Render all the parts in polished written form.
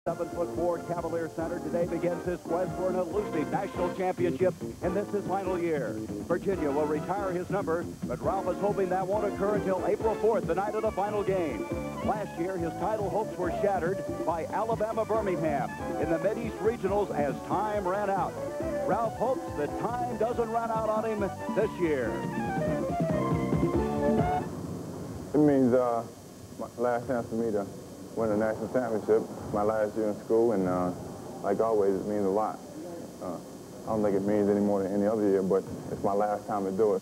7'4" Cavalier Center today begins his quest for an elusive national championship, and this is his final year. Virginia will retire his number, but Ralph is hoping that won't occur until April 4th, the night of the final game. Last year, his title hopes were shattered by Alabama Birmingham in the Mid-East Regionals as time ran out. Ralph hopes that time doesn't run out on him this year. It means my last chance for me to win a national championship. My last year in school, and like always, it means a lot. I don't think it means any more than any other year, but it's my last time to do it.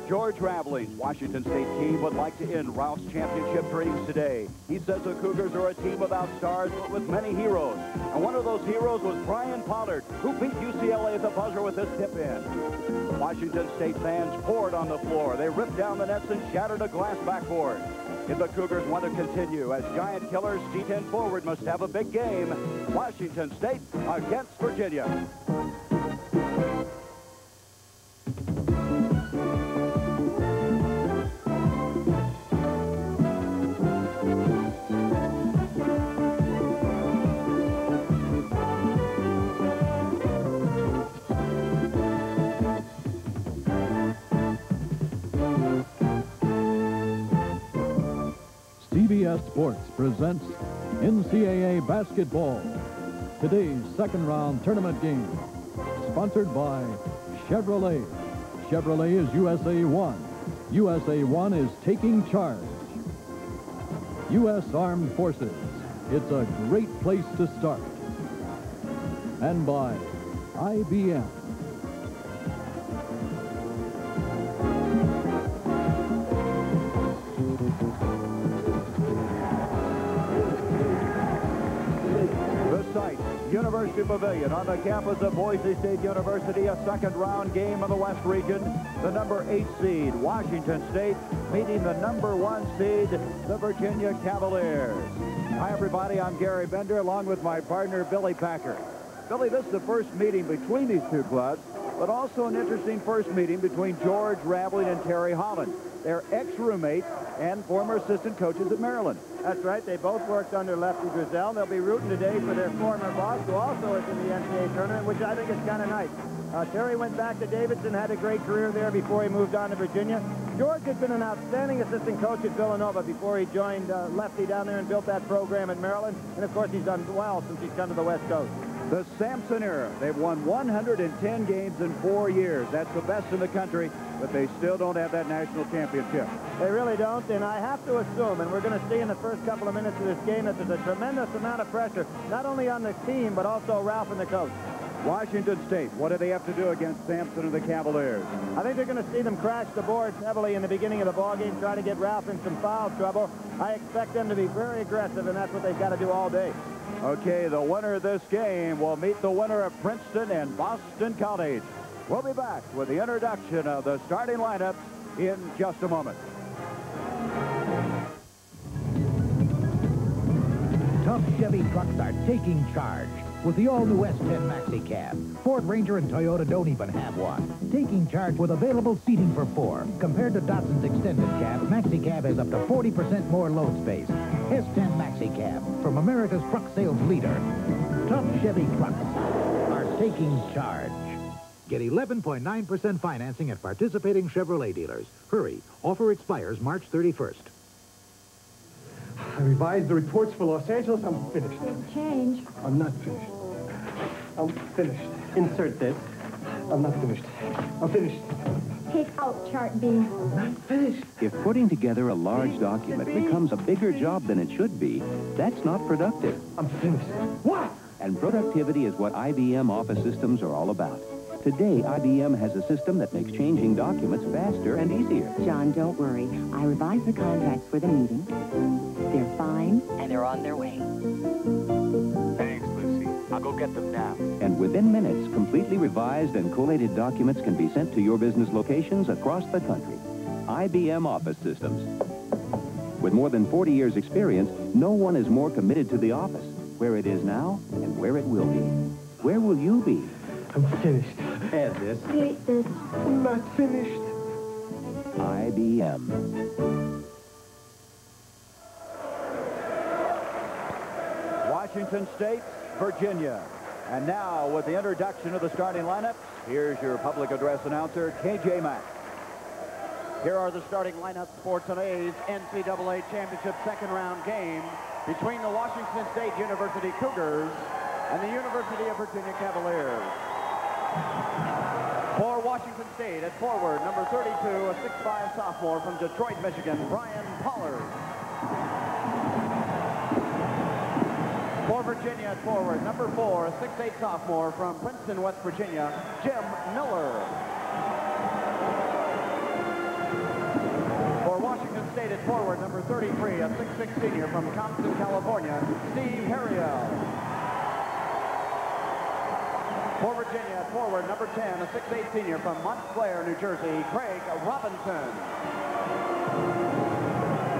George Raveling's Washington State team would like to end Ralph's championship dreams today. He says the Cougars are a team without stars, but with many heroes. And one of those heroes was Brian Pollard, who beat UCLA at the buzzer with this tip-in. Washington State fans poured on the floor. They ripped down the nets and shattered a glass backboard. If the Cougars want to continue as giant killers, C10 forward must have a big game. Washington State against Virginia. CBS Sports presents NCAA basketball. Today's second-round tournament game, sponsored by Chevrolet. Chevrolet is USA 1. USA 1 is taking charge. U.S. Armed Forces. It's a great place to start. And by IBM. University Pavilion on the campus of Boise State University, a second-round game in the West region. The number 8 seed, Washington State, meeting the number 1 seed, the Virginia Cavaliers. Hi, everybody. I'm Gary Bender, along with my partner, Billy Packer. Billy, this is the first meeting between these two clubs, but also an interesting first meeting between George Raveling and Terry Holland. They're ex-roommates and former assistant coaches at Maryland. That's right. They both worked under Lefty Driesell. They'll be rooting today for their former boss, who also is in the NCAA tournament, which I think is kind of nice. Terry went back to Davidson, had a great career there before he moved on to Virginia. George has been an outstanding assistant coach at Villanova before he joined Lefty down there and built that program at Maryland. And, of course, he's done well since he's come to the West Coast. The Sampson era. They've won 110 games in 4 years. That's the best in the country, but they still don't have that national championship. They really don't, and I have to assume, and we're going to see in the first couple of minutes of this game, that there's a tremendous amount of pressure, not only on the team, but also Ralph and the coach. Washington State, what do they have to do against Sampson and the Cavaliers? I think they're going to see them crash the boards heavily in the beginning of the ballgame, try to get Ralph in some foul trouble. I expect them to be very aggressive, and that's what they've got to do all day. Okay, the winner of this game will meet the winner of Princeton and Boston College. We'll be back with the introduction of the starting lineups in just a moment. Tough Chevy trucks are taking charge with the all-new S10 Maxi Cab. Ford Ranger and Toyota don't even have one. Taking charge with available seating for 4. Compared to Datsun's extended cab, Maxi Cab has up to 40% more load space. S10 Maxi Cab, from America's truck sales leader. Tough Chevy trucks are taking charge. Get 11.9% financing at participating Chevrolet dealers. Hurry. Offer expires March 31st. I revised the reports for Los Angeles. I'm finished. Big change. I'm not finished. I'm finished. Insert this. I'm not finished. I'm finished. Take out Chart B. I'm not finished. If putting together a large document becomes a bigger job than it should be, that's not productive. I'm finished. What? And productivity is what IBM Office systems are all about. Today, IBM has a system that makes changing documents faster and easier. John, don't worry. I revised the contracts for the meeting. They're fine. And they're on their way. Thanks, Lucy. I'll go get them now. And within minutes, completely revised and collated documents can be sent to your business locations across the country. IBM Office Systems. With more than 40 years' experience, no one is more committed to the office, where it is now and where it will be. Where will you be? I'm finished. Add this. Delete this. I'm not finished. IBM. Washington State, Virginia. And now, with the introduction of the starting lineup, here's your public address announcer, KJ Mack. Here are the starting lineups for today's NCAA Championship second-round game between the Washington State University Cougars and the University of Virginia Cavaliers. For Washington State, at forward, number 32, a 6'5" sophomore from Detroit, Michigan, Brian Pollard. For Virginia, at forward, number 4, a 6'8" sophomore from Princeton, West Virginia, Jim Miller. For Washington State, at forward, number 33, a 6'6" senior from Compton, California, Steve Harriel. For Virginia, at forward, number 10, a 6'8" senior from Montclair, New Jersey, Craig Robinson.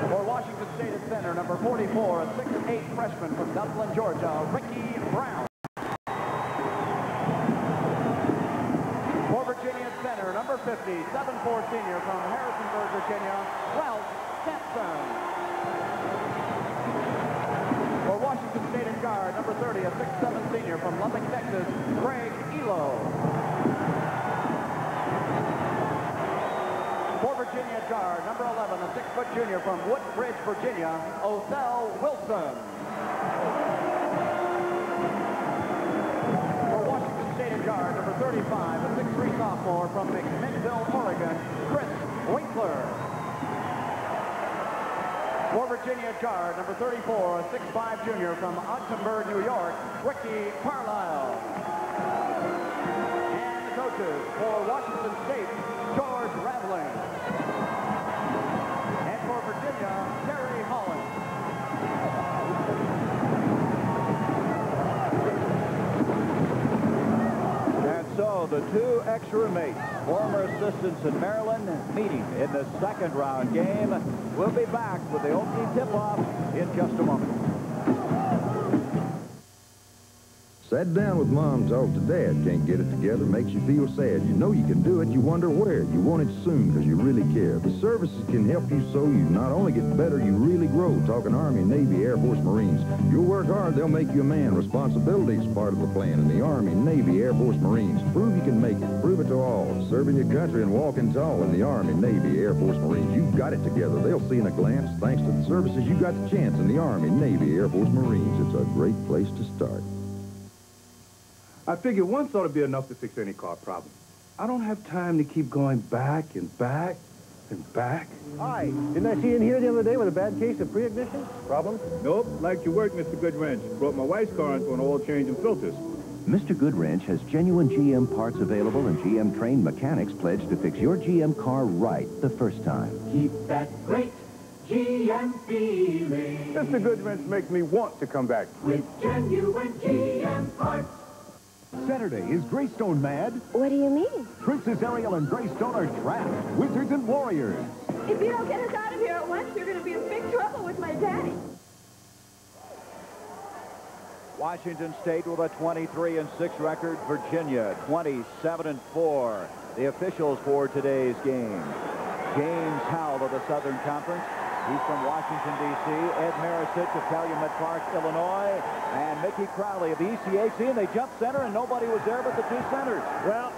For Washington State at center, number 44, a 6'8" freshman from Dublin, Georgia, Ricky Brown. For Virginia at center, number 50, 7'4" senior from Harrisonburg, Virginia, Ralph Sampson. For Washington State at guard, number 30, a 6'7" senior from Lubbock, Texas, Greg Ehlo. For Virginia at guard, number 11, a 6-foot junior from Woodbridge, Virginia, Othell Wilson. For Washington State at guard, number 35, a 6'3" sophomore from McMinnville, Oregon, Chris Winkler. For Virginia at guard, number 34, a 6'5" junior from Ogdenburg, New York, Ricky Carlisle. And the coaches for Washington State, George Raveling. And for Virginia, Terry Holland. And so the two extra mates, former assistants in Maryland, meeting in the second round game. We'll be back with the opening tip-off in just a moment. Sat down with Mom, talked to Dad. Can't get it together, makes you feel sad. You know you can do it, you wonder where. You want it soon because you really care. The services can help you so you not only get better, you really grow. Talking Army, Navy, Air Force, Marines. You'll work hard, they'll make you a man. Responsibility is part of the plan. In the Army, Navy, Air Force, Marines. Prove you can make it. Prove it to all. Serving your country and walking tall in the Army, Navy, Air Force, Marines. You've got it together. They'll see in a glance. Thanks to the services, you got the chance in the Army, Navy, Air Force, Marines. It's a great place to start. I figure once ought to be enough to fix any car problem. I don't have time to keep going back and back and back. Hi, didn't I see you in here the other day with a bad case of pre-ignition? Problem? Nope, liked your work, Mr. Goodwrench. Brought my wife's car in for an oil change and filters. Mr. Goodwrench has genuine GM parts available, and GM-trained mechanics pledged to fix your GM car right the first time. Keep that great GM feeling. Mr. Goodwrench makes me want to come back. With genuine GM parts. Saturday is Greystone Mad. What do you mean? Princess Ariel and Greystone are trapped. Wizards and warriors. If you don't get us out of here at once, you're going to be in big trouble with my daddy. Washington State with a 23-6 record. Virginia 27-4. The officials for today's game. James Howell of the Southern Conference. He's from Washington, D.C. Ed Marisich of Calumet Park, Illinois. And Mickey Crowley of the ECAC. And they jumped center, and nobody was there but the two centers. Well,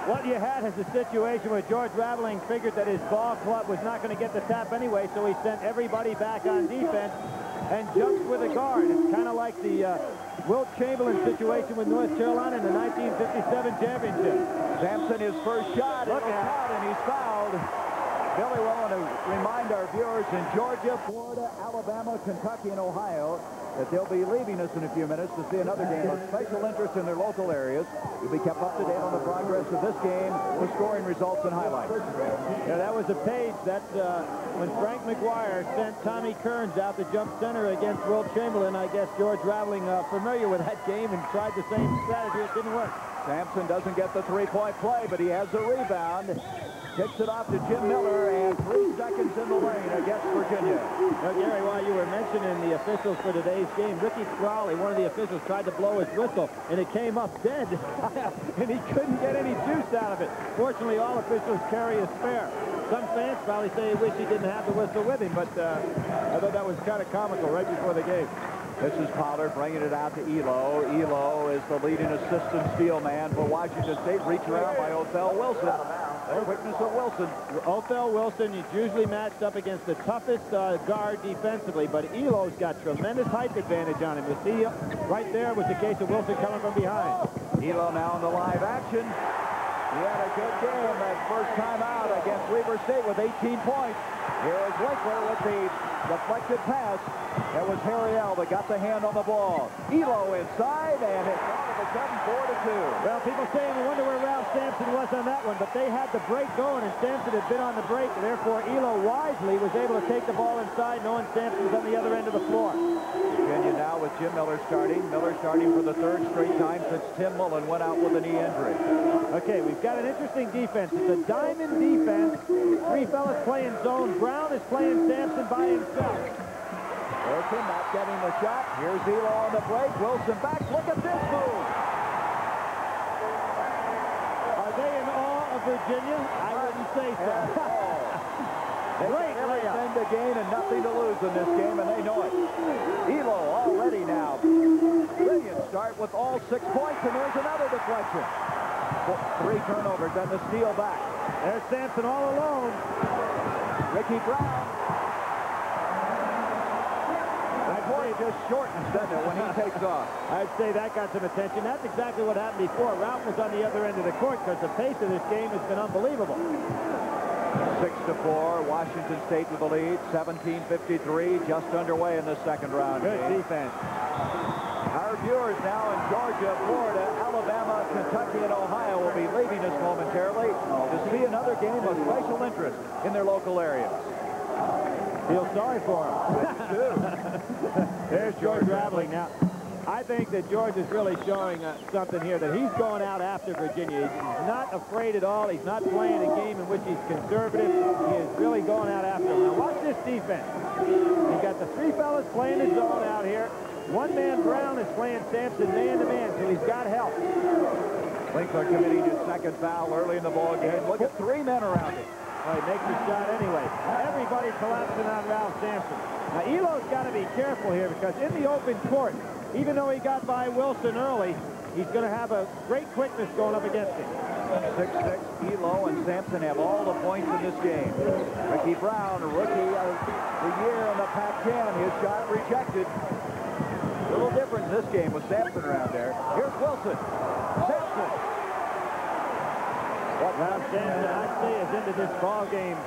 what you had is a situation where George Raveling figured that his ball club was not going to get the tap anyway, so he sent everybody back on defense and jumps with a guard. It's kind of like the Wilt Chamberlain situation with North Carolina in the 1957 championship. Sampson, his first shot. Look out, and he's fouled. Billy, we want to remind our viewers in Georgia, Florida, Alabama, Kentucky, and Ohio that they'll be leaving us in a few minutes to see another game of special interest in their local areas. You'll be kept up to date on the progress of this game, the scoring results and highlights. Yeah, that was a page that when Frank McGuire sent Tommy Kearns out to jump center against Wilt Chamberlain, I guess George Raveling familiar with that game and tried the same strategy. It didn't work. Sampson doesn't get the three-point play, but he has the rebound. Kicks it off to Jim Miller, and 3 seconds in the lane against Virginia. Now, Gary, while you were mentioning the officials for today's game, Ricky Crowley, one of the officials, tried to blow his whistle, and it came up dead, and he couldn't get any juice out of it. Fortunately, all officials carry a spare. Some fans probably say they wish he didn't have the whistle with him, but I thought that was kind of comical right before the game. This is Pollard bringing it out to Ehlo. Ehlo is the leading assistant steal man for Washington State. Reach around by Othell Wilson. The quickness of Wilson. Othell Wilson is usually matched up against the toughest guard defensively, but Ehlo's got tremendous height advantage on him. You see, right there was the case of Wilson coming from behind. Ehlo now in the live action. He had a good game that first time out against Weber State with 18 points. Here is Winkler with the deflected pass. It was Harriel that got the hand on the ball. Ehlo inside, and it's all of a sudden 4-2. Well, people saying, I wonder where Ralph Sampson was on that one, but they had the break going, and Sampson had been on the break, and therefore Ehlo wisely was able to take the ball inside, knowing Sampson was on the other end of the floor. Virginia now with Jim Miller starting. Miller starting for the third straight time since Tim Mullen went out with a knee injury. Okay, we've got an interesting defense. It's a diamond defense. Three fellas playing zone. Brown is playing Sampson by himself. Wilson not getting the shot. Here's Ehlo on the break. Wilson back. Look at this move. Are they in awe of Virginia? I wouldn't say so. Great everything to gain and nothing to lose in this game, and they know it. Ehlo already now. Brilliant start with all 6 points, and there's another deflection. 3 turnovers and the steal back. There's Sampson all alone. Ricky Brown. That boy just shortens, doesn't it, when he takes off? I'd say that got some attention. That's exactly what happened before. Ralph was on the other end of the court because the pace of this game has been unbelievable. 6-4, Washington State with the lead. 17:53, just underway in the second round. Good defense. Our viewers now in Georgia, Florida, Alabama, Kentucky, and Ohio will be leaving us momentarily to see another game of special interest in their local areas. Feel sorry for him. There's George Raveling now. I think that George is really showing something here, that he's going out after Virginia. He's not afraid at all. He's not playing a game in which he's conservative. He is really going out after him. Now watch this defense. You've got the 3 fellas playing his zone out here. One man, Brown, is playing Sampson man-to-man, so he's got help. Winkler committing his second foul early in the ball game. Look at 3 men around him. Well, he makes the shot anyway. Everybody collapsing on Ralph Sampson. Now, Ehlo's got to be careful here because in the open court, even though he got by Wilson early, he's going to have a great quickness going up against him. 6-6, Ehlo and Sampson have all the points in this game. Ricky Brown, rookie of the year in the Pac-10, his shot rejected. A little different in this game with Sampson around there. Here's Wilson. Sampson. What Ralph Sampson, I'd say, is into this ball game.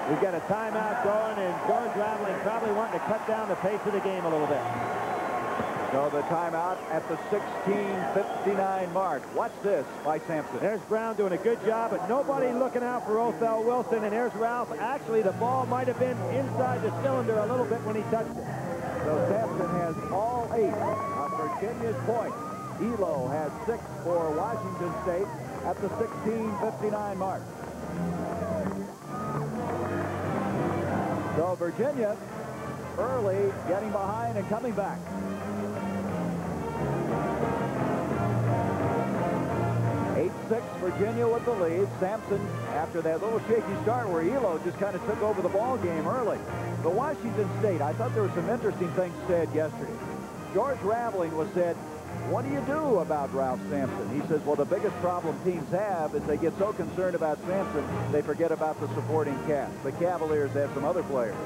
We've got a timeout going, and George Raveling probably wanting to cut down the pace of the game a little bit. So the timeout at the 16:59 mark. Watch this by Sampson. There's Brown doing a good job, but nobody looking out for Othell Wilson, and there's Ralph. Actually, the ball might have been inside the cylinder a little bit when he touched it. So Sampson has all 8 of Virginia's points. Ehlo has 6 for Washington State at the 16:59 mark. So Virginia early getting behind and coming back. 8-6 Virginia with the lead. Sampson, after that little shaky start where Ehlo just kind of took over the ball game early. But Washington State, I thought there were some interesting things said yesterday. George Raveling was said, what do you do about Ralph Sampson? He says, well, the biggest problem teams have is they get so concerned about Sampson, they forget about the supporting cast. The Cavaliers have some other players.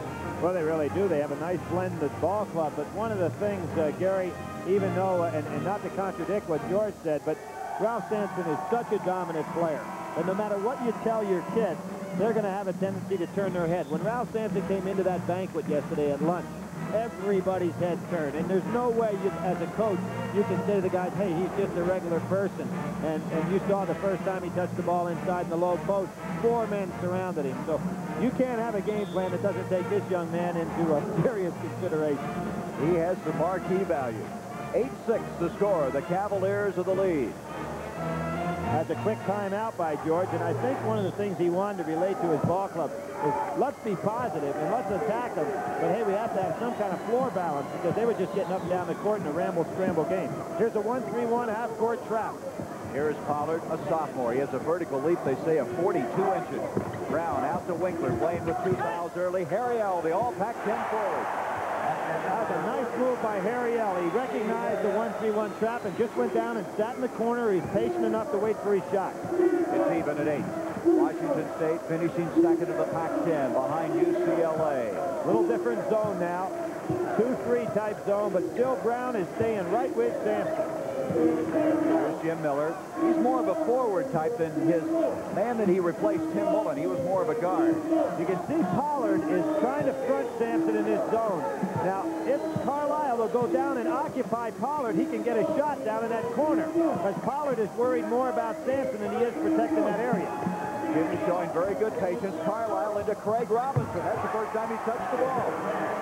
Well, they really do. They have a nice blended ball club. But one of the things, Gary, even though, and not to contradict what George said, but Ralph Sampson is such a dominant player. And no matter what you tell your kids, they're going to have a tendency to turn their head. When Ralph Sampson came into that banquet yesterday at lunch, everybody's head turned. And there's no way, as a coach, you can say to the guys, hey, he's just a regular person. And you saw the first time he touched the ball inside in the low post, 4 men surrounded him. So you can't have a game plan that doesn't take this young man into a serious consideration. He has some marquee value. 8-6 the score. The Cavaliers are the lead. That's a quick timeout by George, and I think one of the things he wanted to relate to his ball club is let's be positive and let's attack them, but hey, we have to have some kind of floor balance because they were just getting up and down the court in a ramble-scramble game. Here's a 1-3-1 half-court trap. Here is Pollard, a sophomore. He has a vertical leap, they say, of 42 inches. Brown out to Winkler, playing with 2 fouls early. Harriel, the all Pac-10 forward. That was a nice move by Harriel. He recognized the 1-3-1 trap and just went down and sat in the corner. He's patient enough to wait for his shot. It's even at 8. Washington State finishing second in the Pac-10 behind UCLA. Little different zone now. 2-3 type zone, but still Brown is staying right with Sampson. There's Jim Miller. He's more of a forward type than his man that he replaced, Tim Mullen. He was more of a guard. You can see Pollard is trying to front Sampson in this zone. Now, if Carlisle will go down and occupy Pollard, he can get a shot down in that corner. Because Pollard is worried more about Sampson than he is protecting that area. Jimmy showing very good patience. Carlisle into Craig Robinson. That's the first time he touched the ball.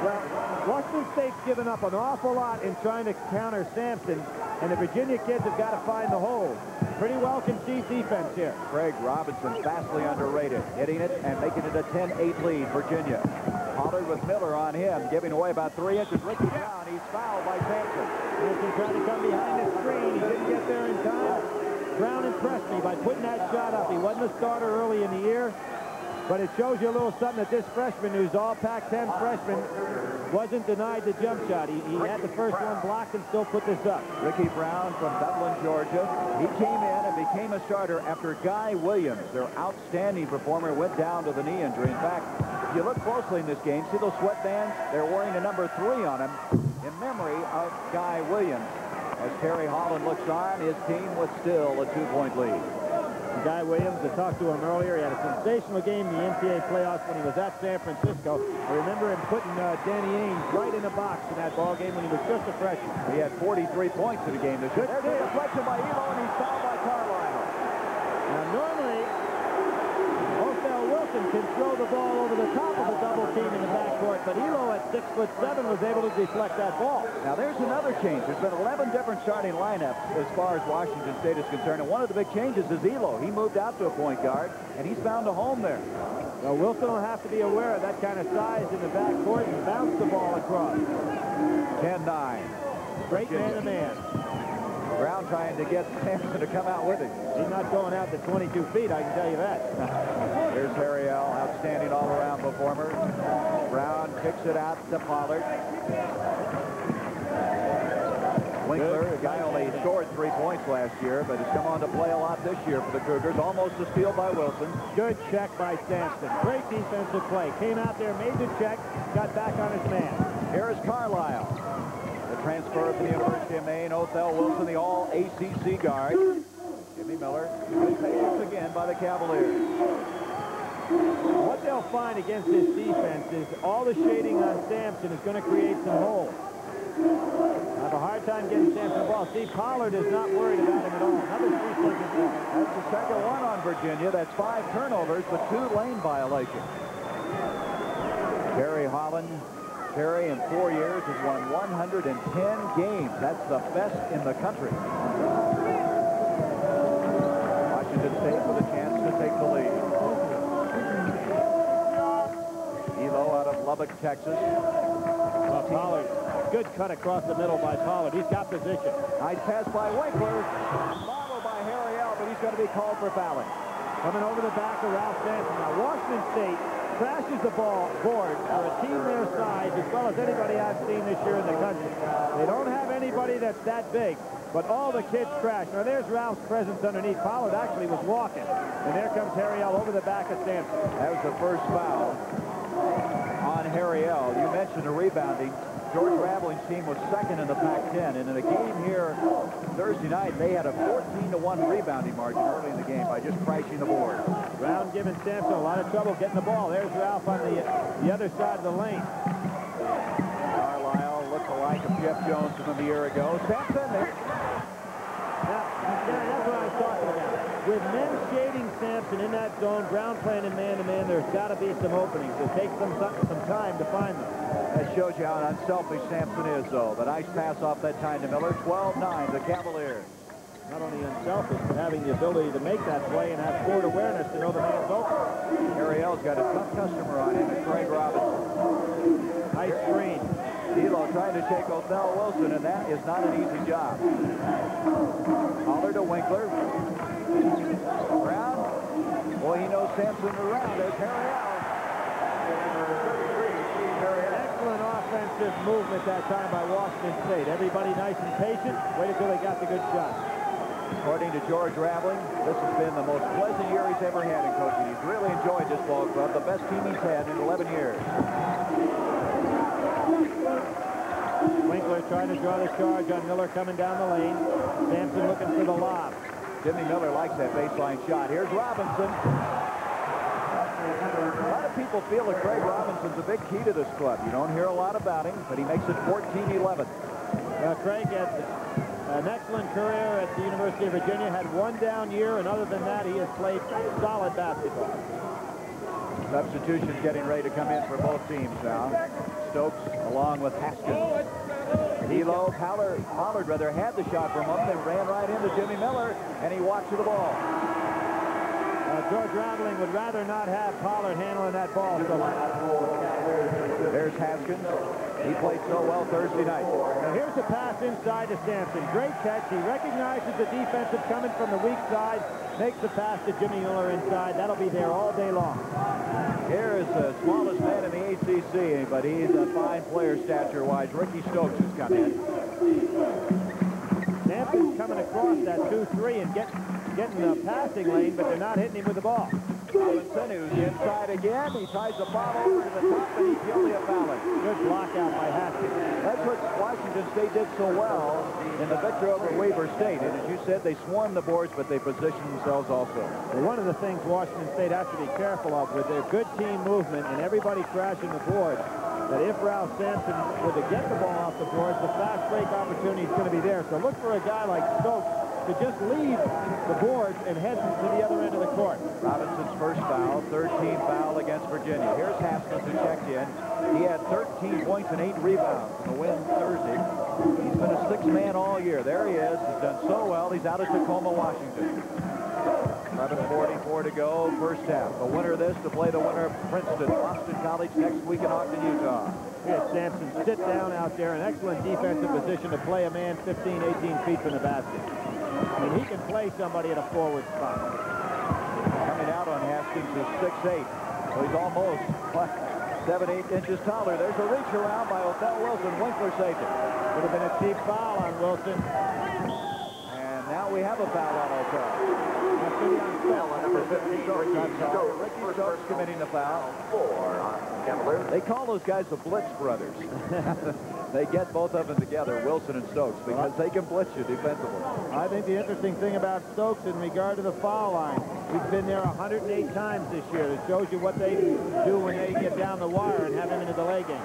Well, Washington State's given up an awful lot in trying to counter Sampson, and the Virginia kids have got to find the hole. Pretty well conceived defense here. Craig Robinson, vastly underrated, hitting it and making it a 10-8 lead, Virginia. Pollard with Miller on him, giving away about 3 inches. Ricky Brown, he's fouled by Sampson. Sampson tried to come behind the screen. He didn't get there in time. Brown impressed me by putting that shot up. He wasn't a starter early in the year, but it shows you a little something that this freshman, who's all Pac-10 freshman, wasn't denied the jump shot. He had the first one blocked and still put this up. Ricky Brown from Dublin, Georgia. He came in and became a starter after Guy Williams, their outstanding performer, went down to the knee injury. In fact, if you look closely in this game, see those sweatbands? They're wearing a number 3 on him in memory of Guy Williams. As Terry Holland looks on, his team was still a 2-point lead. Guy Williams, I talked to him earlier. He had a sensational game in the NCAA playoffs when he was at San Francisco. I remember him putting Danny Ainge right in the box in that ball game when he was just a freshman. He had 43 points in the game this year. There's a deflection by Ehlo, and he's fouled by Carlisle. Now, normally, Wilson can throw the ball over the top of the double team in the backcourt, but Ehlo at 6'7" was able to deflect that ball. Now there's another change. There's been 11 different starting lineups as far as Washington State is concerned, and one of the big changes is Ehlo. He moved out to a point guard, and he's found a home there. Well, Wilson will have to be aware of that kind of size in the backcourt and bounce the ball across. 10-9. Great man-to-man. Brown trying to get Sampson to come out with him. He's not going out to 22 feet, I can tell you that. Here's Harriel, outstanding all-around performer. Brown kicks it out to Pollard. Winkler, a guy only scored 3 points last year, but has come on to play a lot this year for the Cougars. Almost a steal by Wilson. Good check by Sampson. Great defensive play. Came out there, made the check, got back on his man. Here is Carlisle. The transfer from the University of Maine, Othell Wilson, the all-ACC guard. Jimmy Miller. Good patience again by the Cavaliers. What they'll find against this defense is all the shading on Sampson is going to create some holes. I have a hard time getting Sampson the ball. See, Pollard is not worried about him at all. Another 3-second ball. That's the second one on Virginia. That's 5 turnovers, but 2 lane violations. Terry Holland. Terry, in 4 years, has won 110 games. That's the best in the country. Washington State with a chance to take the lead. Ehlo out of Lubbock, Texas. Well, Pollard, good cut across the middle by Pollard. He's got position. Nice pass by Winkler. Followed by Harriel, but he's going to be called for fouling. Coming over the back of Ralph Sampson. Now, Washington State crashes the ball board for a team their size as well as anybody I've seen this year in the country. They don't have anybody that's that big, but all the kids crash. Now there's Ralph's presence underneath. Pollard actually was walking, and there comes Harriel over the back of Sampson. That was the first foul on Harriel. You mentioned the rebounding. George Raveling's team was second in the Pac-10, and in a game here Thursday night, they had a 14-1 rebounding margin early in the game by just crashing the board. Brown giving Sampson a lot of trouble getting the ball. There's Ralph on the other side of the lane. Carlisle looked alike of Jeff Jones from a year ago. Sampson there. Now, that's what I was talking about. With men shading Sampson in that zone, Brown playing in man-to-man, there's got to be some openings. It takes some time to find them. That shows you how unselfish Sampson is, though. The nice pass off that time to Miller. 12-9, the Cavaliers. Not only unselfish, but having the ability to make that play and have court awareness to know the man's open. Harriel's got a tough customer on him, and Craig Robinson. Nice screen. Ehlo trying to take Othell Wilson, and that is not an easy job. Pollard to Winkler. Brown. Boy, he knows Sampson around. There's Harriel. Harriel. excellent offensive movement that time by Washington State. Everybody nice and patient. Wait until they got the good shot. According to George Raveling, this has been the most pleasant year he's ever had in coaching. He's really enjoyed this ball club, the best team he's had in 11 years. Winkler trying to draw the charge on Miller coming down the lane. Sampson looking for the lob. Jimmy Miller likes that baseline shot. Here's Robinson. A lot of people feel that Craig Robinson's a big key to this club. You don't hear a lot about him, but he makes it 14-11. Craig had an excellent career at the University of Virginia, had one down year, and other than that, he has played solid basketball. Substitutions getting ready to come in for both teams now. Stokes along with Haskins. Ehlo, Pollard rather had the shot from him, then ran right into Jimmy Miller, and he walked to the ball. George Raveling would rather not have Pollard handling that ball. There's Haskins. He played so well Thursday night. Now here's a pass inside to Sampson. Great catch. He recognizes the defensive coming from the weak side, makes the pass to Jimmy Miller inside. That'll be there all day long. Here is the smallest man in the ACC, but he's a fine player stature-wise. Ricky Stokes has come in. Sampson's coming across that 2-3 and getting the passing lane, but they're not hitting him with the ball. Robinson, who's inside again. He tries the ball over to the top, and he's guilty of fouling. Good block out by Haskins. That's what Washington State did so well in the victory over Weber State. And as you said, they swarmed the boards, but they positioned themselves also. Well, one of the things Washington State has to be careful of with their good team movement and everybody crashing the boards, that if Ralph Sampson were to get the ball off the boards, the fast break opportunity is going to be there. So look for a guy like Stokes to just leave the boards and head to the other end of the court. Robinson's first foul, 13 foul against Virginia. Here's Haskins who checked in. He had 13 points and 8 rebounds in the win Thursday. He's been a sixth man all year. There he is. He's done so well. He's out of Tacoma, Washington. 11:44 to go, first half. The winner of this to play the winner of Princeton, Boston College next week in Ogden, Utah. Here's Sampson sit down out there, an excellent defensive position to play a man 15, 18 feet from the basket. I mean, he can play somebody at a forward spot. Coming out on Haskins is 6'8", so he's almost 7-8 inches taller. There's a reach around by Othell Wilson. Winkler saved it. Would have been a cheap foul on Wilson. And now we have a foul on Othell. Number 15, Ricky Stokes committing the foul. They call those guys the Blitz brothers. They get both of them together, Wilson and Stokes, because they can blitz you defensively. I think the interesting thing about Stokes in regard to the foul line, he's been there 108 times this year. It shows you what they do when they get down the wire and have him in a delay game.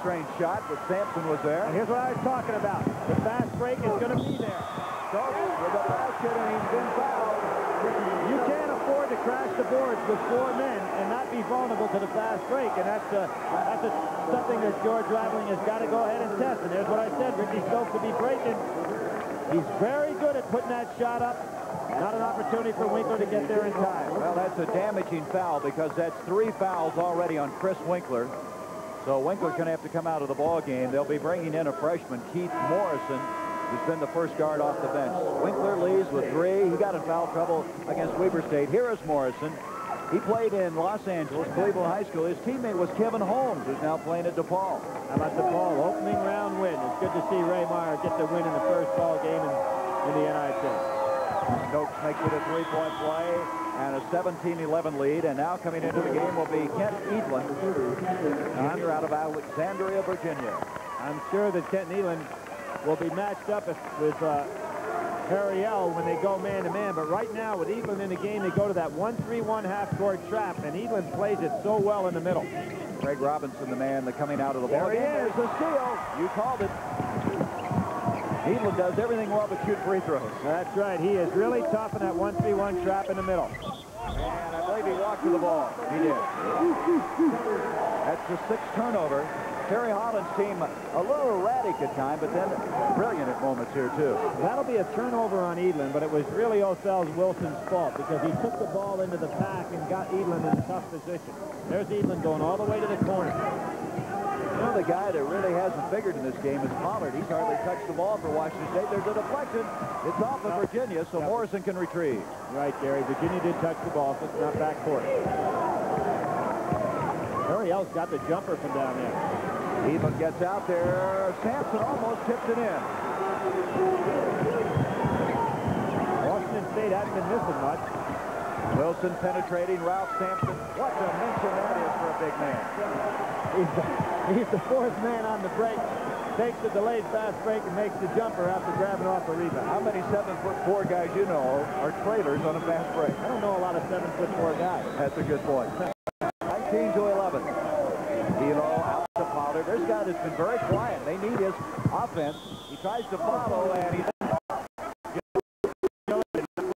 Strange shot, but Sampson was there. And here's what I was talking about. The fast break is going to be there. Stokes with a basket, and he's been fouled. You can't afford to crash the boards with 4 men and not be vulnerable to the fast break, and that's something that George Raveling has got to go ahead and test. And there's what I said, Ricky Stokes will be breaking. He's very good at putting that shot up. Not an opportunity for Winkler to get there in time. Well, that's a damaging foul because that's 3 fouls already on Chris Winkler. So Winkler's going to have to come out of the ball game. They'll be bringing in a freshman, Keith Morrison, who's been the first guard off the bench. Winkler leads with 3. He got in foul trouble against Weber State. Here is Morrison. He played in Los Angeles, Cleveland High School. His teammate was Kevin Holmes, who's now playing at DePaul. How about DePaul? Opening round win. It's good to see Ray Meyer get the win in the first ball game in the NIT. Stokes makes it a 3-point play and a 17-11 lead. And now coming into the game will be Kent Edlin, junior out of Alexandria, Virginia. I'm sure that Kent Edlin will be matched up with Harry L. when they go man-to-man. But right now, with Edlin in the game, they go to that 1-3-1 half-court trap, and Edlin plays it so well in the middle. Greg Robinson, the man coming out of the ball. There he is, a steal. You called it. Edlin does everything well but shoot free throws. That's right. He is really tough in that 1-3-1 trap in the middle. And I believe he walked to the ball. He did. That's the 6th turnover. Terry Holland's team a little erratic at times, but then brilliant at moments here, too. That'll be a turnover on Edlin, but it was really Othell Wilson's fault because he took the ball into the pack and got Edlin in a tough position. There's Edlin going all the way to the corner. You know, the guy that really hasn't figured in this game is Pollard. He's hardly touched the ball for Washington State. There's a deflection. It's off of Virginia, so Morrison can retrieve. Right, Gary. Virginia did touch the ball, so it's not backcourt. Ariel's got the jumper from down there. Even gets out there. Sampson almost tipped it in. Washington State hasn't been missing much. Wilson penetrating. Ralph Sampson. What dimension that is for a big man. He's the fourth man on the break. Takes the delayed fast break and makes the jumper after grabbing off a rebound. How many 7'4" guys you know are trailers on a fast break? I don't know a lot of 7'4" guys. That's a good point. 19-11. Ehlo out to Pollard. There's a guy that's been very quiet. They need his offense. He tries to follow, and he's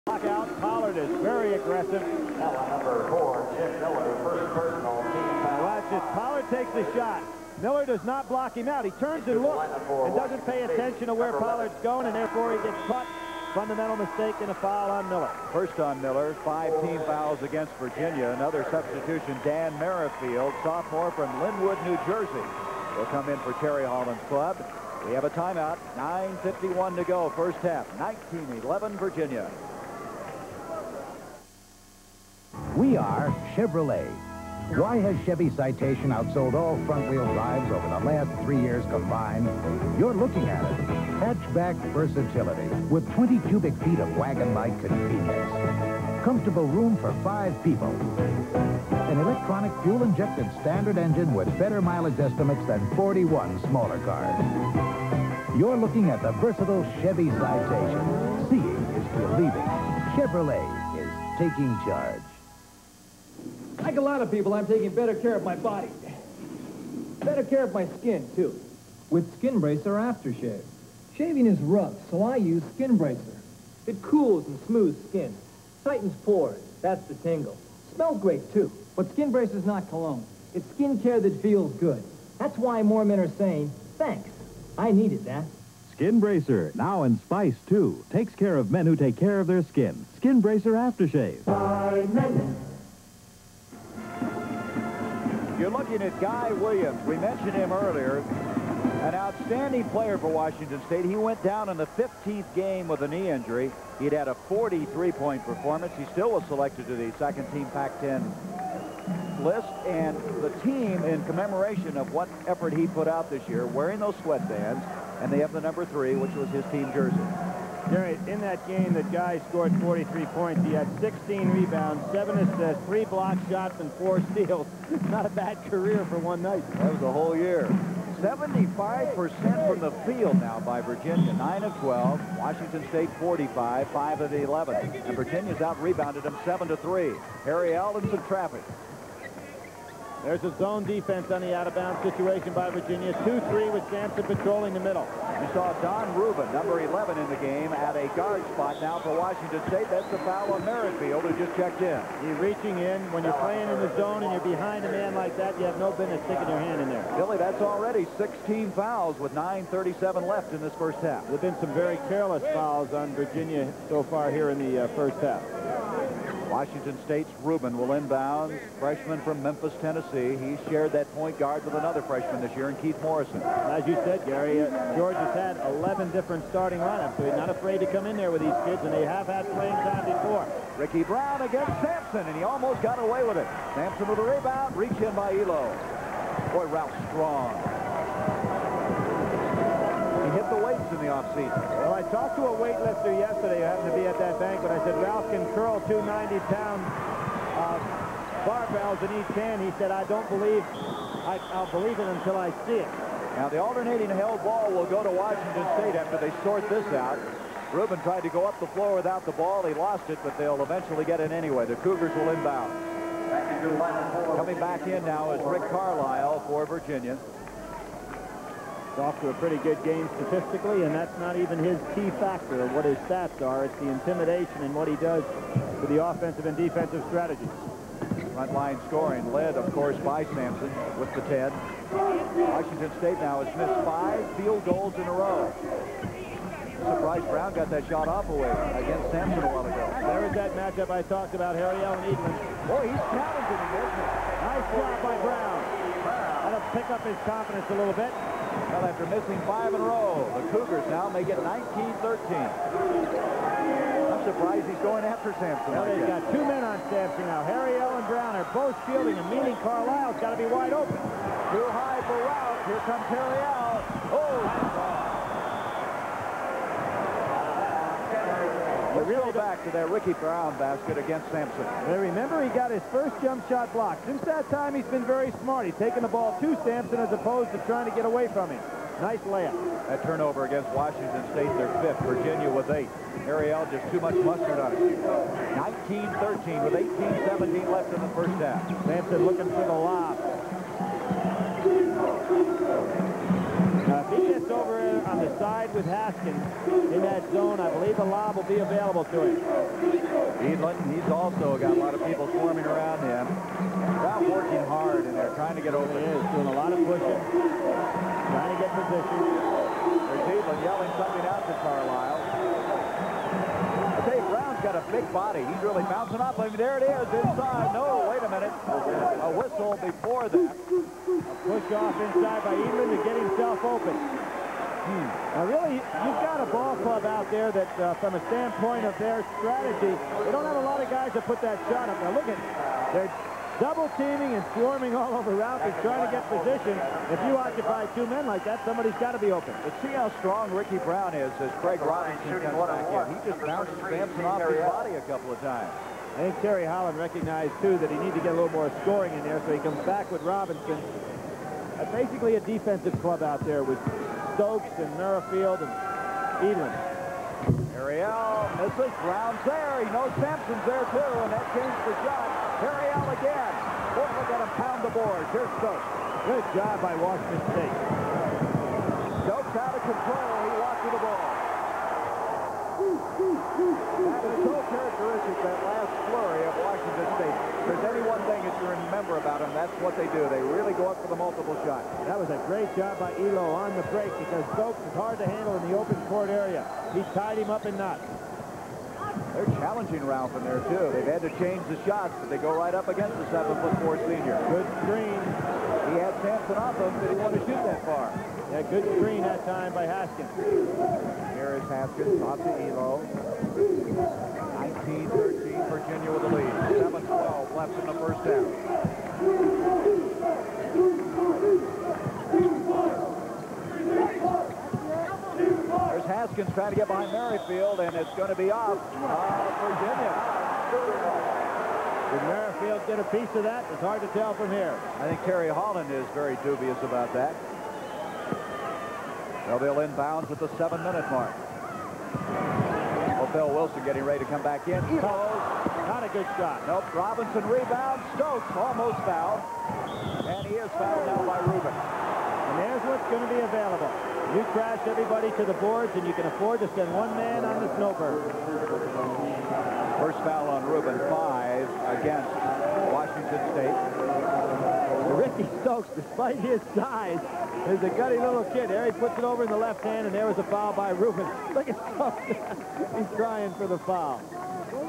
block out. Pollard is very aggressive. Number 4, Jim Miller, first personal team foul. Watch it. Pollard takes the shot. Miller does not block him out. He turns and looks and doesn't pay attention to where Pollard's going, and therefore he gets caught. Fundamental mistake and a foul on Miller. First on Miller. 5 team fouls against Virginia. Another substitution, Dan Merrifield, sophomore from Linwood, New Jersey, will come in for Terry Holland's club. We have a timeout. 9:51 to go. First half. 19-11 Virginia. We are Chevrolet. Why has Chevy Citation outsold all front-wheel drives over the last 3 years combined? You're looking at it. Hatchback versatility with 20 cubic feet of wagon-like convenience. Comfortable room for 5 people. An electronic fuel-injected standard engine with better mileage estimates than 41 smaller cars. You're looking at the versatile Chevy Citation. Seeing is believing. Chevrolet is taking charge. Like a lot of people, I'm taking better care of my body. Better care of my skin, too. With Skin Bracer Aftershave. Shaving is rough, so I use Skin Bracer. It cools and smooths skin. Tightens pores. That's the tingle. Smells great, too. But Skin Bracer's not cologne. It's skin care that feels good. That's why more men are saying, thanks. I needed that. Skin Bracer, now in spice, too. Takes care of men who take care of their skin. Skin Bracer Aftershave. You're looking at Guy Williams. We mentioned him earlier. An outstanding player for Washington State. He went down in the 15th game with a knee injury. He'd had a 43-point performance. He still was selected to the second-team Pac-10 list. And the team, in commemoration of what effort he put out this year, wearing those sweatbands, and they have the number 3, which was his team jersey. Gary, in that game, that guy scored 43 points. He had 16 rebounds, 7 assists, 3 block shots, and 4 steals. Not a bad career for one night. That was a whole year. 75% from the field now by Virginia. 9 of 12. Washington State 45, 5 of the 11. And Virginia's out-rebounded them 7-3. Harry Allen, some traffic. There's a zone defense on the out-of-bounds situation by Virginia. 2-3 with Sampson patrolling the middle. You saw Don Rubin, number 11 in the game, at a guard spot now for Washington State. That's the foul on Merrifield, who just checked in. You're reaching in. When you're playing in the zone and you're behind a man like that, you have no business sticking your hand in there. Billy, that's already 16 fouls with 9:37 left in this first half. There have been some very careless fouls on Virginia so far here in the first half. Washington State's Rubin will inbound. Freshman from Memphis, Tennessee. He shared that point guard with another freshman this year in Keith Morrison. As you said, Gary, George has had 11 different starting lineups, so he's not afraid to come in there with these kids, and they have had playing time before. Ricky Brown against Sampson, and he almost got away with it. Sampson with a rebound, reach in by Ehlo. Boy, Ralph strong. He hit the weights in the offseason. Well, I talked to a weightlifter yesterday who happened to be at that banquet. I said, Ralph can curl 2 90-pound barbells in each hand. He said, I don't believe, I'll believe it until I see it. Now, the alternating held ball will go to Washington State after they sort this out. Rubin tried to go up the floor without the ball. He lost it, but they'll eventually get it anyway. The Cougars will inbound. Coming back in now is Rick Carlisle for Virginia. He's off to a pretty good game statistically, and that's not even his key factor of what his stats are. It's the intimidation and what he does for the offensive and defensive strategies. Front line scoring led, of course, by Sampson with the 10. Washington State now has missed 5 field goals in a row. Surprised Brown got that shot off away against Sampson a while ago. There is that matchup I talked about, Harry Allen Edelman. Boy, he's challenging him, isn't he? Nice job by Brown. That'll pick up his confidence a little bit. Well, after missing 5 in a row, the Cougars now make it 19-13. I'm surprised he's going after Sampson. Well, they've got two men on Sampson now. Harry L. and Brown are both shielding him, meaning Carlisle's got to be wide open. Too high for Ralph. Here comes Harry L. Let's go back to that Ricky Brown basket against Sampson. Now remember, he got his first jump shot blocked. Since that time, he's been very smart. He's taken the ball to Sampson as opposed to trying to get away from him. Nice layup. That turnover against Washington State, their fifth. Virginia with 8. Harry L. just too much mustard on it. 19-13 with 18-17 left in the first half. Sampson looking for the lob. Now, if he gets over on the side with Haskins in that zone, I believe the lob will be available to him. Ehlo, he's also got a lot of people swarming around him. Brown working hard, and they're trying to get over. He is doing a lot of pushing, trying to get position. There's Ehlo yelling something out to Carlisle. I tell you, Brown's got a big body. He's really bouncing off him. There it is, inside. No, wait a minute. A whistle before that. Push off inside by Ehlo to get himself open. Now, really, you've got a ball club out there that, from a standpoint of their strategy, they don't have a lot of guys that put that shot up. Now, look at, they're double teaming and swarming all over Ralph. He's trying to get position. If you occupy two men like that, somebody's got to be open. But see how strong Ricky Brown is as Craig Robinson comes back in. He just bounced Sampson off his body a couple of times. I think Terry Holland recognized, too, that he needs to get a little more scoring in there, so he comes back with Robinson. Basically a defensive club out there with Stokes and Merrifield and Ehlo. Harry L. misses. Brown's there. He knows Sampson's there, too, and that changed the shot. Harry L. again. Boy, look at him pound the boards. Here's Stokes. Good job by Washington State. Stokes out of control. He walked to the ball. That is so characteristic, that last flurry of Washington State. If there's any one thing that you remember about them, that's what they do. They really go up for the multiple shots. That was a great job by Ehlo on the break because Stokes is hard to handle in the open court area. He tied him up in knots. They're challenging Ralph in there, too. They've had to change the shots, but they go right up against the 7'4" senior. Good screen. He had Sampson off him. Did he want to shoot that far? Yeah, good screen that time by Haskins. Here is Haskins off to Ehlo. 19-13, Virginia with the lead. 7-12 left in the first half. There's Haskins trying to get behind Merrifield, and it's going to be off Virginia. Did Merrifield get a piece of that? It's hard to tell from here. I think Terry Holland is very dubious about that. They'll inbounds at the 7-minute mark. Bill Wilson getting ready to come back in. Ehlo. Not a good shot. Nope. Robinson rebounds. Stokes almost fouled. And he is fouled now by Rubin. And there's what's going to be available. You crash everybody to the boards, and you can afford to send one man on the snowbird. First foul on Rubin, 5 against Washington State. Ricky Stokes, despite his size, is a gutty little kid. There he puts it over in the left hand, and there was a foul by Rubin. Look at Stokes. He's trying for the foul.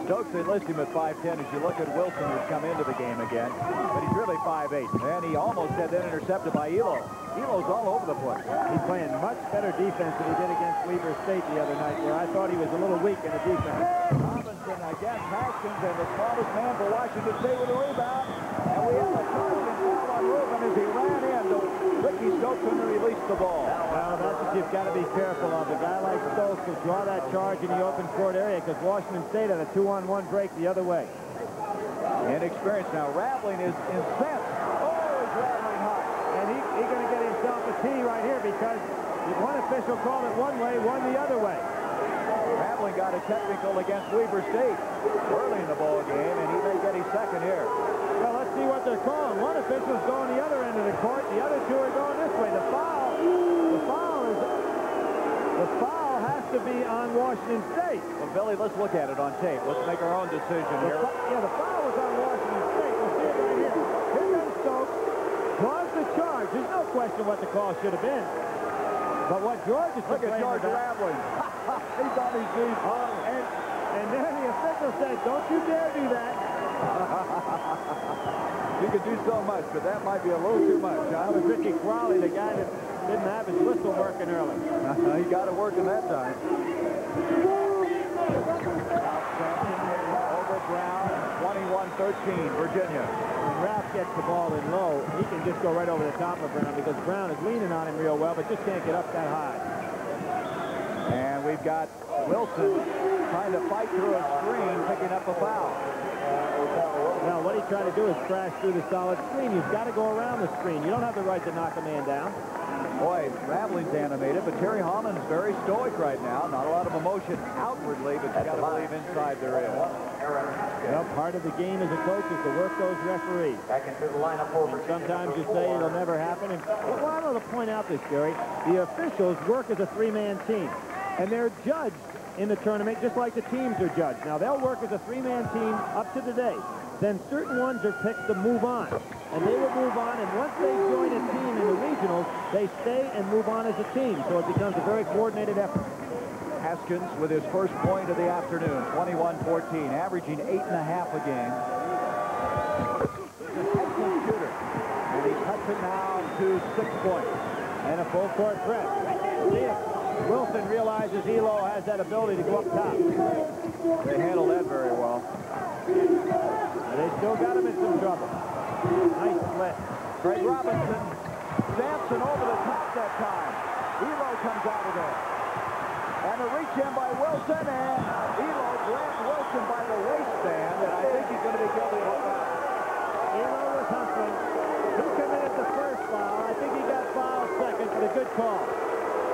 Stokes, they list him at 5'10". As you look at Wilson, who's come into the game again, but he's really 5'8". And he almost had that intercepted by Ehlo. Ehlo's all over the place. He's playing much better defense than he did against Weber State the other night, where I thought he was a little weak in the defense. Robinson against Haskins, and the smallest man for Washington State with a rebound. And we have a charging foul on Rubin as he ran in to Ricky Stokes and released the ball. Well, that's what you've got to be careful of. A guy like Stokes will draw that charge in the open court area because Washington State had a 2-on-1 break the other way. Inexperienced now. Raveling is incensed. Oh, he's rattling hot. And he's going to get himself a tee right here because one official called it one way, one the other way. Raveling got a technical against Weber State early in the ball game, and he may get his second here. Well, let's see what they're calling. One official's going the other end of the court. The other two are going this way. The foul has to be on Washington State. Well, Billy, let's look at it on tape. Let's make our own decision here. Yeah, the foul was on Washington State. We'll see it right here. Here comes Stokes. Draws the charge. There's no question what the call should have been. But what George is Look at George Raveling. He's on his knees. And then the official said, don't you dare do that. You can do so much, but that might be a little too much. That was Ricky Crowley, the guy that didn't have his whistle working early. He got it working that time. Virginia. When Ralph gets the ball in low, he can just go right over the top of Brown because Brown is leaning on him real well, but just can't get up that high. And we've got Wilson trying to fight through a screen, picking up a foul. Now, what he's trying to do is crash through the solid screen. You've got to go around the screen. You don't have the right to knock a man down. Boy, Raveling's animated, but Terry Holland's very stoic right now. Not a lot of emotion outwardly, but you got to believe inside there is. Well, part of the game as a coach is to work those referees. Back into the lineup for And sometimes you say it'll never happen. And well, I want to point out this, Gary. The officials work as a three-man team, and they're judged in the tournament just like the teams are judged. Now, they'll work as a three-man team up to today. Then certain ones are picked to move on. And they will move on, and once they join a team in the regionals, they stay and move on as a team. So it becomes a very coordinated effort. Haskins with his first point of the afternoon, 21-14, averaging 8.5 a game. He's an excellent shooter. And he cuts it now to 6 points. And a full court press. See it. Wilson realizes Ehlo has that ability to go up top. They handle that very well. And they still got him in some trouble. Nice split. Greg Robinson, Sampson over the top that time. Ehlo comes out of there. And a reach in by Wilson, and Ehlo grabs Wilson by the waistband, and I think he's going to be guilty of that. Ehlo was hustling. He committed the first foul. I think he got fouled second, but a good call.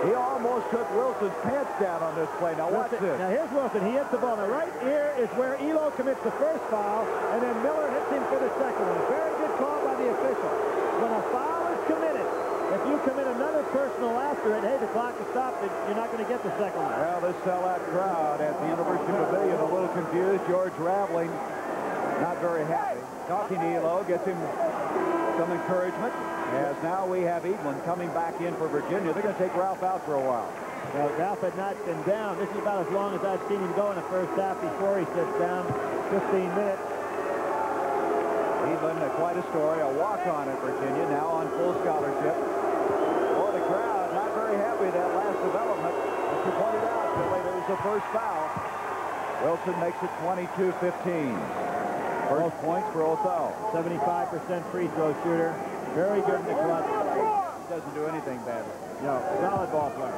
He almost took Wilson's pants down on this play. Now watch this. Now here's Wilson. He hits the ball. The right ear is where Ehlo commits the first foul, and then Miller hits him for the second one. Very good call by the official. When a foul is committed, if you commit another personal after it, hey, the clock is stopped. You're not going to get the second one. Well, this sellout crowd at the University Pavilion a little confused. George Raveling not very happy. Talking to Ehlo gets him some encouragement. As now we have Eaglin coming back in for Virginia. They're going to take Ralph out for a while. Well, Ralph had not been down. This is about as long as I've seen him go in the first half before he sits down. 15 minutes. Eaglin, quite a story. A walk-on at Virginia, now on full scholarship. Boy, the crowd not very happy with that last development. As you pointed out, Billy, there was the first foul. Wilson makes it 22-15. First points for Othell. 75% free throw shooter. Very good in the clutch. He doesn't do anything badly. No, solid ball player.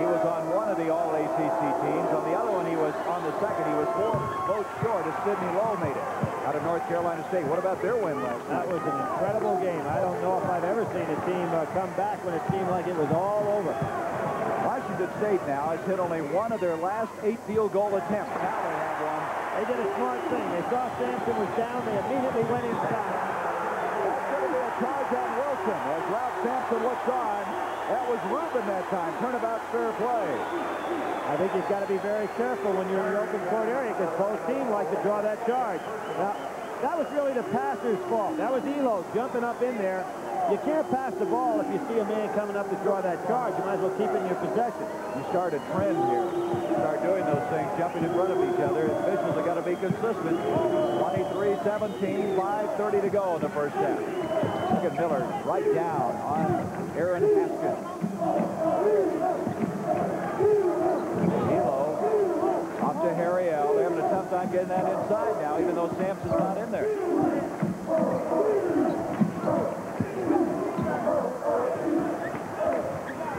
He was on one of the All-ACC teams. On the other one, he was on the second. He was 4 votes short as Sidney Lowe made it out of North Carolina State. What about their win last night? That was an incredible game. I don't know if I've ever seen a team come back when it seemed like it was all over. Washington State now has hit only one of their last 8 field goal attempts. Now they have one. They did a smart thing. They saw Sampson was down. They immediately went inside. Charge on Wilson as Ralph Sampson looks on. That was Rubin that time. Turnabout fair play. I think you've got to be very careful when you're in the open court area because both teams like to draw that charge. Now, that was really the passer's fault. That was Ehlo jumping up in there. You can't pass the ball if you see a man coming up to draw that charge. You might as well keep it in your possession. You start a trend here. You start doing those things, jumping in front of each other. Officials have got to be consistent. 23-17, 5:30 to go in the first half. Look at Miller right down on Aaron Haskins. Ehlo off to Harriel. They're having a tough time getting that inside now, even though Sampson's not in there.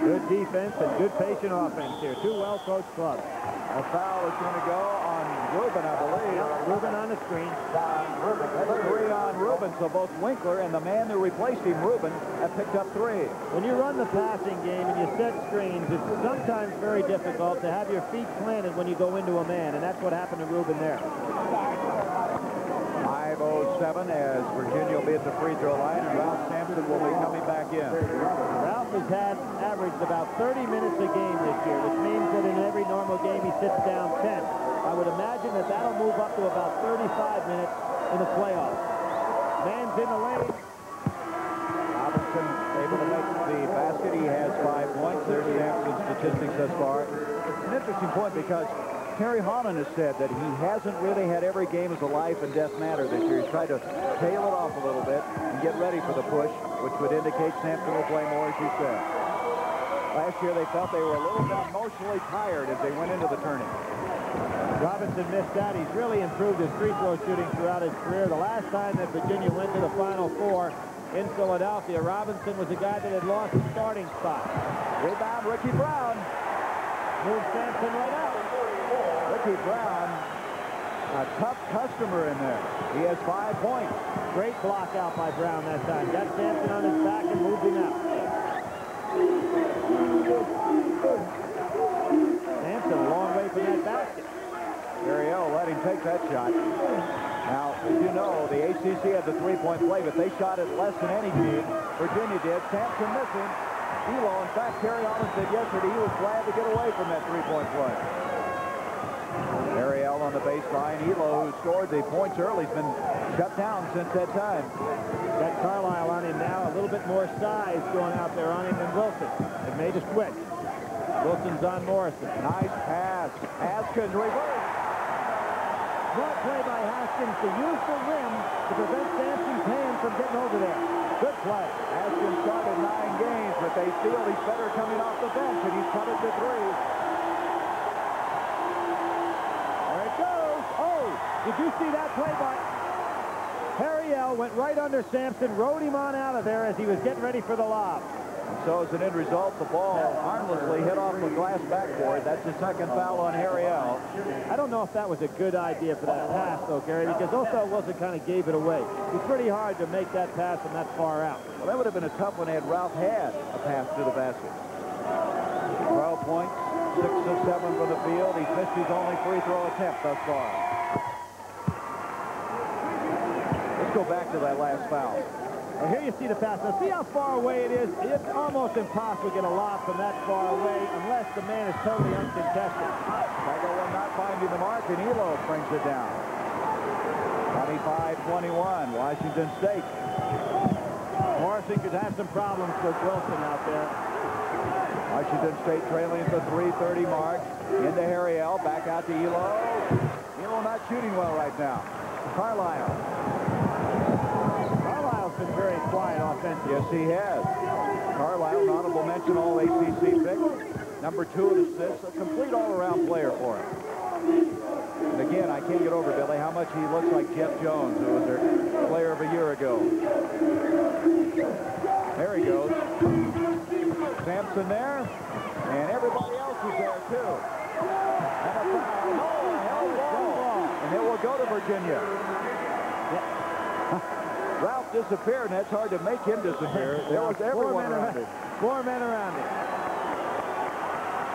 Good defense and good patient offense here. Two well-coached clubs. A foul is going to go on Rubin, I believe. Rubin on the screen. 3 on Rubin, so both Winkler and the man who replaced him, Rubin, have picked up 3. When you run the passing game and you set screens, it's sometimes very difficult to have your feet planted when you go into a man, and that's what happened to Rubin there. 5:07 as Virginia will be at the free throw line, and Ralph Sampson will be coming back in. Ralph has averaged about 30 minutes a game this year, which means that in every normal game he sits down 10. I would imagine that that'll move up to about 35 minutes in the playoffs. Man's in the lane. Robinson able to make the basket. He has 5 points. There's Sampson's statistics thus far. It's an interesting point because Terry Holland has said that he hasn't really had every game as a life and death matter this year. He's tried to tail it off a little bit and get ready for the push, which would indicate Sampson will play more, as you said. Last year they felt they were a little bit emotionally tired as they went into the tournament. Robinson missed that. He's really improved his free throw shooting throughout his career. The last time that Virginia went to the Final Four in Philadelphia, Robinson was a guy that had lost his starting spot. Rebound, Ricky Brown. Moved Sampson right out. Ricky Brown, a tough customer in there. He has 5 points. Great block out by Brown that time. Got Sampson on his back and moved him out. Sampson a long way from that basket. Ariel let him take that shot. Now, as you know, the ACC had the three-point play, but they shot it less than any team. Virginia did. Sampson missing. Ehlo, in fact, Terry Allen said yesterday he was glad to get away from that three-point play. Ariel on the baseline. Ehlo, who scored the points early, has been shut down since that time. Got Carlisle on him now. A little bit more size going out there on him than Wilson. It made a switch. Wilson's on Morrison. Nice pass. Haskins reverse. Good play by Haskins to use the rim to prevent Sampson's hand from getting over there. Good play. Haskins started 9 games, but they feel he's better coming off the bench, and he's cut it to 3. There it goes. Oh, did you see that play by Ariel? Went right under Sampson, rode him on out of there as he was getting ready for the lob. So as an end result, the ball harmlessly hit off the glass backboard. That's the second foul on Ariel. I don't know if that was a good idea for that pass, though, Gary, because Othell Wilson kind of gave it away. It's pretty hard to make that pass from that far out. Well, that would have been a tough one had Ralph had a pass to the basket. 12 points, 6 of 7 from the field. He's missed his only free throw attempt thus far. Let's go back to that last foul. Well, here you see the pass. Now, see how far away it is? It's almost impossible to get a lob from that far away unless the man is totally uncontested. Chicago will not finding the mark, and Ehlo brings it down. 25-21, Washington State. Morrison could have some problems with Wilson out there. Washington State trailing at the 3:30 mark. Into Ariel, back out to Ehlo. Ehlo not shooting well right now. Carlisle. Been very quiet offensively. Yes, he has. Carlisle, an honorable mention, all ACC pick. Number 2 in assists, a complete all-around player for him. And again, I can't get over, Billy, how much he looks like Jeff Jones, who was their player of a year ago. There he goes. Sampson there, and everybody else is there, too. And a foul. No, held ball. And it will go to Virginia. Ralph disappeared, and that's hard to make him disappear. There was everyone around him. 4 men around him.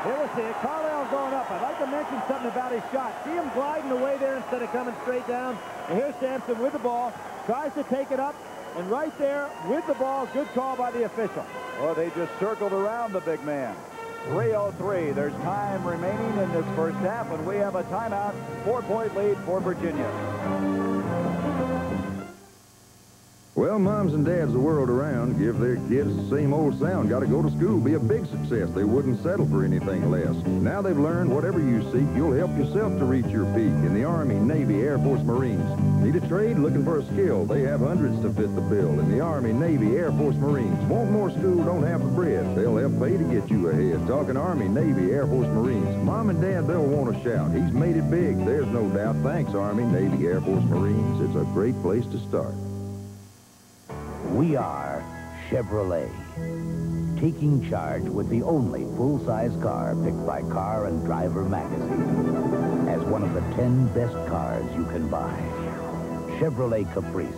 Here we see it. Carlisle going up. I'd like to mention something about his shot. See him gliding away there instead of coming straight down. And here's Sampson with the ball. Tries to take it up. And right there with the ball, good call by the official. Well, they just circled around the big man. 3:03. There's time remaining in this first half, and we have a timeout. 4-point lead for Virginia. Well, moms and dads the world around give their kids the same old sound. Got to go to school, be a big success. They wouldn't settle for anything less. Now they've learned whatever you seek, you'll help yourself to reach your peak. In the Army, Navy, Air Force, Marines. Need a trade? Looking for a skill? They have hundreds to fit the bill. In the Army, Navy, Air Force, Marines. Want more school? Don't have the bread. They'll help pay to get you ahead. Talking Army, Navy, Air Force, Marines. Mom and Dad, they'll want to shout. He's made it big. There's no doubt. Thanks, Army, Navy, Air Force, Marines. It's a great place to start. We are Chevrolet, taking charge with the only full-size car picked by Car and Driver magazine as one of the 10 best cars you can buy. Chevrolet Caprice.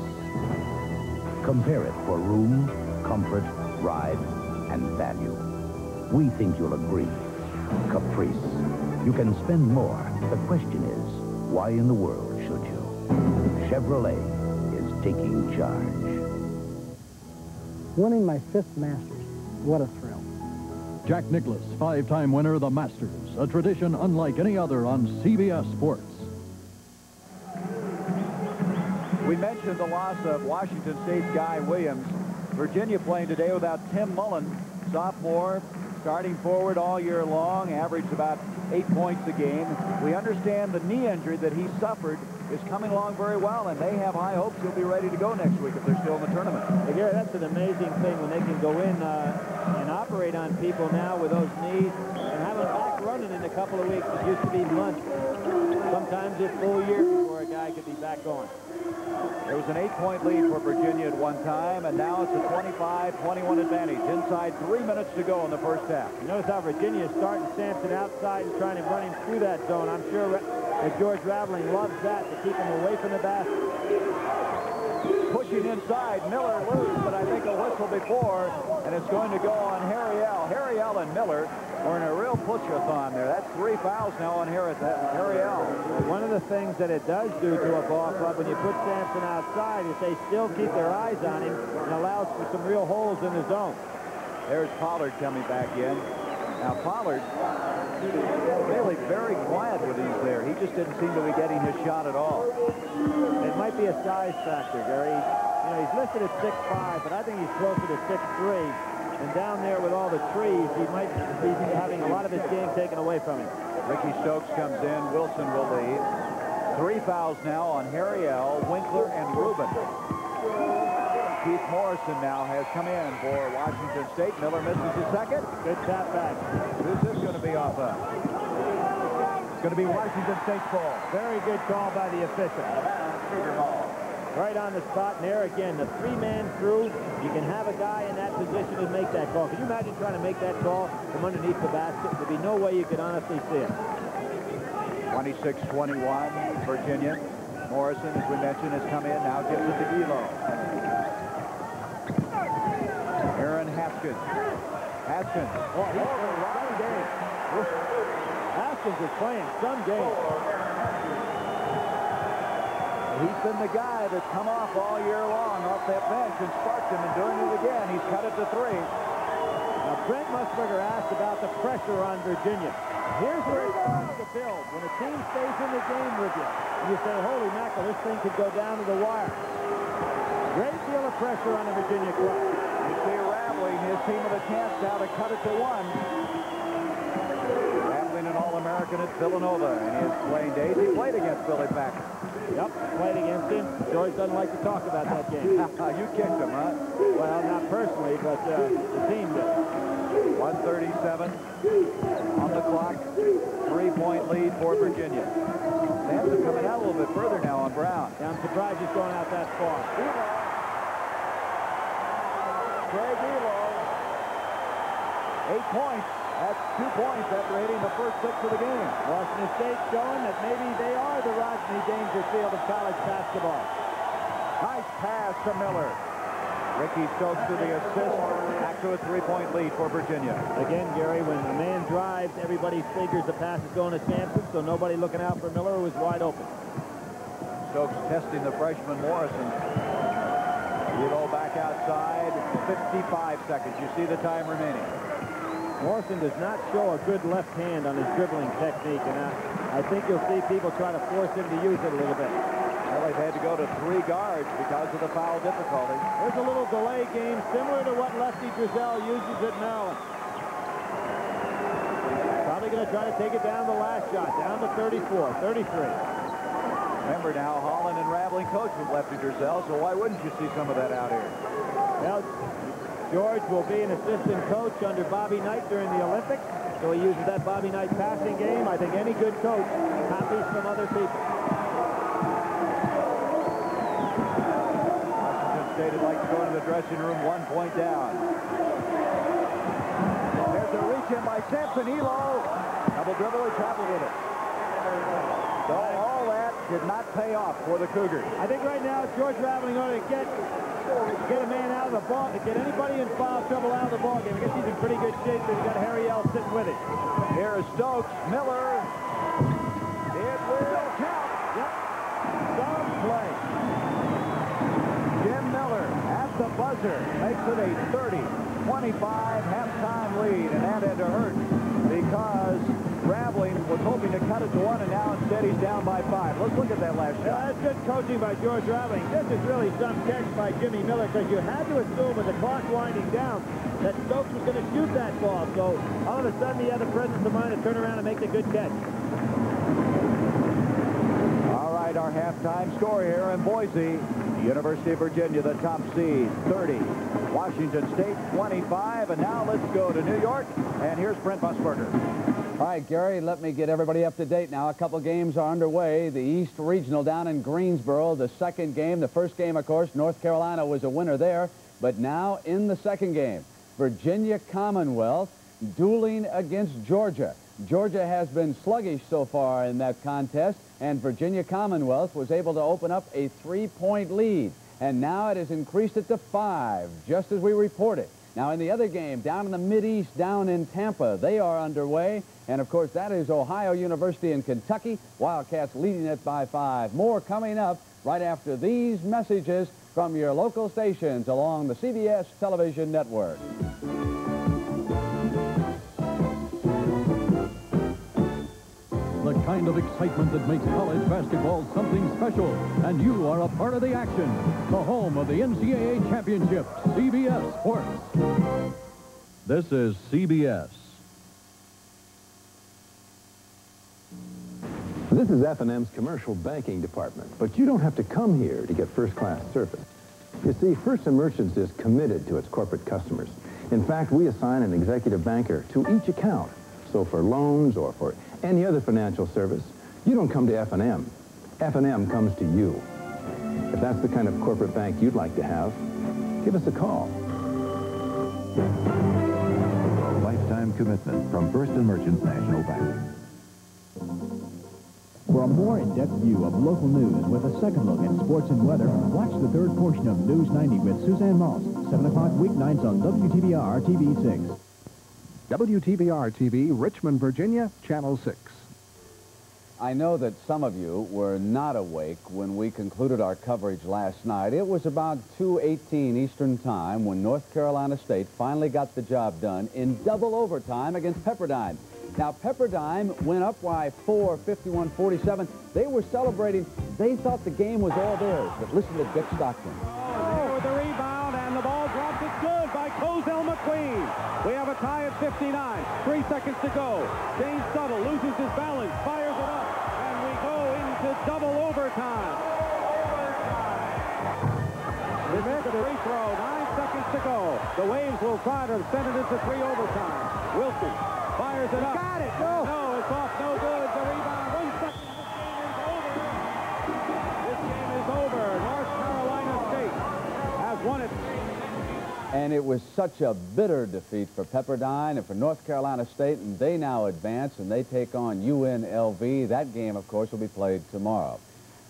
Compare it for room, comfort, ride, and value. We think you'll agree. Caprice. You can spend more. The question is, why in the world should you? Chevrolet is taking charge. Winning my 5th Masters. What a thrill. Jack Nicklaus, 5-time winner of the Masters. A tradition unlike any other on CBS Sports. We mentioned the loss of Washington State's Guy Williams. Virginia playing today without Tim Mullen, sophomore, starting forward all year long, averaged about 8 points a game. We understand the knee injury that he suffered is coming along very well, and they have high hopes he'll be ready to go next week if they're still in the tournament. Hey, Gary, that's an amazing thing when they can go in and operate on people now with those knees and have them back running in a couple of weeks. It used to be months. sometimes a full year before a guy could be back on. There was an 8-point lead for Virginia at one time, and now it's a 25-21 advantage. Inside 3 minutes to go in the first half. You notice how Virginia is starting Sampson outside and trying to run him through that zone. I'm sure that George Raveling loves that to keep him away from the basket. Pushing inside, Miller loose, but I think a whistle before, and it's going to go on Harry L. Harry L. and Miller were in a real push-a-thon there. That's 3 fouls now on Harry L. One of the things that it does do to a ball club when you put Sampson outside is they still keep their eyes on him and allows for some real holes in the zone. There's Pollard coming back in. Now Pollard really very quiet when he's there. He just didn't seem to be getting his shot at all. It might be a size factor, Gary. You know, he's listed at 6'5", but I think he's closer to 6'3". And down there with all the trees, he might be having a lot of his game taken away from him. Ricky Stokes comes in. Wilson will lead. 3 fouls now on Harry L., Winkler, and Rubin. Keith Morrison now has come in for Washington State. Miller misses his second. Good tap back. Who's this going to be off of? It's going to be Washington State's ball. Very good call by the official. Right on the spot, and there again, the 3-man through. You can have a guy in that position to make that call. Can you imagine trying to make that call from underneath the basket? There'd be no way you could honestly see it. 26-21, Virginia. Morrison, as we mentioned, has come in. Now gives it to Ehlo. Aaron Haskins. Haskins. Oh, he's playing some game. Haskins is playing some game. He's been the guy that's come off all year long off that bench and sparked him, and doing it again. He's cut it to 3. Now, Brent Musburger asked about the pressure on Virginia. Here's where it starts to build. When a team stays in the game with you, and you say, holy mackerel, this thing could go down to the wire. Great deal of pressure on the Virginia club. You see Raveling, his team with a chance now to cut it to 1. Raveling, an All-American at Villanova, and his playing days, he played against Billy Packer. Yep, played against him. George doesn't like to talk about that game. You kicked him, huh? Well, not personally, but the team did. 1:37 on the clock. 3-point lead for Virginia. Sampson coming out a little bit further now on Brown. Yeah, I'm surprised he's going out that far. Craig Ehlo. 8 points. That's 2 points after hitting the first 6 of the game. Washington State showing that maybe they are the Rodney Dangerfield of college basketball. Nice pass to Miller. Ricky Stokes to the assist. Back to a 3-point lead for Virginia. Again, Gary, when the man drives, everybody figures the pass is going to Sampson, so nobody looking out for Miller, who was wide open. Stokes testing the freshman Morrison. Ehlo back outside. 55 seconds. You see the time remaining. Morrison does not show a good left hand on his dribbling technique, and I think you'll see people try to force him to use it a little bit. Well, they've had to go to 3 guards because of the foul difficulty. There's a little delay game similar to what Lefty Driesell uses at Maryland. Probably going to try to take it down the last shot, down to 34, 33. Remember now, Holland and Raveling coach with Lefty Driesell, so why wouldn't you see some of that out here? Well, George will be an assistant coach under Bobby Knight during the Olympics, so he uses that Bobby Knight passing game. I think any good coach copies from other people. Washington State would like to go into the dressing room 1 point down. There's a reach in by Sampson. Ehlo. Double dribble or travel with it. So all that did not pay off for the Cougars. I think right now George Raveling ought to get a man out of the ball, get anybody in foul trouble out of the ball game. I guess he's in pretty good shape, but he's got Harry L. sitting with it. Here is Stokes. Miller. It will count. Yep. Some play. Jim Miller at the buzzer makes it a 30-25 halftime lead, and that had to hurt because Raveling was hoping to cut it to 1, and now instead he's down by 5. Let's look at that last shot. Yeah, that's good coaching by George Raveling. This is really some catch by Jimmy Miller, because you had to assume with the clock winding down that Stokes was going to shoot that ball. So all of a sudden he had the presence of mind to turn around and make the good catch. All right, our halftime score here in Boise. The University of Virginia, the top seed, 30. Washington State, 25. And now let's go to New York. And here's Brent Musburger. All right, Gary, let me get everybody up to date now. A couple games are underway. The East Regional down in Greensboro, the second game. The first game, of course, North Carolina was a winner there. But now in the second game, Virginia Commonwealth dueling against Georgia. Georgia has been sluggish so far in that contest, and Virginia Commonwealth was able to open up a 3-point lead. And now it has increased it to 5, just as we reported. Now, in the other game, down in the Mid-East, down in Tampa, they are underway. And, of course, that is Ohio University in Kentucky. Wildcats leading it by 5. More coming up right after these messages from your local stations along the CBS television network. The kind of excitement that makes college basketball something special. And you are a part of the action. The home of the NCAA championship, CBS Sports. This is CBS. This is F&M's commercial banking department, but you don't have to come here to get first-class service. You see, First & Merchants is committed to its corporate customers. In fact, we assign an executive banker to each account. So for loans or for any other financial service, you don't come to F&M. F&M comes to you. If that's the kind of corporate bank you'd like to have, give us a call. A lifetime commitment from First & Merchants National Bank. For a more in-depth view of local news with a second look at sports and weather, watch the third portion of News 90 with Suzanne Moss, 7 o'clock weeknights on WTBR TV 6. WTBR TV, Richmond, Virginia, Channel 6. I know that some of you were not awake when we concluded our coverage last night. It was about 2:18 Eastern Time when North Carolina State finally got the job done in double overtime against Pepperdine. Now, Pepperdine went up by 4, 51-47. They were celebrating. They thought the game was all theirs. But listen to Dick Stockton. There with the rebound, and the ball drops. It's good by Cozell McQueen. We have a tie at 59. 3 seconds to go. James Tuttle loses his balance, fires it up, and we go into double overtime. They make a free throw. 9 seconds to go. The Waves will try to send it into 3 overtime. Wilson fires it up. Got it. No, it's off. No good. The rebound. 1 second. This game is over. North Carolina State has won it. And it was such a bitter defeat for Pepperdine and for North Carolina State, and they now advance and they take on UNLV. That game, of course, will be played tomorrow.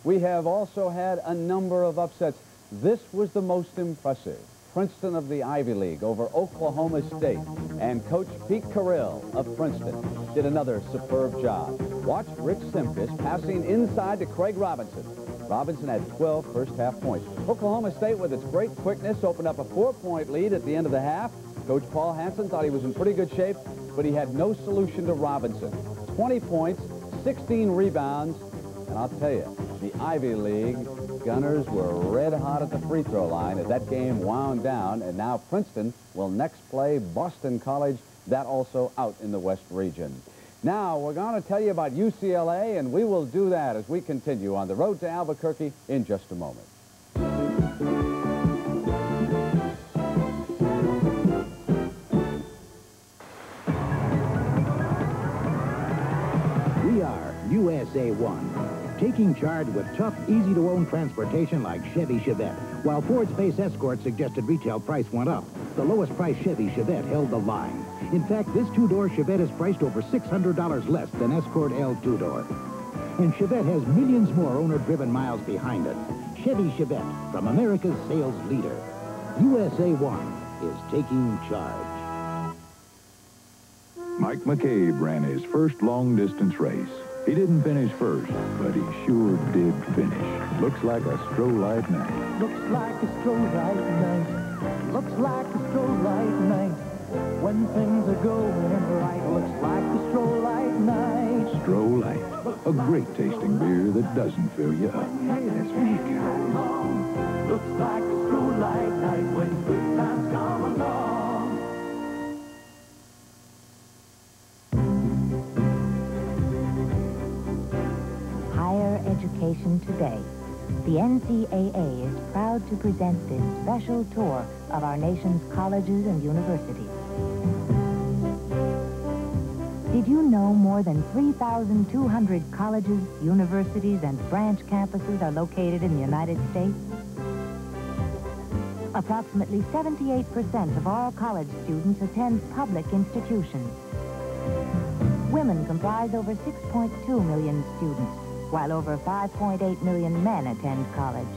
We have also had a number of upsets. This was the most impressive. Princeton of the Ivy League over Oklahoma State. And Coach Pete Carrill of Princeton did another superb job. Watch Rich Simkus passing inside to Craig Robinson. Robinson had 12 first-half points. Oklahoma State, with its great quickness, opened up a 4-point lead at the end of the half. Coach Paul Hansen thought he was in pretty good shape, but he had no solution to Robinson. 20 points, 16 rebounds, and I'll tell you, the Ivy League Gunners were red hot at the free throw line as that game wound down, and now Princeton will next play Boston College, that also out in the West region. Now, we're going to tell you about UCLA, and we will do that as we continue on the road to Albuquerque in just a moment. We are USA 1. Taking charge with tough, easy-to-own transportation like Chevy Chevette. While Ford Space Escort suggested retail price went up, the lowest price Chevy Chevette held the line. In fact, this two-door Chevette is priced over $600 less than Escort L two-door. And Chevette has millions more owner-driven miles behind it. Chevy Chevette, from America's sales leader. USA 1 is taking charge. Mike McCabe ran his first long-distance race. He didn't finish first, but he sure did finish. Looks like a stroll-light night. Looks like a stroll-light night. Looks like a stroll-light night. When things are going right, looks like a stroll-light night. Stroll-light, a great-tasting beer that doesn't fill you up. Hey, that's me. Looks like a stroll-light night when good times come along. Higher education today. The NCAA is proud to present this special tour of our nation's colleges and universities. Did you know more than 3,200 colleges, universities, and branch campuses are located in the United States? Approximately 78% of all college students attend public institutions. Women comprise over 6.2 million students, while over 5.8 million men attend college.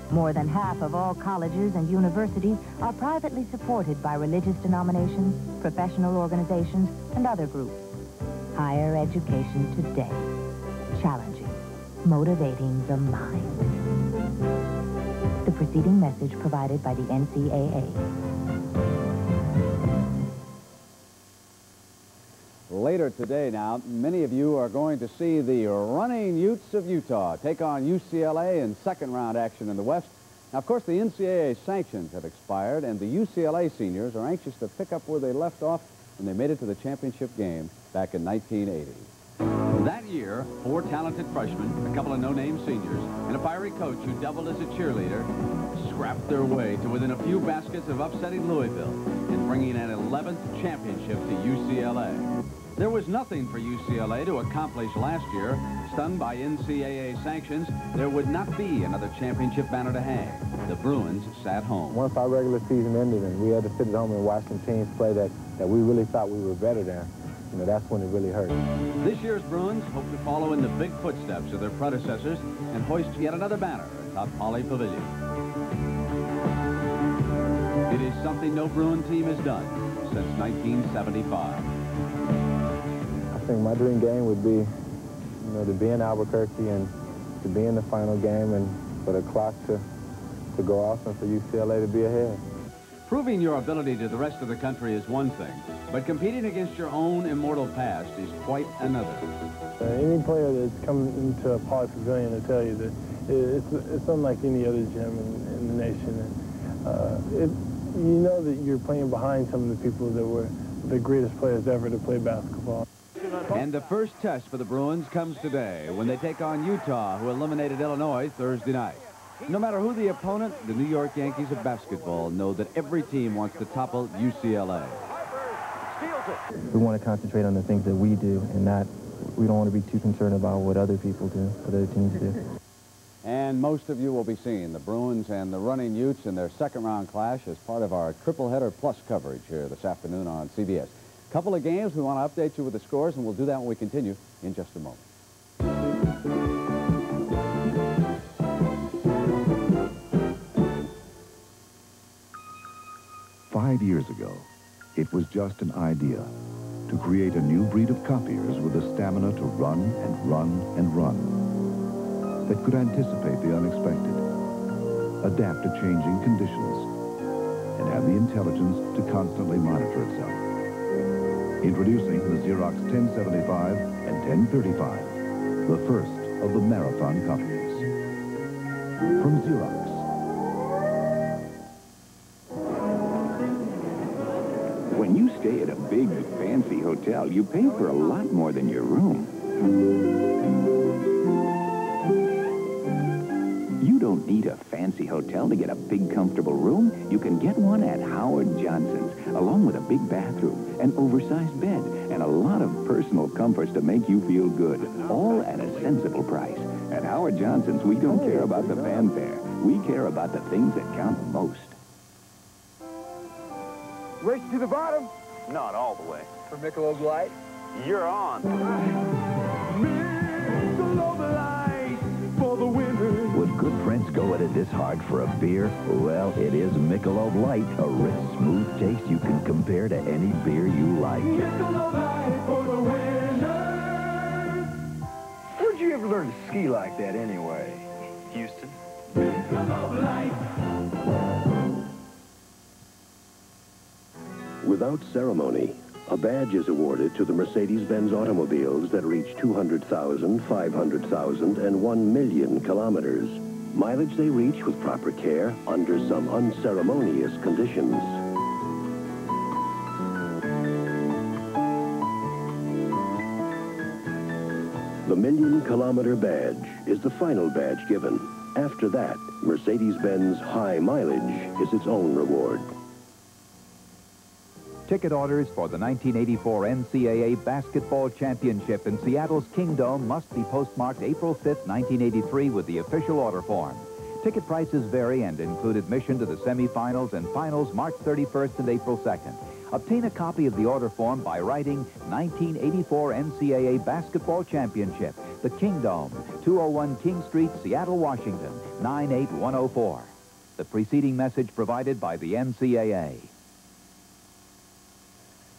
More than half of all colleges and universities are privately supported by religious denominations, professional organizations, and other groups. Higher education today. Challenging. Motivating the mind. The preceding message provided by the NCAA. Later today now, many of you are going to see the Running Utes of Utah take on UCLA in second-round action in the West. Now, of course, the NCAA sanctions have expired, and the UCLA seniors are anxious to pick up where they left off when they made it to the championship game back in 1980. That year, 4 talented freshmen, a couple of no-name seniors, and a fiery coach who doubled as a cheerleader, scrapped their way to within a few baskets of upsetting Louisville and bringing an 11th championship to UCLA. There was nothing for UCLA to accomplish last year. Stung by NCAA sanctions, there would not be another championship banner to hang. The Bruins sat home. Once our regular season ended and we had to sit at home and watch some teams play that we really thought we were better than, you know, that's when it really hurt. This year's Bruins hope to follow in the big footsteps of their predecessors and hoist yet another banner atop Poly Pavilion. It is something no Bruin team has done since 1975. I think my dream game would be, you know, to be in Albuquerque and to be in the final game and for the clock to go off and for UCLA to be ahead. Proving your ability to the rest of the country is one thing, but competing against your own immortal past is quite another. Any player that's come into a Poly Pavilion will tell you that it's unlike any other gym in the nation. You know that you're playing behind some of the people that were the greatest players ever to play basketball. And the first test for the Bruins comes today when they take on Utah, who eliminated Illinois Thursday night. No matter who the opponent, the New York Yankees of basketball know that every team wants to topple UCLA. We want to concentrate on the things that we do and we don't want to be too concerned about what other people do, what other teams do. And most of you will be seeing the Bruins and the Running Utes in their second-round clash as part of our triple-header plus coverage here this afternoon on CBS. Couple of games, we want to update you with the scores, and we'll do that when we continue in just a moment. 5 years ago, it was just an idea to create a new breed of copiers with the stamina to run and run and run, that could anticipate the unexpected, adapt to changing conditions, and have the intelligence to constantly monitor itself. Introducing the Xerox 1075 and 1035, the first of the marathon copiers. From Xerox. When you stay at a big, fancy hotel, you pay for a lot more than your room. You don't need a fancy hotel to get a big, comfortable room. You can get one at Howard Johnson's, along with a big bathroom, an oversized bed, and a lot of personal comforts to make you feel good, all at a sensible price. At Howard Johnson's, we don't care about the fanfare. We care about the things that count most. Race to the bottom? Not all the way. For Michelob Light? You're on. Michelob Light for the winner. Would good friends go at it this hard for a beer? Well, it is Michelob Light, a rich, smooth taste you can compare to any beer you like. Michelob Light for the winner. Where'd you ever learn to ski like that anyway? Houston. Michelob Light. Without ceremony, a badge is awarded to the Mercedes-Benz automobiles that reach 200,000, 500,000, and 1 million kilometers. Mileage they reach with proper care under some unceremonious conditions. The million-kilometer badge is the final badge given. After that, Mercedes-Benz high mileage is its own reward. Ticket orders for the 1984 NCAA Basketball Championship in Seattle's Kingdome must be postmarked April 5th, 1983 with the official order form. Ticket prices vary and include admission to the semifinals and finals March 31st and April 2nd. Obtain a copy of the order form by writing 1984 NCAA Basketball Championship, the Kingdome, 201 King Street, Seattle, Washington, 98104. The preceding message provided by the NCAA.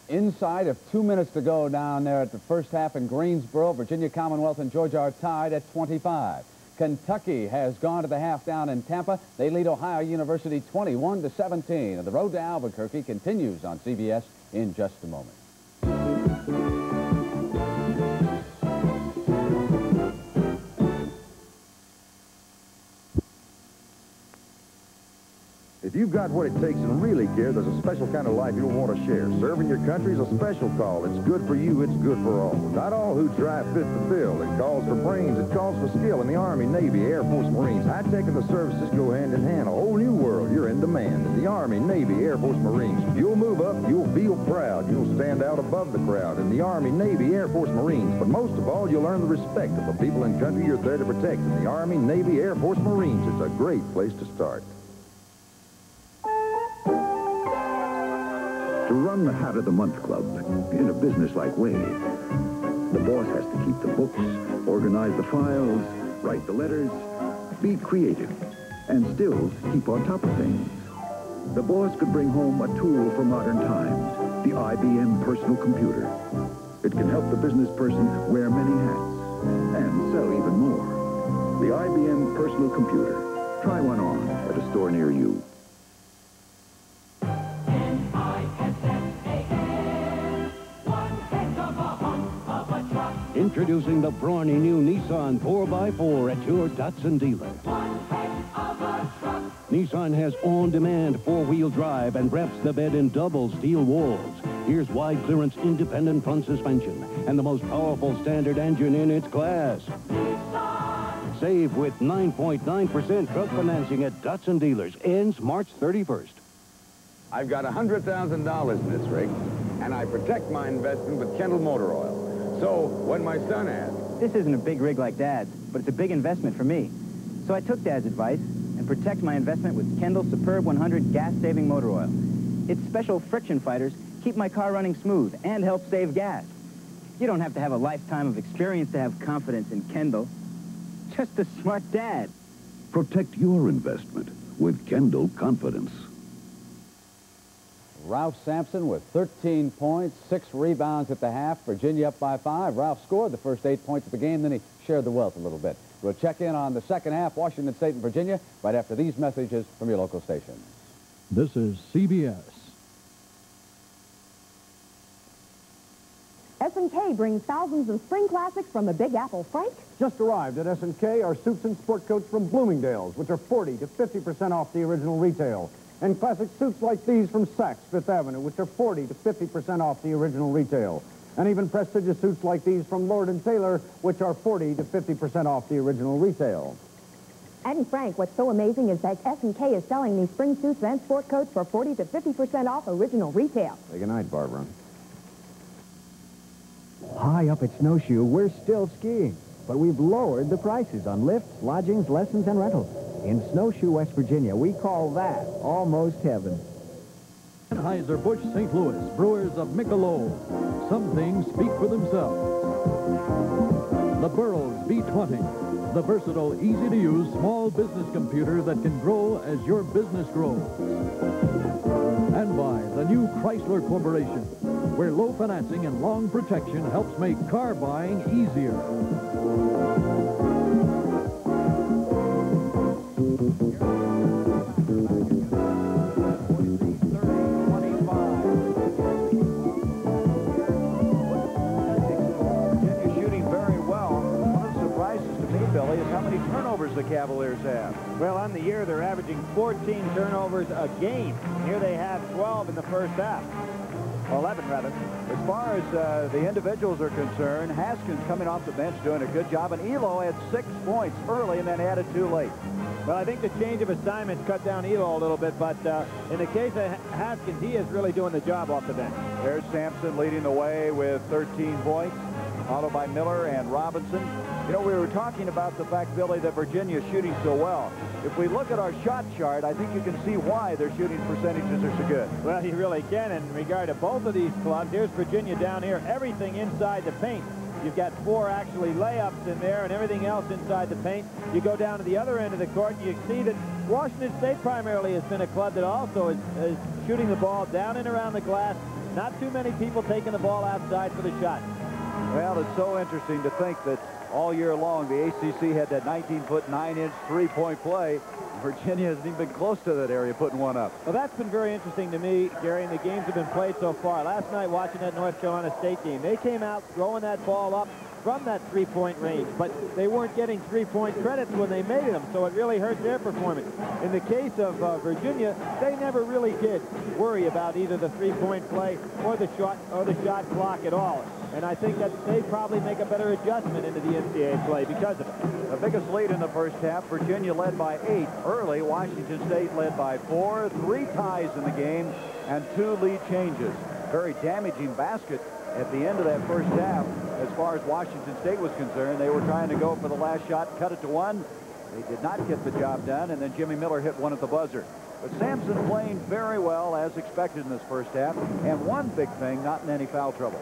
Inside of 2 minutes to go down there at the first half in Greensboro, Virginia Commonwealth and Georgia are tied at 25. Kentucky has gone to the half down in Tampa. They lead Ohio University 21-17. And the road to Albuquerque continues on CBS in just a moment. If you've got what it takes and really care, there's a special kind of life you'll want to share. Serving your country is a special call. It's good for you. It's good for all. Not all who drive fit the bill. It calls for brains. It calls for skill in the Army, Navy, Air Force, Marines. High-tech and the services go hand in hand. A whole new world. You're in demand in the Army, Navy, Air Force, Marines. You'll move up. You'll feel proud. You'll stand out above the crowd in the Army, Navy, Air Force, Marines. But most of all, you'll earn the respect of the people and country you're there to protect. In the Army, Navy, Air Force, Marines, it's a great place to start. To run the Hat of the Month Club in a business-like way, the boss has to keep the books, organize the files, write the letters, be creative, and still keep on top of things. The boss could bring home a tool for modern times, the IBM personal computer. It can help the business person wear many hats and sell even more. The IBM personal computer. Try one on at a store near you. Introducing the brawny new Nissan 4x4 at your Datsun dealer. Nissan has on-demand four-wheel drive and wraps the bed in double steel walls. Here's wide clearance independent front suspension and the most powerful standard engine in its class. Save with 9.9% truck financing at Datsun dealers. Ends March 31st. I've got $100,000 in this rig, and I protect my investment with Kendall Motor Oil. So, when my son asks... This isn't a big rig like Dad's, but it's a big investment for me. So I took Dad's advice and protect my investment with Kendall Superb 100 gas-saving motor oil. Its special friction fighters keep my car running smooth and help save gas. You don't have to have a lifetime of experience to have confidence in Kendall. Just a smart dad. Protect your investment with Kendall Confidence. Ralph Sampson with 13 points, 6 rebounds at the half. Virginia up by 5. Ralph scored the first 8 points of the game, then he shared the wealth a little bit. We'll check in on the second half, Washington State and Virginia, right after these messages from your local stations. This is CBS. S&K brings thousands of spring classics from the Big Apple. Frank? Just arrived at S&K are suits and sport coats from Bloomingdale's, which are 40 to 50% off the original retail. And classic suits like these from Saks Fifth Avenue, which are 40 to 50% off the original retail. And even prestigious suits like these from Lord & Taylor, which are 40 to 50% off the original retail. And Frank, what's so amazing is that S&K is selling these spring suits and sport coats for 40 to 50% off original retail. Say goodnight, Barbara. High up at Snowshoe, we're still skiing, but we've lowered the prices on lifts, lodgings, lessons, and rentals. In Snowshoe, West Virginia, we call that almost heaven. Anheuser-Busch St. Louis, brewers of MICHELOB. Some things speak for themselves. The Burroughs B20, the versatile, easy-to-use small business computer that can grow as your business grows. And by the new Chrysler Corporation, where low financing and long protection helps make car buying easier. The Cavaliers have. Well, on the year, they're averaging 14 turnovers a game. Here they have 12 in the first half. 11 rather. As far as the individuals are concerned, Haskins coming off the bench doing a good job, and Ehlo had 6 points early and then added 2 late. Well, I think the change of assignments cut down Ehlo a little bit, but in the case of Haskins, he is really doing the job off the bench. There's Sampson leading the way with 13 points, followed by Miller and Robinson. You know, we were talking about the fact, Billy, that Virginia is shooting so well. If we look at our shot chart, I think you can see why their shooting percentages are so good. Well, you really can in regard to both of these clubs. Here's Virginia down here, everything inside the paint. You've got 4 actually layups in there and everything else inside the paint. You go down to the other end of the court and you see that Washington State primarily has been a club that also is shooting the ball down and around the glass. Not too many people taking the ball outside for the shot. Well, it's so interesting to think that all year long the ACC had that 19-foot 9-inch three-point play. Virginia hasn't even been close to that area putting one up. Well, that's been very interesting to me, Gary, and the games have been played so far. Last night, watching that North Carolina State game, they came out throwing that ball up from that three-point range, but they weren't getting three-point credits when they made them, so it really hurt their performance. In the case of Virginia, they never really did worry about either the three-point play or the shot clock at all. And I think that they probably make a better adjustment into the NCAA play because of it. The biggest lead in the first half, Virginia led by 8 early. Washington State led by 4. 3 ties in the game and 2 lead changes. Very damaging basket at the end of that first half as far as Washington State was concerned. They were trying to go for the last shot, cut it to 1. They did not get the job done, and then Jimmy Miller hit one at the buzzer. But Sampson playing very well as expected in this first half, and one big thing, not in any foul trouble.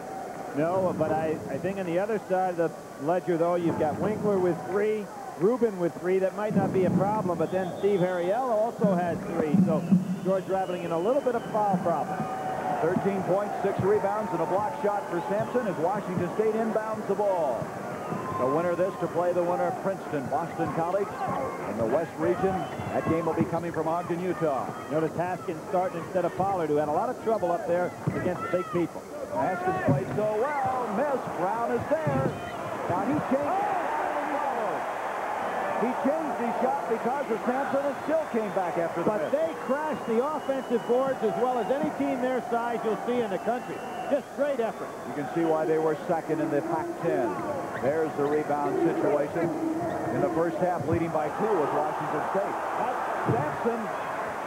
No, but I think on the other side of the ledger, though, you've got Winkler with 3, Rubin with 3. That might not be a problem, but then Steve Harriel also has 3. So George Raveling in a little bit of foul problem. 13 points, 6 rebounds, and a block shot for Sampson as Washington State inbounds the ball. The winner of this to play the winner of Princeton, Boston College. In the West region, that game will be coming from Ogden, Utah. Notice Haskins starting instead of Pollard, who had a lot of trouble up there against big people. Haskins played so well. Missed. Brown is there. Now he changed. He changed his shot because of Sampson and still came back after the miss. But they crashed the offensive boards as well as any team their size you'll see in the country. Just great effort. You can see why they were second in the Pac-10. There's the rebound situation. In the first half, leading by 2 was Washington State. Sampson.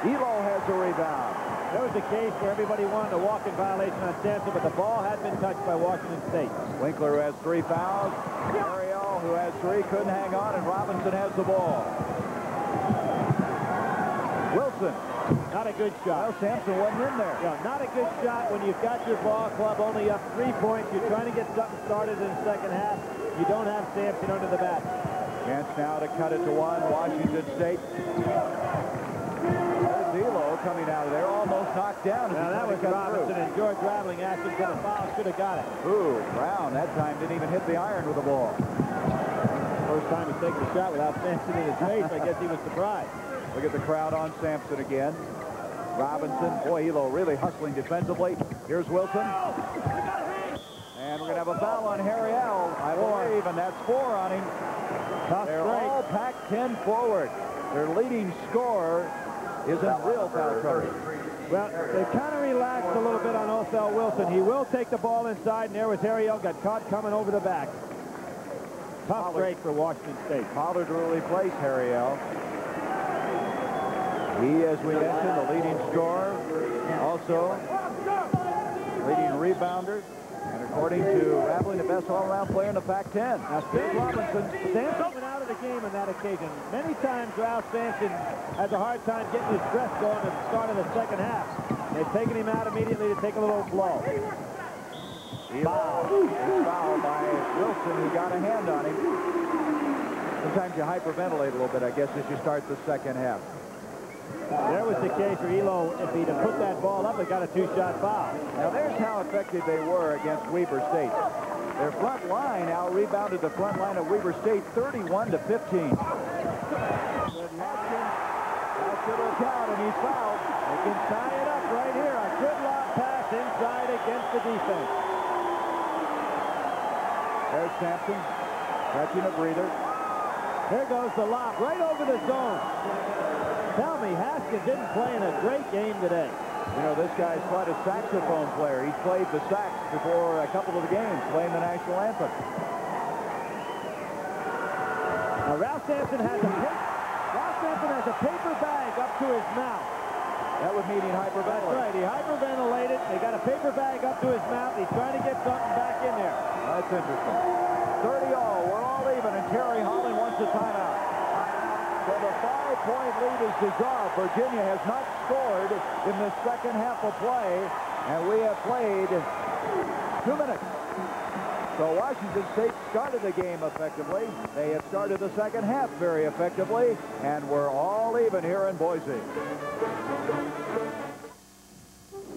Ehlo has the rebound. There was a case where everybody wanted a walk-in violation on Sampson, but the ball had been touched by Washington State. Winkler, who has 3 fouls. Ariel, who has 3, couldn't hang on, and Robinson has the ball. Wilson. Not a good shot. Well, Sampson wasn't in there. Yeah, not a good shot when you've got your ball club only up 3 points. You're trying to get something started in the second half. You don't have Sampson under the bat. Chance now to cut it to 1. Washington State. Ehlo coming out of there, almost knocked down. Now that was Robinson, and George Raveling asked him for the foul, should have got it. Ooh, Brown that time didn't even hit the iron with the ball. First time he's taken a shot without Sampson in his face. I guess he was surprised. Look at the crowd on Sampson again. Robinson, boy, Ehlo really hustling defensively. Here's Wilson. And we're going to have a foul on Harriel, I believe, and that's 4 on him. They're all Pac-10 forward. Their leading scorer is in real foul trouble. Well, they kind of relaxed a little bit on Othell Wilson. He will take the ball inside, and there was Harriel, got caught coming over the back. Tough break for Washington State. Pollard will replace Harriel. He, as we mentioned, the leading scorer, also leading rebounder, and according to Raveling, the best all-around player in the Pac-10. Now, Steve Robinson, Sampson went out of the game on that occasion. Many times, Ralph Sampson has a hard time getting his dress going at the start of the second half. They've taken him out immediately to take a little blow. Foul. It's fouled by Wilson, who got a hand on him. Sometimes you hyperventilate a little bit, I guess, as you start the second half. There was the case for Ehlo. If he'd have put that ball up, it got a 2-shot foul. Now, there's how effective they were against Weber State. Their front line out-rebounded the front line of Weber State 31-15. Good Haskins. That should look out, and he's fouled. They can tie it up right here. A good lob pass inside against the defense. There's Sampson, catching a breather. There goes the lob right over the zone. Tell me, Haskins didn't play in a great game today. You know, this guy's quite a saxophone player. He's played the sax before a couple of the games, playing the national anthem. Now, Ralph Sampson has a paper bag up to his mouth. That would mean he hyperventilated. That's right. He hyperventilated. They got a paper bag up to his mouth. He's trying to get something back in there. That's interesting. 30-all. We're all even, and Terry Holland wants a timeout. So the 5-point lead is dissolved. Virginia has not scored in the second half of play, and we have played 2 minutes. So Washington State started the game effectively. They have started the second half very effectively, and we're all even here in Boise.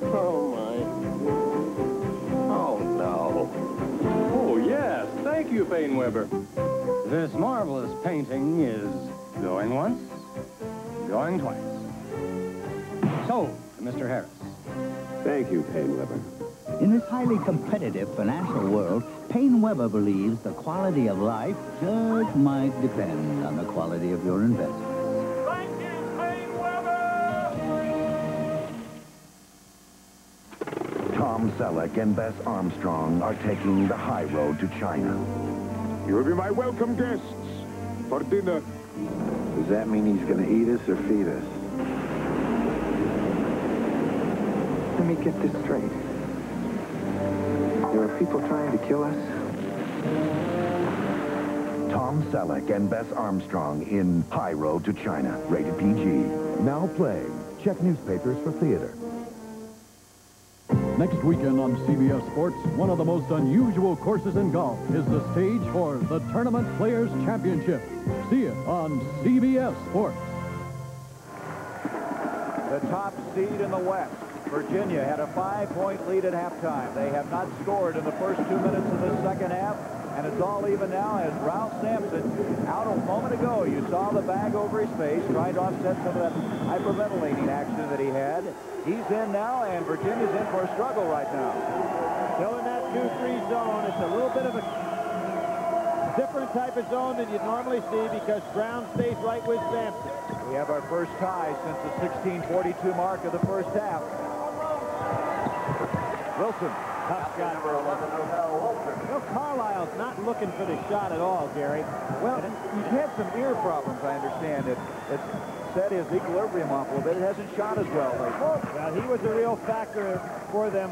Oh, my. Oh, no. Oh, yes. Thank you, Painweber. This marvelous painting is going once, going twice. Sold to Mr. Harris. Thank you, Painweber. In this highly competitive financial world, Painweber believes the quality of life just might depend on the quality of your investment. Tom Selleck and Bess Armstrong are taking the high road to China. You will be my welcome guests for dinner. Does that mean he's going to eat us or feed us? Let me get this straight. There are people trying to kill us? Tom Selleck and Bess Armstrong in High Road to China, rated PG. Now playing. Check newspapers for theater. Next weekend on CBS Sports, one of the most unusual courses in golf is the stage for the Tournament Players Championship. See it on CBS Sports. The top seed in the West, Virginia, had a 5-point lead at halftime. They have not scored in the first 2 minutes of the second half, and it's all even now as Ralph Sampson, out a moment ago, you saw the bag over his face, trying to offset some of that hyperventilating action that he had. He's in now, and Virginia's in for a struggle right now. Still in that 2-3 zone. It's a little bit of a different type of zone than you'd normally see because Brown stays right with Sampson. We have our first tie since the 16:42 mark of the first half. Wilson. Tough shot. Well, Carlisle's not looking for the shot at all, Gary. Well, he's had some ear problems, I understand. It's set his equilibrium off a little bit. It hasn't shot as well lately. Well, he was a real factor for them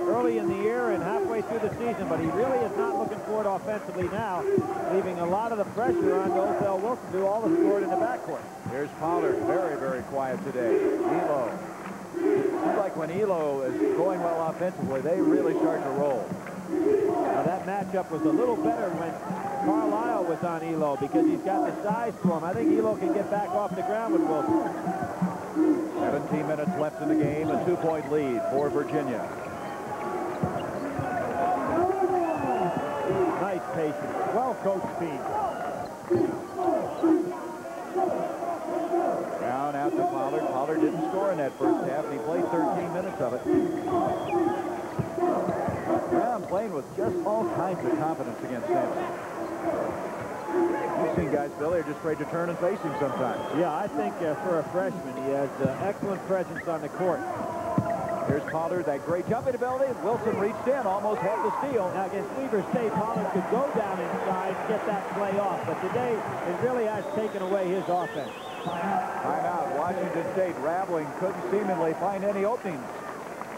early in the year and halfway through the season, but he really is not looking for it offensively now, leaving a lot of the pressure on Ehlo Wilson to do all the scoring in the backcourt. Here's Pollard, very, very quiet today. Ehlo. Seems like when Ehlo is going well offensively, they really start to roll. Now, that matchup was a little better when Carlisle was on Ehlo because he's got the size to him. I think Ehlo can get back off the ground with Wilson. 17 minutes left in the game, a 2-point lead for Virginia. Nice patience, well-coached speed. Brown out to Pollard. Pollard didn't score in that first half, and he played 13 minutes of it. Brown playing with just all kinds of confidence against Sampson. You've seen guys, Billy, are just afraid to turn and face him sometimes. Yeah, I think for a freshman, he has excellent presence on the court. Here's Pollard, that great jumping ability. Wilson reached in, almost had the steal. Now, against Weber State, Pollard could go down inside, get that play off. But today, it really has taken away his offense. Timeout, Washington State. Raveling couldn't seemingly find any openings.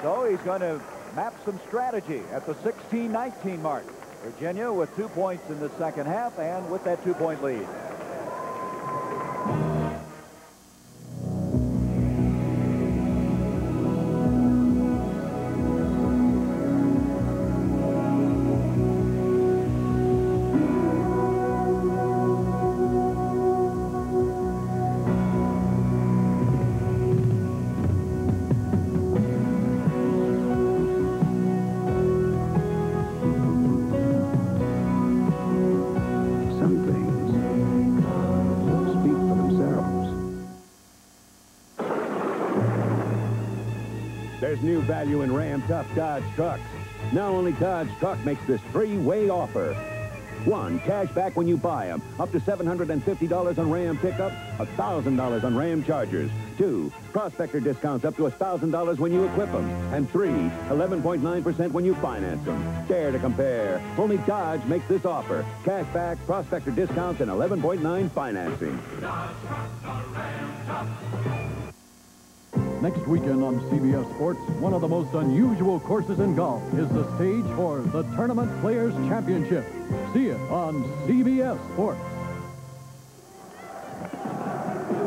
So he's going to map some strategy at the 16-19 mark. Virginia with 2 points in the second half and with that 2-point lead. There's new value in Ram Tough Dodge trucks. Now only Dodge Truck makes this three-way offer. 1, cash back when you buy them, up to $750 on Ram pickups, $1,000 on Ram Chargers. 2, prospector discounts up to $1,000 when you equip them. And 3, 11.9% when you finance them. Dare to compare. Only Dodge makes this offer. Cash back, prospector discounts, and 11.9 financing. Next weekend on CBS Sports, one of the most unusual courses in golf is the stage for the Tournament Players Championship. See it on CBS Sports.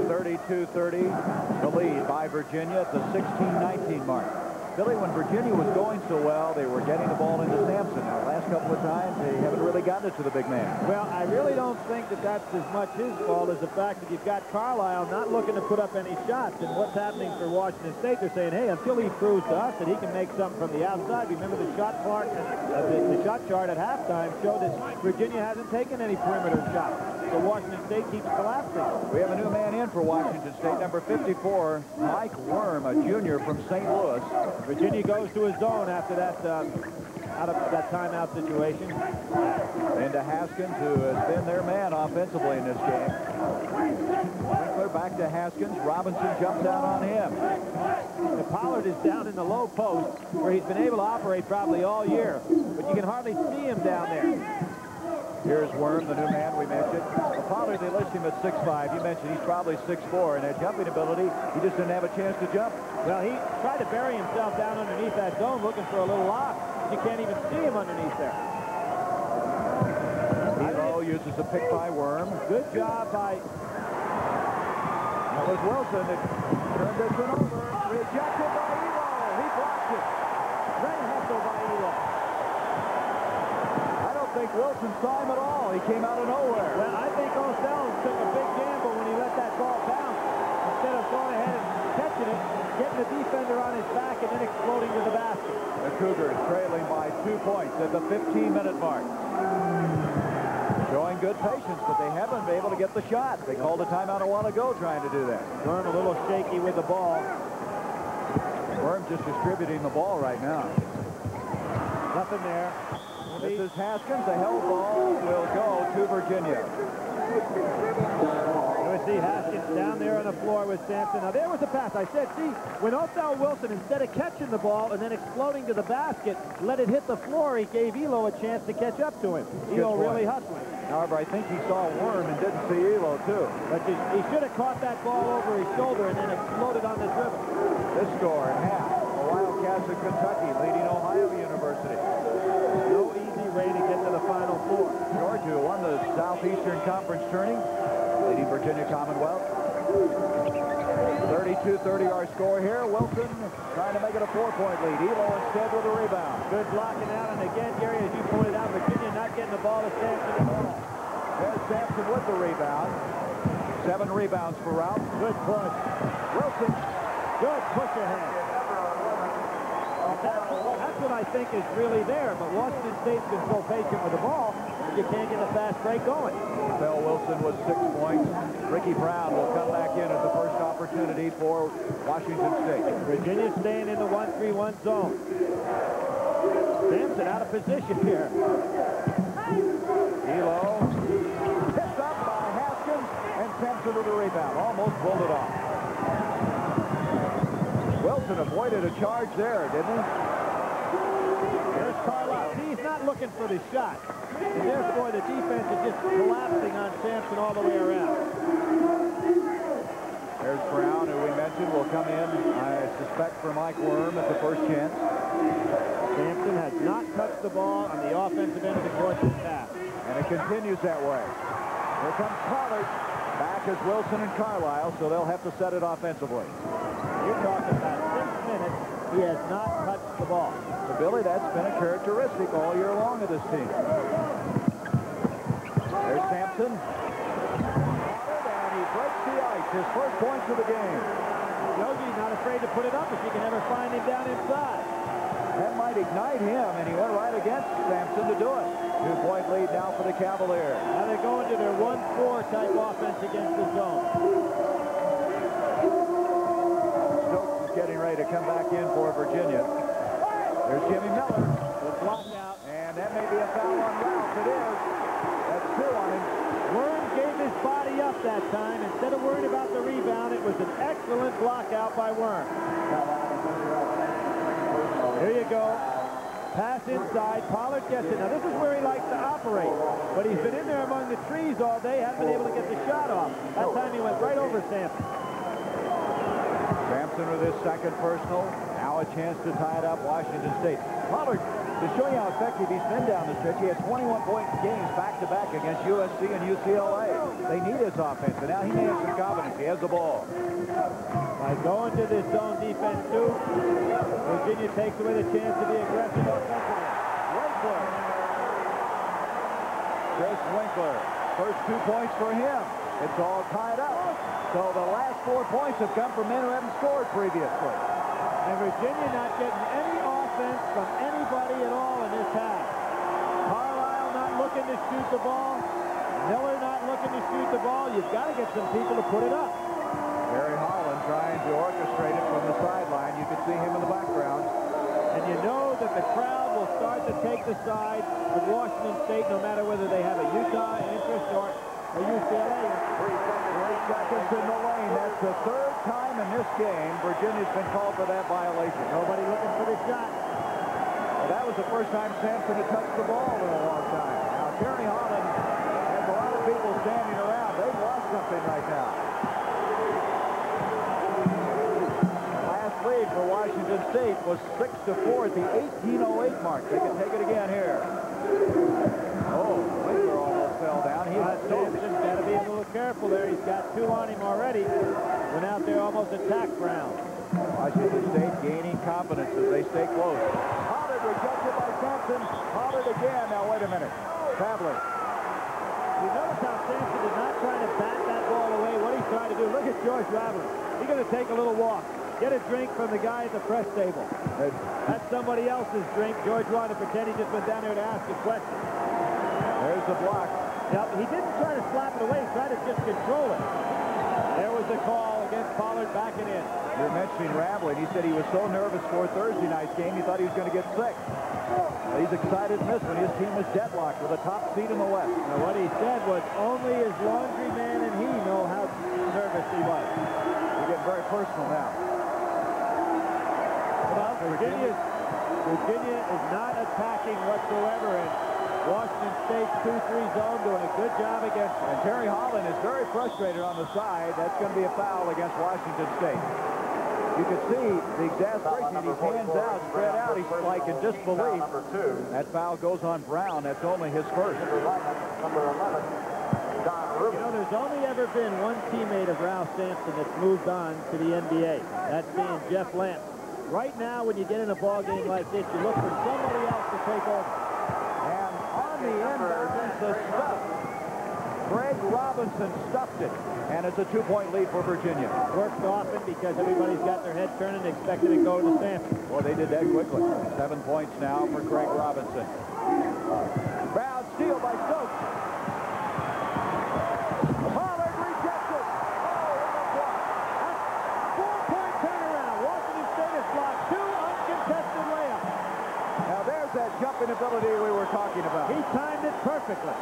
32-30, the lead by Virginia at the 16-19 mark. Billy, when Virginia was going so well, they were getting the ball into Sampson. The last couple of times, they haven't really gotten it to the big man. Well, I really don't think that that's as much his fault as the fact that you've got Carlisle not looking to put up any shots. And what's happening for Washington State, they're saying, hey, until he proves to us that he can make something from the outside. Remember the shot chart, the shot chart at halftime showed that Virginia hasn't taken any perimeter shots. So Washington State keeps collapsing. We have a new man in for Washington State, number 54, Mike Worm, a junior from St. Louis. Virginia goes to his zone after that, out of that timeout situation. Into Haskins, who has been their man offensively in this game. Winkler back to Haskins. Robinson jumps out on him. The Pollard is down in the low post, where he's been able to operate probably all year, but you can hardly see him down there. Here's Worm, the new man we mentioned. Pollard, they list him at 6'5". You mentioned he's probably 6'4", and that jumping ability, he just didn't have a chance to jump. Well, he tried to bury himself down underneath that zone looking for a little lock. You can't even see him underneath there. Ehlo uses a pick by Worm. Good job by... That was Wilson that turned this one over. Rejected by Ehlo. He blocked it. Red hustle by Ehlo. I don't think Wilson saw him at all. He came out of nowhere. Well, I think Osell took a big gamble when he let that ball bounce. Instead of going ahead and catching it, getting the defender on his back and then exploding to the basket. The Cougars trailing by 2 points at the 15-minute mark. Showing good patience, but they haven't been able to get the shot. They called a timeout a while ago trying to do that. Worm a little shaky with the ball. Worm just distributing the ball right now. Nothing there. This is Haskins. The held ball will go to Virginia. You see Haskins down there on the floor with Sampson. Now, there was a pass. I said, see, when Osell Wilson, instead of catching the ball and then exploding to the basket, let it hit the floor, he gave Ehlo a chance to catch up to him. Ehlo really hustling. However, I think he saw Worm and didn't see Ehlo, too. But he should have caught that ball over his shoulder and then exploded on the dribble. This score, half. The Wildcats of Kentucky leading Ohio University. No easy way to get to the Final Four. Georgia, who won the Southeastern Conference tourney, leading Virginia Commonwealth. 32-30 our score here. Wilson trying to make it a 4-point lead. Ehlo instead with a rebound. Good blocking out, and again, Gary, as you pointed out, Virginia not getting the ball to Sampson at all. There's Sampson with the rebound. 7 rebounds for Ralph. Good push. Wilson. Good push ahead. That's what I think is really there, but Washington State's been so patient with the ball, you can't get a fast break going. Bell Wilson with 6 points. Ricky Brown will come back in at the first opportunity for Washington State. Virginia staying in the 1-3-1 zone. Sampson out of position here. Ehlo picked up by Haskins, and Sampson with the rebound. Almost pulled it off. Wilson avoided a charge there, didn't he? There's Carlisle. He's not looking for the shot. And therefore, the defense is just collapsing on Sampson all the way around. There's Brown, who we mentioned will come in, I suspect, for Mike Worm at the first chance. Sampson has not touched the ball on the offensive end of the court this half. And it continues that way. Here comes Pollard. Back is Wilson and Carlisle, so they'll have to set it offensively. You're talking about 6 minutes. He has not touched the ball. So, Billy, that's been a characteristic all year long of this team. There's Sampson. And he breaks the ice. His first points of the game. Yogi's not afraid to put it up if you can ever find him down inside. That might ignite him, and he went right against Sampson to do it. 2-point lead now for the Cavaliers. Now they're going to their 1-4 type offense against the zone. Stokes is getting ready to come back in for Virginia. There's Jimmy Miller. The block out. And and that may be a foul on Ralph. It is. That's 2 on him. Worm gave his body up that time. Instead of worrying about the rebound, it was an excellent block out by Worm. Here you go. Pass inside. Pollard gets it. Now, this is where he likes to operate. But he's been in there among the trees all day, hasn't been able to get the shot off. That time he went right over Sampson. Sampson with his second personal. Now a chance to tie it up, Washington State. Pollard, to show you how effective he's been down the stretch, he had 21-point games back-to-back against USC and UCLA. They need his offense, and now he may have some confidence. He has the ball. By going to this zone defense, too, Virginia takes away the chance to be aggressive offensively. Winkler. Chris Winkler. First 2 points for him. It's all tied up. So the last 4 points have come from men who haven't scored previously. And Virginia not getting any offense from anybody at all in this half. Carlisle not looking to shoot the ball. Miller not looking to shoot the ball. You've got to get some people to put it up. Barry Holland trying to orchestrate it from the sideline. You can see him in the background. And you know that the crowd will start to take the side of Washington State no matter whether they have a Utah interest or a UCLA. 3 seconds in the lane. That's the 3rd time in this game Virginia's been called for that violation. Nobody looking for the shot. Well, that was the first time Sampson had touched the ball in a long time. Now, Barry Holland has a lot of people standing around. They've lost something right now. Last lead for Washington State was 6-4 at the 18:08 mark. They can take it again here. Oh, Winkler almost fell down. Sampson's got to be a little careful there. He's got 2 on him already. Went out there almost attacked Brown. Washington State gaining confidence as they stay close. Pollard rejected by Sampson. Pollard again. Now, wait a minute. Traveling. You notice how Sampson did not try to bat that ball away. What he's trying to do, look at George Raveling. He's going to take a little walk. Get a drink from the guy at the press table. That's somebody else's drink. George wanted to pretend he just went down there to ask a question. There's the block. Yep, he didn't try to slap it away. He tried to just control it. There was the call against Pollard backing in. You're mentioning Raveling. He said he was so nervous for Thursday night's game, he thought he was going to get sick. Well, he's excited in this one. His team was deadlocked with the top seed in the West. Now, what he said was only his laundry man and he know how nervous he was. You're getting very personal now. Well, Virginia is not attacking whatsoever, and Washington State's 2-3 zone doing a good job against them. And Terry Holland is very frustrated on the side. That's going to be a foul against Washington State. You can see the exasperation. His hands out, spread out. He's like in disbelief. That foul goes on Brown. That's only his first. You know, there's only ever been one teammate of Ralph Sampson that's moved on to the NBA. That's being Jeff Lamp. Right now, when you get in a ball game like this, you look for somebody else to take over. And on the inbound, the stuff. Greg Robinson stuffed it, and it's a 2-point lead for Virginia. Works often because everybody's got their head turning and expected to go to Sampson. Well, they did that quickly. 7 points now for Greg Robinson. Brown steal by Stokes. Pollard rejected. Oh, what a block. That's 4-point turnaround. Washington State has blocked 2 uncontested layups. Now, there's that jumping ability we were talking about. He timed it perfectly.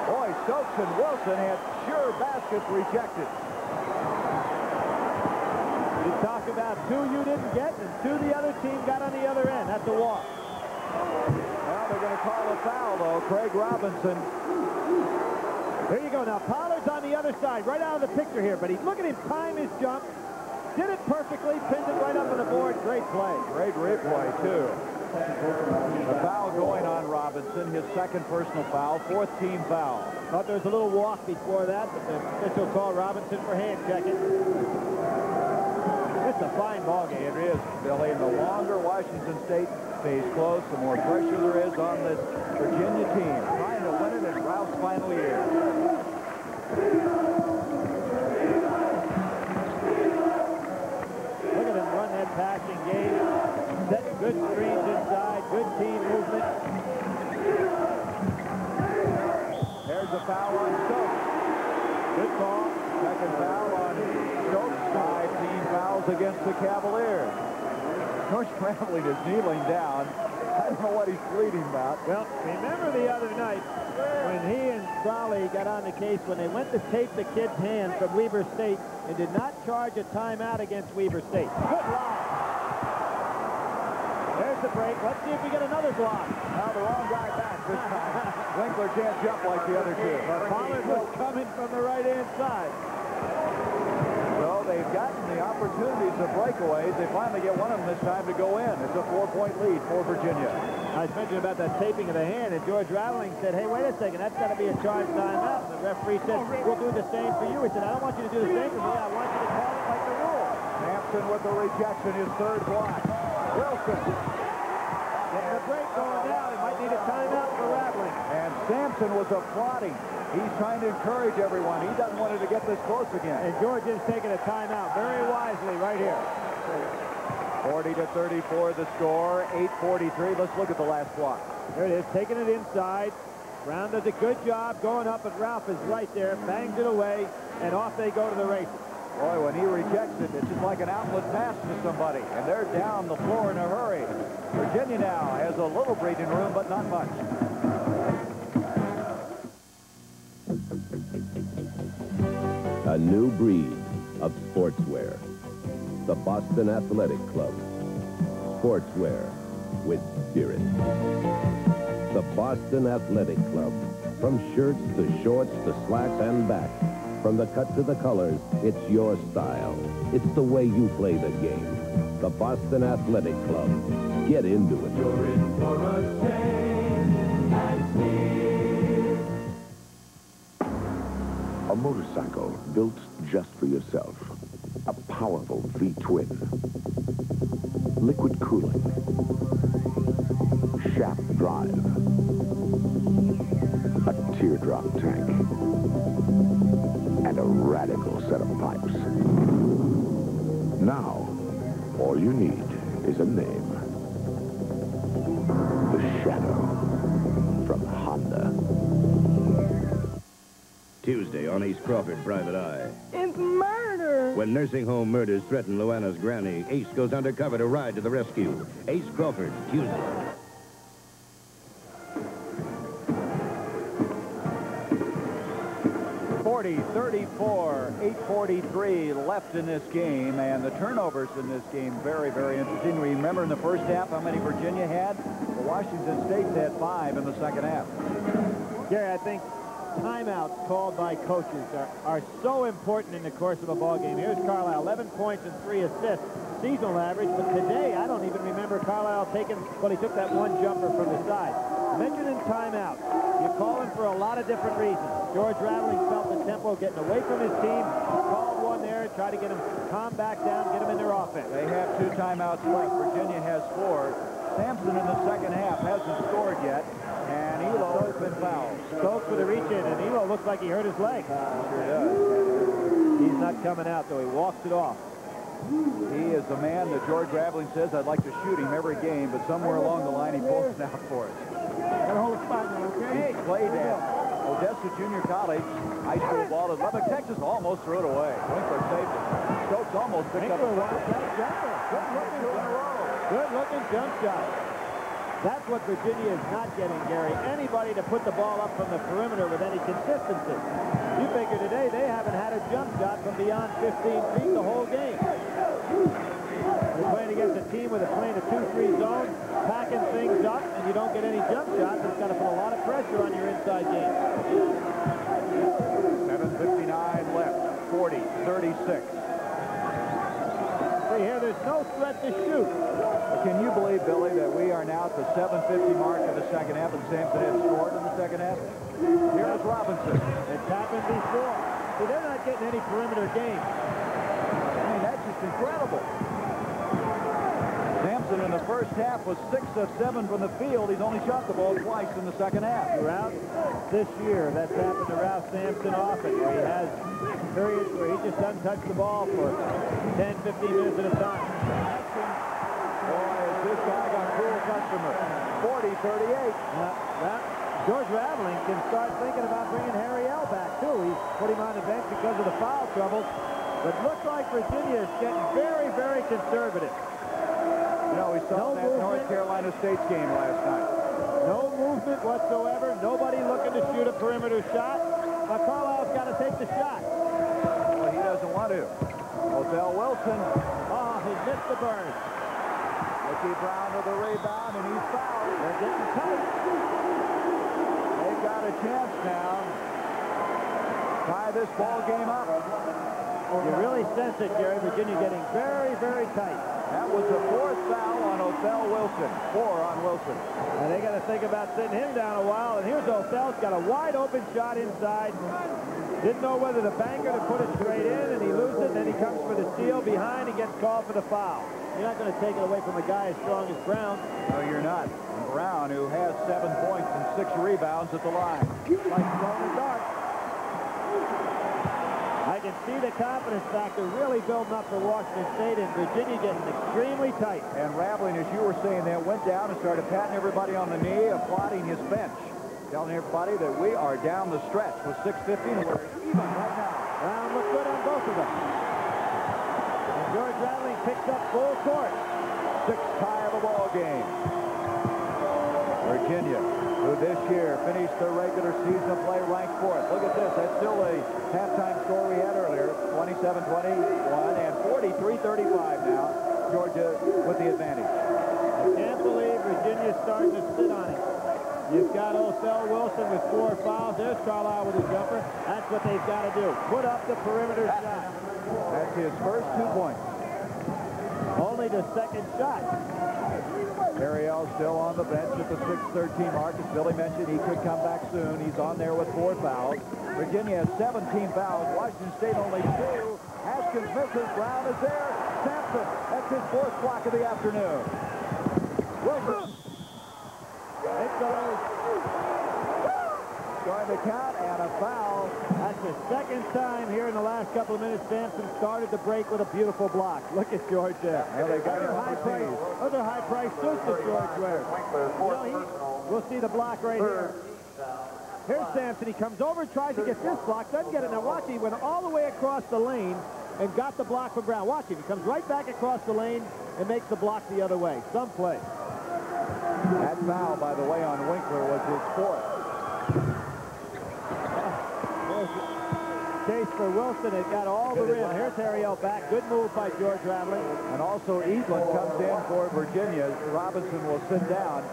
Boy, Stokes and Wilson had sure baskets rejected. You talk about 2 you didn't get and 2 the other team got on the other end. That's a walk. Well, they're going to call a foul, though. Craig Robinson. There you go. Now, Pollard's on the other side, right out of the picture here. But look at him time his jump. Did it perfectly, pinned it right up on the board. Great play. Great replay, too. A foul going on Robinson, his second personal foul, 4th team foul. Thought there was a little walk before that, but the official called Robinson for hand checking. It's a fine ball game. It is, Billy. And the longer Washington State stays close, the more pressure there is on this Virginia team. Trying to win it in Ralph's final year. Look at him run that passing game. Setting good screens inside. Good team movement. There's a foul on Stokes. Good call. Second foul on Stokes. 5 team fouls against the Cavaliers. Coach Raveling is kneeling down. I don't know what he's bleeding about. Well, remember the other night when he and Crowley got on the case when they went to tape the kid's hand from Weber State and did not charge a timeout against Weber State. Good lob. There's the break. Let's see if we get another block. Now the wrong guy back this time. Winkler can't jump like the other two. But Pollard was coming from the right-hand side. So they've gotten the opportunities of breakaways. They finally get one of them this time to go in. It's a 4-point lead for Virginia. I was mentioning about that taping of the hand, and George Raveling said, hey, wait a second, that's got to be a charge timeout. The referee said, we'll do the same for you. He said, I don't want you to do the same for me. I want you to call it like the rule. Sampson with the rejection, his third block. Wilson. Getting a break going down. It might need a timeout for Raveling. And Sampson was applauding. He's trying to encourage everyone. He doesn't want it to get this close again. And George is taking a timeout very wisely right here. 40-34 the score, 8:43. Let's look at the last block. There it is, taking it inside. Brown does a good job going up, but Ralph is right there, bangs it away, and off they go to the races. Boy, when he rejects it, it's just like an outlet pass to somebody, and they're down the floor in a hurry. Virginia now has a little breathing room, but not much. A new breed of sportswear. The Boston Athletic Club. Sportswear with spirit. The Boston Athletic Club. From shirts to shorts to slacks and back. From the cut to the colors, it's your style. It's the way you play the game. The Boston Athletic Club. Get into it. You're in for a change and speed. A motorcycle built just for yourself. A powerful V-twin. Liquid cooling. Shaft drive. A teardrop tank. And a radical set of pipes. Now, all you need is a name. The Shadow from Honda. Tuesday on Ace Crawford Private Eye. It's murder! When nursing home murders threaten Luana's granny, Ace goes undercover to ride to the rescue. Ace Crawford, Tuesday. .34, 8:43 left in this game, and the turnovers in this game very, very interesting. Remember in the first half how many Virginia had? Well, Washington State had 5 in the second half. Gary, I think timeouts called by coaches are so important in the course of a ball game. Here's Carlisle, 11 points and 3 assists, seasonal average, but today I don't even remember Carlisle taking, well, he took that one jumper from the side. Mentioning timeout, you call him for a lot of different reasons. George Raveling felt the tempo getting away from his team, called one there, tried to get him calm back down, get him in their offense. They have 2 timeouts left. Virginia has 4. Sampson in the second half hasn't scored yet, and Ehlo has been fouled. Stokes with a reach in, and Ehlo looks like he hurt his leg. Sure does. He's not coming out, though. He walks it off. He is the man that George Raveling says, I'd like to shoot him every game, but somewhere along the line he pulls it out for us. Gotta hold a spot now, okay? He played at Odessa Junior College, high school ball at Lubbock, Texas, almost threw it away. Winkler saved it. Stokes almost picked up a jumper. Good-looking jump shot. That's what Virginia is not getting, Gary. Anybody to put the ball up from the perimeter with any consistency. You figure today they haven't had a jump shot from beyond 15 feet the whole game. You're playing against a team with playing a 2-3 zone, packing things up, and you don't get any jump shots. It's got to put a lot of pressure on your inside game. 7:59 left, 40-36. See here, there's no threat to shoot. Can you believe, Billy, that we are now at the 7:50 mark of the second half, and Sampson had scored in the second half? Here's Robinson. It's happened before. See, they're not getting any perimeter game. I mean, that's just incredible. Sampson in the first half was 6 of 7 from the field. He's only shot the ball twice in the second half. Throughout this year, that's happened to Ralph Sampson often, where he has periods where he just doesn't touch the ball for 10, 15 minutes at a time. Boy, is this guy got a cool customer. 40-38. George Raveling can start thinking about bringing Harry L back, too. He put him on the bench because of the foul trouble. But looks like Virginia is getting very, very conservative. You know, we saw that North Carolina State's game last night. No movement whatsoever. Nobody looking to shoot a perimeter shot. Carlisle's got to take the shot. Well, he doesn't want to. Odell Wilson. Oh, he missed the burn. Ricky Brown with the rebound, and he's fouled. They're getting tight. They've got a chance now. Tie this ball game up. You really sense it, Gary. Virginia getting very, very tight. That was the 4th foul on Odell Wilson. 4 on Wilson. And they got to think about sitting him down a while. And here's Odell's got a wide open shot inside. Didn't know whether to banker to put it straight in, and he loses it. And then he comes for the steal behind. He gets called for the foul. You're not going to take it away from a guy as strong as Brown. No, you're not. And Brown, who has 7 points and 6 rebounds at the line. Like throwing a dart. I can see the confidence factor really building up for Washington State, and Virginia getting extremely tight. And Raveling, as you were saying, then went down and started patting everybody on the knee, applauding his bench, telling everybody that we are down the stretch with 6:50, and we're even right now. Brown looked good on both of them. And George Raveling picks up full court. 6th tie of the ball game. Virginia, who this year finished their regular season play ranked 4th. Look at this. That's still a halftime score we had earlier. 27-21 and 43-35 now. Georgia with the advantage. I can't believe Virginia's starting to sit on it. You've got Odell Wilson with 4 fouls. There's Carlisle with a jumper. That's what they've got to do. Put up the perimeter shot. That's his first 2 points. Only the 2nd shot. Ariel still on the bench at the 6:13 mark. As Billy mentioned, he could come back soon. He's on there with 4 fouls. Virginia has 17 fouls. Washington State only 2. Haskins misses. Brown is there. Sampson. That's his 4th block of the afternoon. Wilson. It goes. Going to count and a foul. That's the 2nd time here in the last couple of minutes. Sampson started the break with a beautiful block. Look at George there. Yeah, they got him high price. Those are high-priced suits that George wears. You know, we'll see the block right here. Here's Sampson. He comes over, tries to get this block, doesn't get it. Now watch, he went all the way across the lane and got the block from Brown. Watch him. He comes right back across the lane and makes the block the other way. Some play. That foul, by the way, on Winkler was his 4th. Chase for Wilson. It got all the rim. Here's Ariel back. Good move by George Raveling. And also Eastland comes in for Virginia. Robinson will sit down.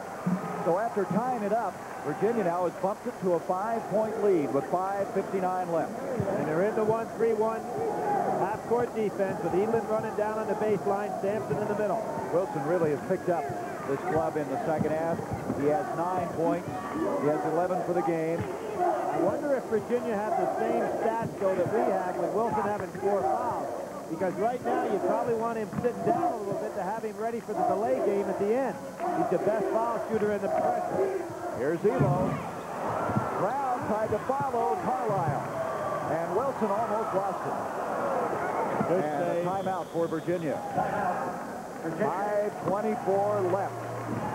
So after tying it up, Virginia now has bumped it to a 5-point lead with 5:59 left. And they're in the 1-3-1 half-court defense with Eastland running down on the baseline, Sampson in the middle. Wilson really has picked up this club in the 2nd half. He has 9 points. He has 11 for the game. I wonder if Virginia had the same stats, though, that we have with Wilson having 4 fouls. Because right now, you probably want him sitting down a little bit to have him ready for the delay game at the end. He's the best foul shooter in the press. Here's Ehlo. Brown tried to follow Carlisle. And Wilson almost lost it. And a timeout for Virginia. 5:24 left.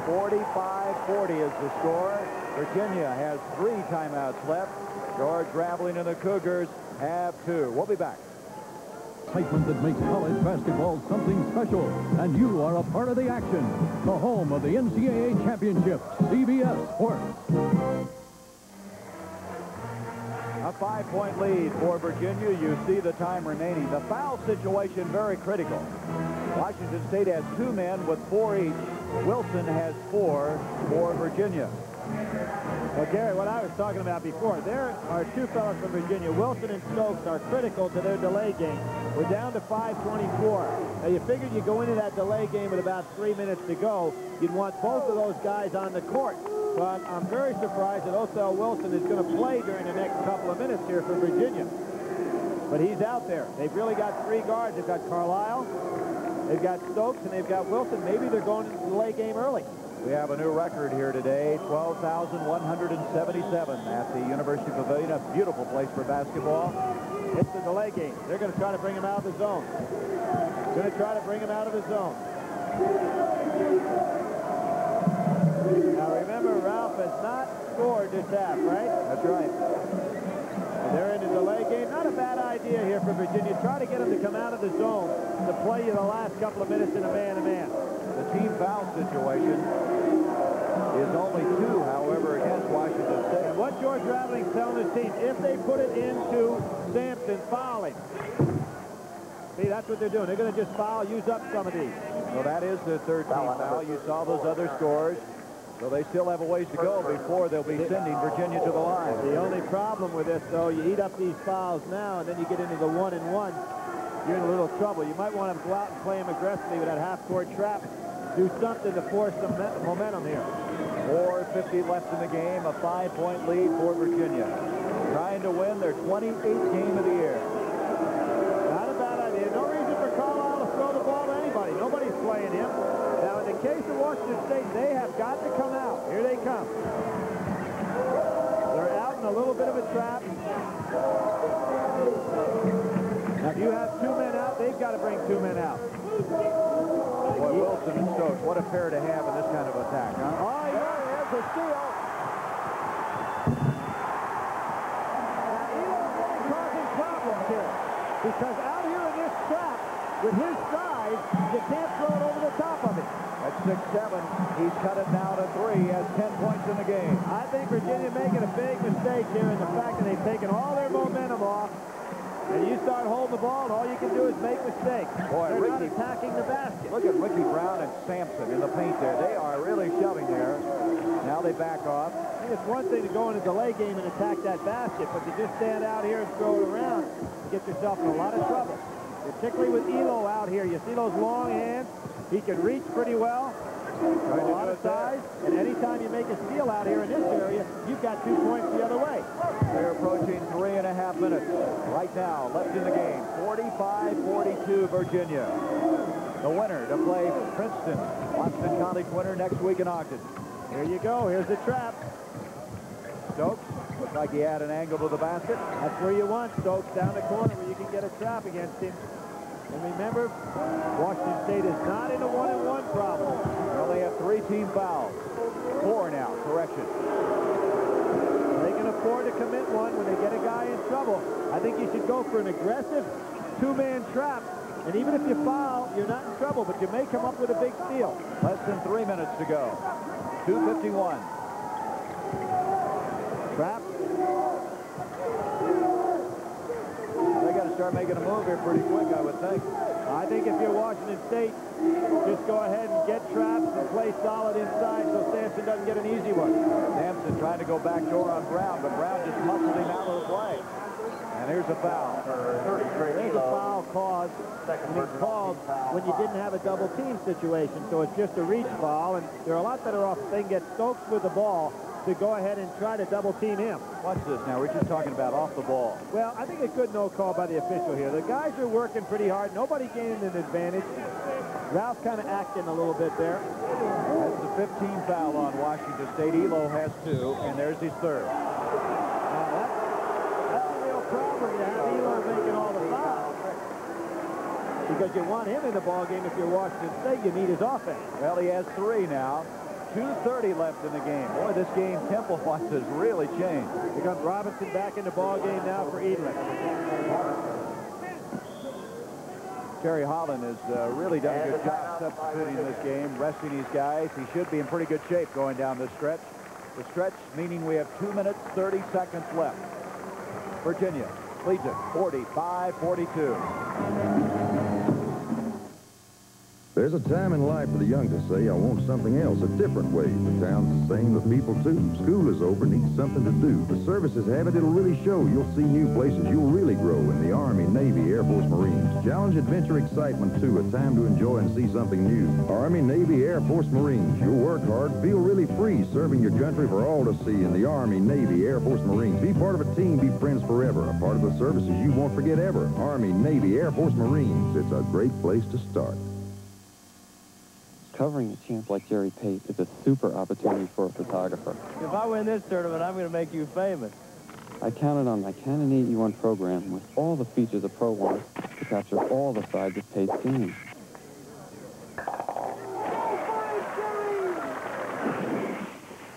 45-40 is the score. Virginia has 3 timeouts left. George Raveling and the Cougars have 2. We'll be back. Excitement that makes college basketball something special, and you are a part of the action. The home of the NCAA championship, CBS Sports. A 5-point lead for Virginia. You see the time remaining. The foul situation very critical. Washington State has 2 men with 4 each. Wilson has 4 for Virginia. Well, Gary, what I was talking about before, there are 2 fellas from Virginia. Wilson and Stokes are critical to their delay game. We're down to 5:24. Now, you figured you go into that delay game with about 3 minutes to go. You'd want both of those guys on the court. But I'm very surprised that Odell Wilson is going to play during the next couple of minutes here for Virginia. But he's out there. They've really got 3 guards. They've got Carlisle, they've got Stokes, and they've got Wilson. Maybe they're going to the delay game early. We have a new record here today, 12,177 at the University Pavilion. A beautiful place for basketball. It's the delay game. They're going to try to bring him out of the zone. Going to try to bring him out of the zone. Now remember, Ralph has not scored this half, right? That's right. And they're in the delay game. Not a bad idea here for Virginia. Try to get him to come out of the zone to play you the last couple of minutes in a man-to-man. The team foul situation is only 2, however, against Washington State. And what George Raveling's telling his team, if they put it into Sampson, foul him. See, that's what they're doing. They're going to just foul, use up some of these. Well, that is the third team foul. You saw those other scores. So they still have a ways to go before they'll be sending Virginia to the line. The only problem with this, though, you eat up these fouls now, and then you get into the 1-and-1. You're in a little trouble. You might want to go out and play him aggressively with that half-court trap. Do something to force some momentum here. 4:50 left in the game, a 5-point lead for Virginia. Trying to win their 28th game of the year. Not a bad idea. No reason for Carlisle to throw the ball to anybody. Nobody's playing him. Now, in the case of Washington State, they have got to come out. Here they come. They're out in a little bit of a trap. Now, if you have 2 men out, they've got to bring 2 men out. Boy, Wilson and Stokes, what a pair to have in this kind of attack, huh? Oh, yeah, there's a steal. Now, Ehlo's causing problems here. Because out here in this trap, with his size, you can't throw it over the top of him. At 6'7", he's cut it down to 3, has 10 points in the game. I think Virginia making a big mistake here in the fact that they've taken all their momentum off. And you start holding the ball, and all you can do is make mistakes. Boy, they're not attacking the basket. Look at Ricky Brown and Sampson in the paint there. They are really shoving there. Now they back off. I think it's one thing to go in a delay game and attack that basket, but to just stand out here and throw it around, you get yourself in a lot of trouble. Particularly with Ehlo out here. You see those long hands? He can reach pretty well. A lot of size, and anytime you make a steal out here in this area, you've got 2 points the other way. They're approaching 3.5 minutes right now left in the game. 45-42 Virginia. The winner to play Princeton. Washington College winner next week in Ogden. Here you go. Here's the trap. Stokes looks like he had an angle to the basket. That's where you want Stokes, down the corner where you can get a trap against him. And remember, Washington State is not in a 1-and-1 problem. Well, they have 3 team fouls. 4 now, correction. They can afford to commit one when they get a guy in trouble. I think you should go for an aggressive 2-man trap. And even if you foul, you're not in trouble, but you may come up with a big steal. Less than 3 minutes to go. 2:51. Trap. Start making a move here pretty quick, I would think. I think if you're Washington State, just go ahead and get traps and play solid inside so Sampson doesn't get an easy one. Sampson trying to go backdoor on Brown, but Brown just muscled him out of the play. And here's a foul. There's a foul called when you didn't have a double team situation, so it's just a reach foul, and they're a lot better off if they can get Stokes with the ball to go ahead and try to double team him. Watch this now. We're just talking about off the ball. Well, I think a good no call by the official here. The guys are working pretty hard. Nobody gaining an advantage. Ralph kind of acting a little bit there. That's the 15th foul on Washington State. Ehlo has 2, and there's his 3rd. That's the real problem. You have Ehlo making all the fouls. Because you want him in the ballgame if you're Washington State. You need his offense. Well, he has 3 now. 2:30 left in the game. Boy, this game tempo-wise has really changed. Here comes Robinson back in the ball game now for Ehlo. Terry Holland has really done a good job substituting this game, resting these guys. He should be in pretty good shape going down this stretch. The stretch meaning we have 2 minutes, 30 seconds left. Virginia leads it 45-42. There's a time in life for the young to say, I want something else, a different way. The town's the same, the people too. School is over, need something to do. The services have it, it'll really show. You'll see new places, you'll really grow in the Army, Navy, Air Force, Marines. Challenge, adventure, excitement too, a time to enjoy and see something new. Army, Navy, Air Force, Marines. You'll work hard, feel really free, serving your country for all to see in the Army, Navy, Air Force, Marines. Be part of a team, be friends forever. A part of the services you won't forget ever. Army, Navy, Air Force, Marines. It's a great place to start. Covering a champ like Jerry Pate is a super opportunity for a photographer. If I win this tournament, I'm going to make you famous. I counted on my Canon 8E1 program with all the features a pro wants to capture all the sides of Pate's game.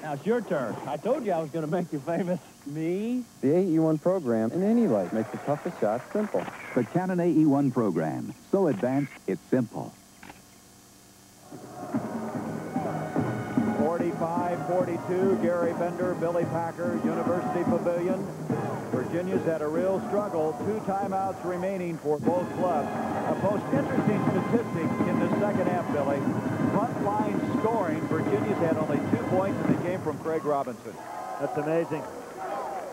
Now it's your turn. I told you I was going to make you famous. Me? The AE1 program in any light makes the toughest shots simple. The Canon AE1 program. So advanced, it's simple. 42, Gary Bender, Billy Packer, University Pavilion. Virginia's had a real struggle. 2 timeouts remaining for both clubs. A most interesting statistic in the second half, Billy. Front line scoring, Virginia's had only 2 points, and they came from Craig Robinson. That's amazing.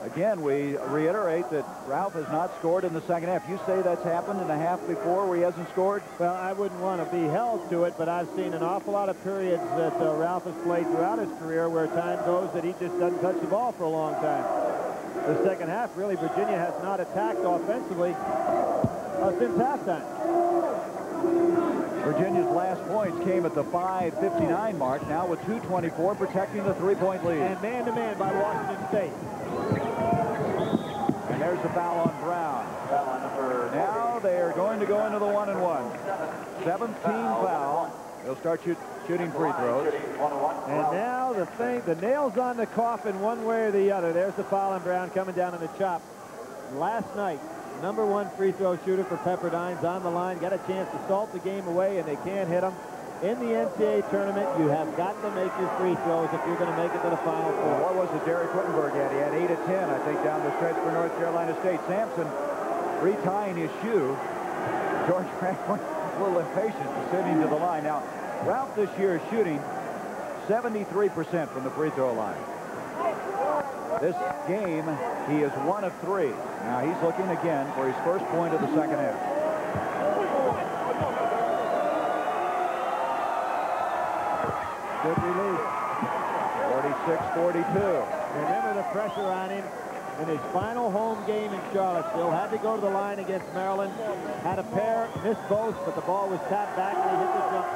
Again, we reiterate that Ralph has not scored in the second half. You say that's happened in the half before where he hasn't scored? Well, I wouldn't want to be held to it, but I've seen an awful lot of periods that Ralph has played throughout his career where time goes that he just doesn't touch the ball for a long time. The second half, really, Virginia has not attacked offensively since halftime. Virginia's last points came at the 5:59 mark, now with 2:24 protecting the 3-point lead. And man-to-man by Washington State. And there's the foul on Brown. Now they are going to go into the 1-and-1. 17 foul. They'll start shooting free throws. And now the nail's on the coffin one way or the other. There's the foul on Brown coming down on the chop. Last night, #1 free throw shooter for Pepperdine's on the line. Got a chance to salt the game away, and they can't hit him. In the NCAA tournament, you have got to make your free throws if you're going to make it to the Final Four. What was it Derek Wittenberg had? He had 8 of 10, I think, down the stretch for North Carolina State. Sampson retying his shoe. George Franklin a little impatient descending to the line. Now, Ralph this year is shooting 73% from the free throw line. This game, he is 1 of 3. Now he's looking again for his first point of the second half. Good release. 46-42. Remember the pressure on him in his final home game in Charlottesville. Had to go to the line against Maryland. Had a pair, missed both, but the ball was tapped back and he hit the jump.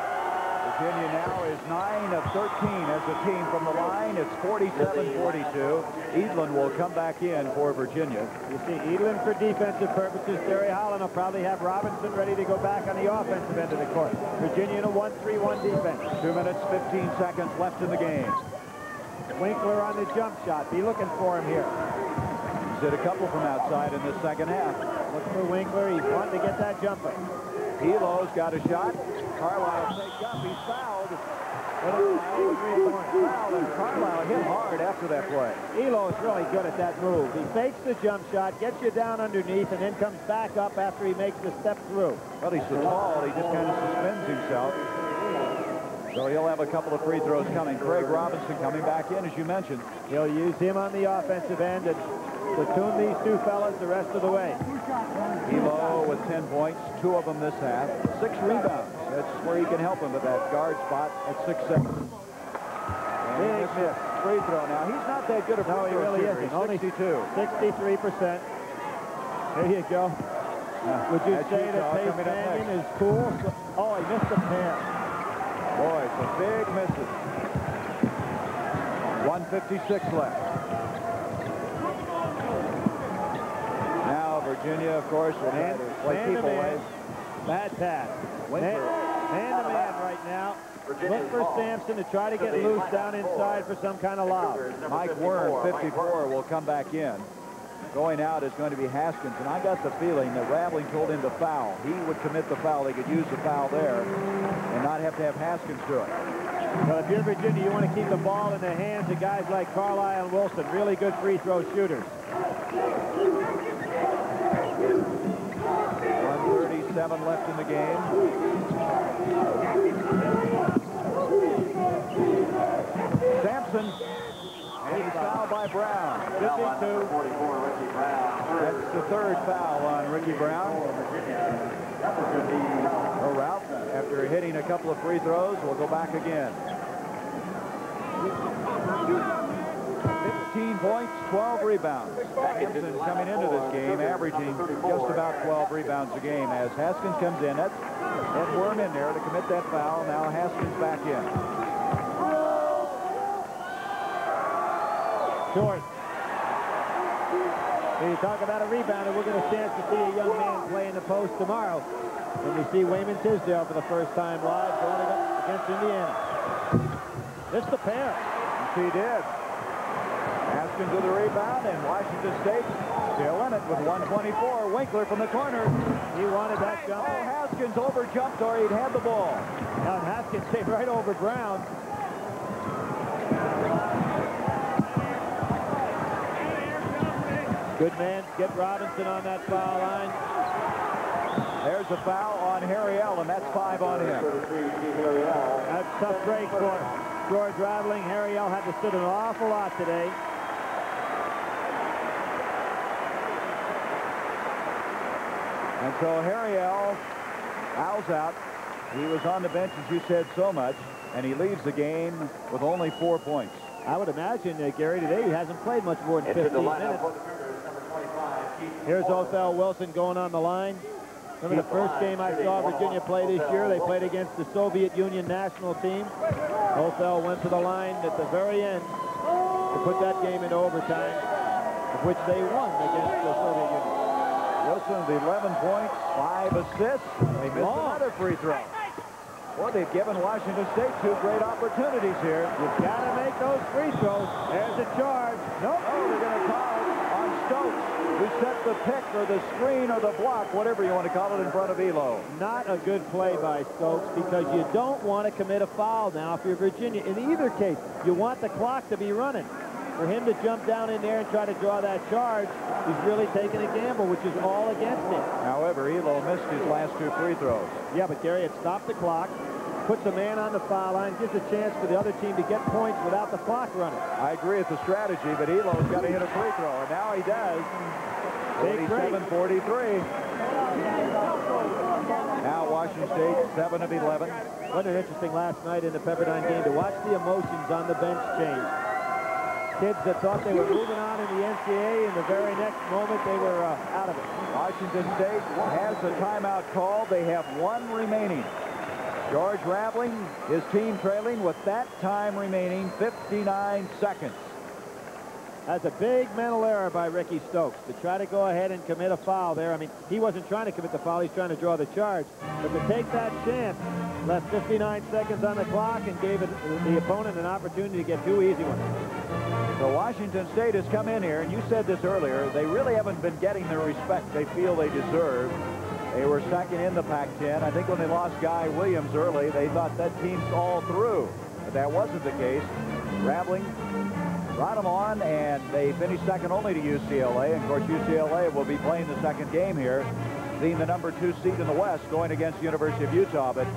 Virginia now is 9 of 13 as a team from the line. It's 47-42. Edlin will come back in for Virginia. You see, Edlin for defensive purposes. Terry Holland will probably have Robinson ready to go back on the offensive end of the court. Virginia in a 1-3-1 defense. 2 minutes, 15 seconds left in the game. Winkler on the jump shot. Be looking for him here. He's hit a couple from outside in the second half. Look for Winkler. He's wanting to get that jumper. Ehlo's got a shot. Carlisle takes up. He's fouled. Fouled, and Carlisle hit hard after that play. Ehlo is really good at that move. He fakes the jump shot, gets you down underneath, and then comes back up after he makes the step through. Well, he's so tall, he just kind of suspends himself. So he'll have a couple of free throws coming. Craig Robinson coming back in, as you mentioned. He'll use him on the offensive end and platoon these two fellas the rest of the way. Ehlo with 10 points, 2 of them this half. 6 rebounds. That's where he can help him with that guard spot at 6'7". Big miss. Free throw now. He's not that good a free throw. No, he really shooter. isn't. He's Only 62. 63%. There you go. Would you say that Pace Mannion is cool? Oh, he missed a pair. Boy, some big misses. 1:56 left. Now Virginia, of course, will play people away. Bad pass. Man-to-man right now. Look for Sampson to try to get loose down inside for some kind of lob. Mike Wern, 54, will come back in. Going out is going to be Haskins, and I got the feeling that Raveling told him to foul. He would commit the foul. They could use the foul there and not have to have Haskins do it. Well, if you're Virginia, you want to keep the ball in the hands of guys like Carlisle and Wilson, really good free throw shooters. 1:37 left in the game. Sampson. And he's fouled by Brown. 52. That's the 3rd foul on Ricky Brown. Oh, Ralph, after hitting a couple of free throws, will go back again. 15 points, 12 rebounds. Sampson coming into this game, averaging just about 12 rebounds a game. As Haskins comes in, that's Ed Worm in there to commit that foul. Now Haskins back in. Short. When you talk about a rebounder, we're going to chance to see a young man play in the post tomorrow when we see Wayman Tisdale for the first time live going up against Indiana. Missed the pair. Yes, he did. Haskins with the rebound, and Washington State still in it with 1:24. Winkler from the corner. He wanted that jump. Oh, Haskins over-jumped or he'd had the ball. Now Haskins came right over Brown. Good man, get Robinson on that foul line. There's a foul on Harriel, and that's 5 on him. That's a tough break for George Raveling. Harriel had to sit an awful lot today. And so Harriel fouls out. He was on the bench, as you said so much, and he leaves the game with only 4 points. I would imagine, Gary, today he hasn't played much more than 15 minutes. Here's Othell Wilson going on the line. Remember the first game I saw Virginia play this year? They played against the Soviet Union national team. Othell went to the line at the very end to put that game into overtime, of which they won against the Soviet Union. Wilson with 11 points, 5 assists. They missed another free throw. Well, they've given Washington State 2 great opportunities here. You've got to make those free throws. There's a charge. Nope. Oh, they're going to call it on Stokes, who set the pick or the screen or the block, whatever you want to call it, in front of Ehlo. Not a good play by Stokes, because you don't want to commit a foul now if you're Virginia. In either case, you want the clock to be running. For him to jump down in there and try to draw that charge, he's really taking a gamble, which is all against him. However, Ehlo missed his last 2 free throws. Yeah, but Gary, it stopped the clock, puts a man on the foul line, gives a chance for the other team to get points without the clock running. I agree with the strategy, but Ehlo's got to hit a free throw, and now he does. 47-43. Now Washington State, 7 of 11. Wasn't it interesting last night in the Pepperdine game to watch the emotions on the bench change? Kids that thought they were moving on in the NCAA, in the very next moment they were out of it. Washington State has a timeout called. They have 1 remaining. George Raveling, his team trailing with that time remaining, 59 seconds. That's a big mental error by Ricky Stokes to try to go ahead and commit a foul there. I mean, he wasn't trying to commit the foul, he's trying to draw the charge. But to take that chance, left 59 seconds on the clock and gave the opponent an opportunity to get 2 easy ones. So Washington State has come in here, and you said this earlier, they really haven't been getting the respect they feel they deserve. They were second in the Pac-10. I think when they lost Guy Williams early, they thought that team's all through. But that wasn't the case. Raveling brought them on, and they finished second only to UCLA. And of course, UCLA will be playing the second game here, being the number 2 seed in the West, going against the University of Utah. But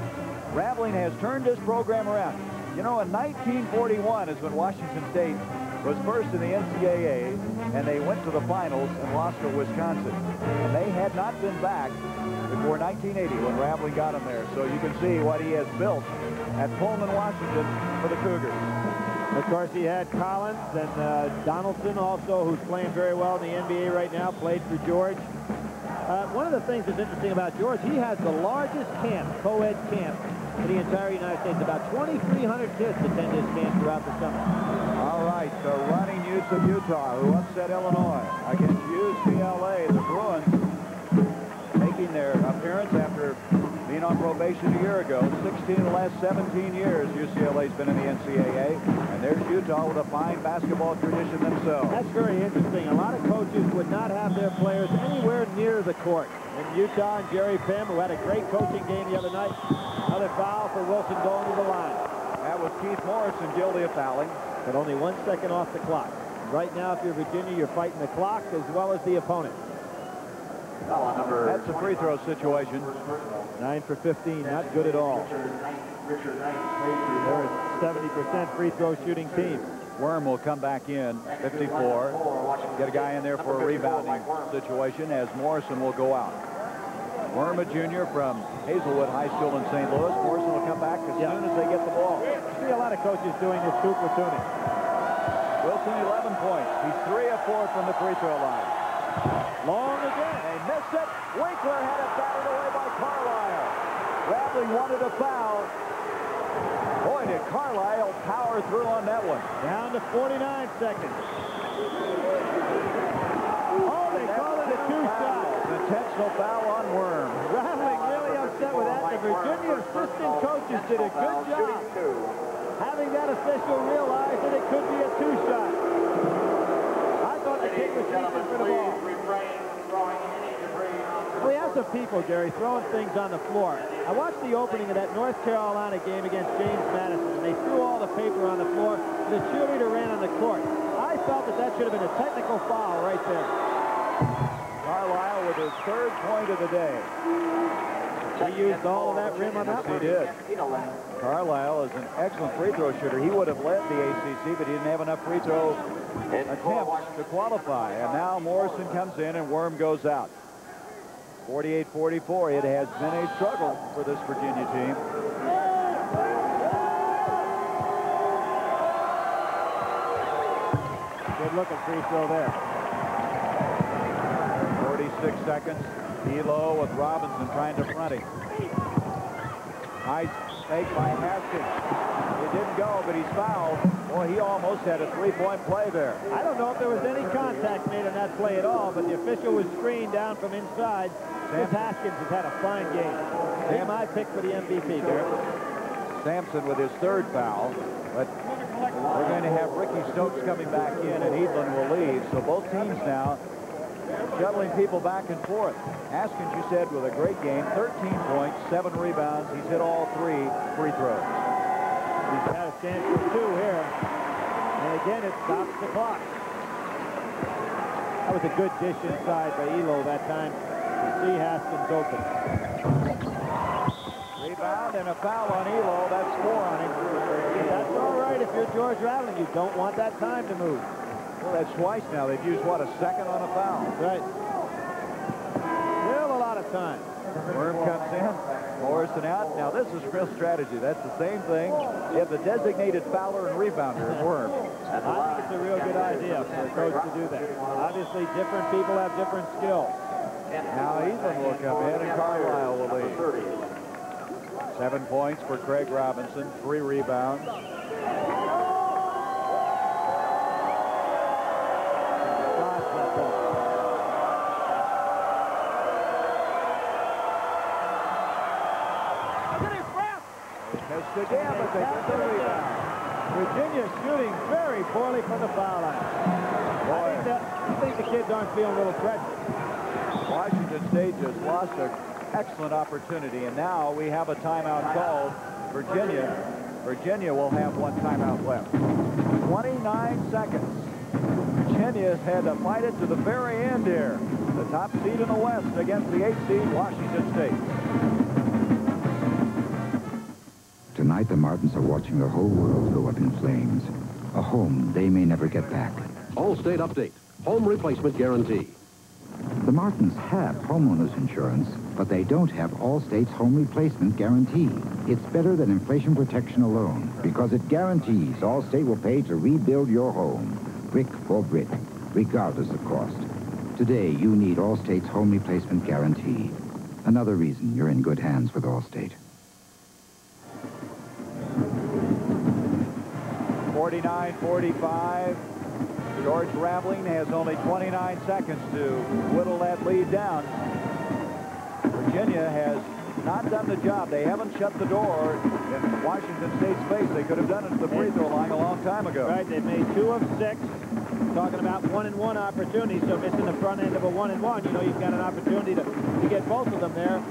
Raveling has turned this program around. You know, in 1941 is when Washington State was first in the NCAA, and they went to the finals and lost to Wisconsin. And they had not been back before 1980 when Raveling got them there. So you can see what he has built at Pullman, Washington for the Cougars. Of course, he had Collins and Donaldson also, who's playing very well in the NBA right now, played for George. One of the things that's interesting about George, he has the largest camp, co-ed camp, in the entire United States. About 2,300 kids attend this camp throughout the summer. All right, the running Utes of Utah, who upset Illinois against UCLA, the Bruins, making their appearance after being on probation a year ago. 16 of the last 17 years, UCLA's been in the NCAA, and there's Utah with a fine basketball tradition themselves. That's very interesting. A lot of coaches would not have their players anywhere near the court. In Utah, and Jerry Pym, who had a great coaching game the other night, another foul for Wilson going to the line. That was Keith Morrison guilty of fouling. But only 1 second off the clock. Right now, if you're Virginia, you're fighting the clock as well as the opponent. That's a free throw situation. 9 for 15, not good at all. They're a 70% free throw shooting team. Worm will come back in, 54. Get a guy in there for a rebounding situation as Morrison will go out. Worm, a junior from Hazelwood High School in St. Louis. Morrison will come back as soon as they get the ball. I see a lot of coaches doing this two platooning. Wilson, 11 points. He's 3 of 4 from the free throw line. Long again. They missed it. Winkler had it batted away by Carlisle. Raveling wanted a foul. Boy, did Carlisle power through on that one. Down to 49 seconds. Oh, they called it a 2-shot. Intentional foul on Worm. Raveling really upset with that. The Virginia assistant coaches did a good job having that official realize that it could be a 2-shot. I thought the kick was decent for the ball. We have some people, Gary, throwing things on the floor. I watched the opening of that North Carolina game against James Madison, and they threw all the paper on the floor. The cheerleader ran on the court. I felt that should have been a technical foul right there. Carlisle with his 3rd point of the day. He used all of that rim on that one. He did. Carlisle is an excellent free throw shooter. He would have led the ACC, but he didn't have enough free throw attempts to qualify. And now Morrison comes in and Worm goes out. 48-44. It has been a struggle for this Virginia team. Good looking free throw there. 46 seconds. Ehlo with Robinson trying to front him. Nice fake by Haskins. It didn't go, but he's fouled. Boy, he almost had a 3-point play there. I don't know if there was any contact made on that play at all, but the official was screened down from inside. This Haskins has had a fine game. He's my pick for the MVP, Garrett. Sampson with his 3rd foul, but we're going to have Ricky Stokes coming back in, and Evelyn will leave. So both teams now shuttling people back and forth. Haskins, you said, with a great game, 13 points, 7 rebounds. He's hit all 3 free throws. He's got a chance for 2 here. And again, it stops the clock. That was a good dish inside by Ehlo that time to see Haskins open. Rebound and a foul on Ehlo. That's 4 on him. That's all right if you're George Raveling. You don't want that time to move. Well, that's twice now. They've used, what, a second on a foul? Right. Still a lot of time. Worm comes in. Morrison out. Now, this is real strategy. That's the same thing. You have the designated fouler and rebounder at Worm. I think it's a real good idea for a coach to do that. Obviously, different people have different skills. Now, Ethan will come in, and Carlisle will lead. 7 points for Craig Robinson. 3 rebounds. Again, but they get the rebound. Virginia shooting very poorly from the foul line. I think the kids aren't feeling a little pressure. Washington State just lost an excellent opportunity, and now we have a timeout called. Virginia will have 1 timeout left. 29 seconds. Virginia has had to fight it to the very end here. The top seed in the West against the 8th seed, Washington State. Tonight, the Martins are watching their whole world go up in flames. A home they may never get back. All-state update. Home replacement guarantee. The Martins have homeowners insurance, but they don't have Allstate's home replacement guarantee. It's better than inflation protection alone, because it guarantees Allstate will pay to rebuild your home, brick for brick, regardless of cost. Today, you need Allstate's home replacement guarantee. Another reason you're in good hands with Allstate. 49-45. George Raveling has only 29 seconds to whittle that lead down. Virginia has not done the job. They haven't shut the door in Washington State's face. They could have done it at the free throw line a long time ago. Right, they've made 2 of 6. Talking about 1-and-1 opportunities, so missing the front end of a 1-and-1, you know you've got an opportunity to get both of them there.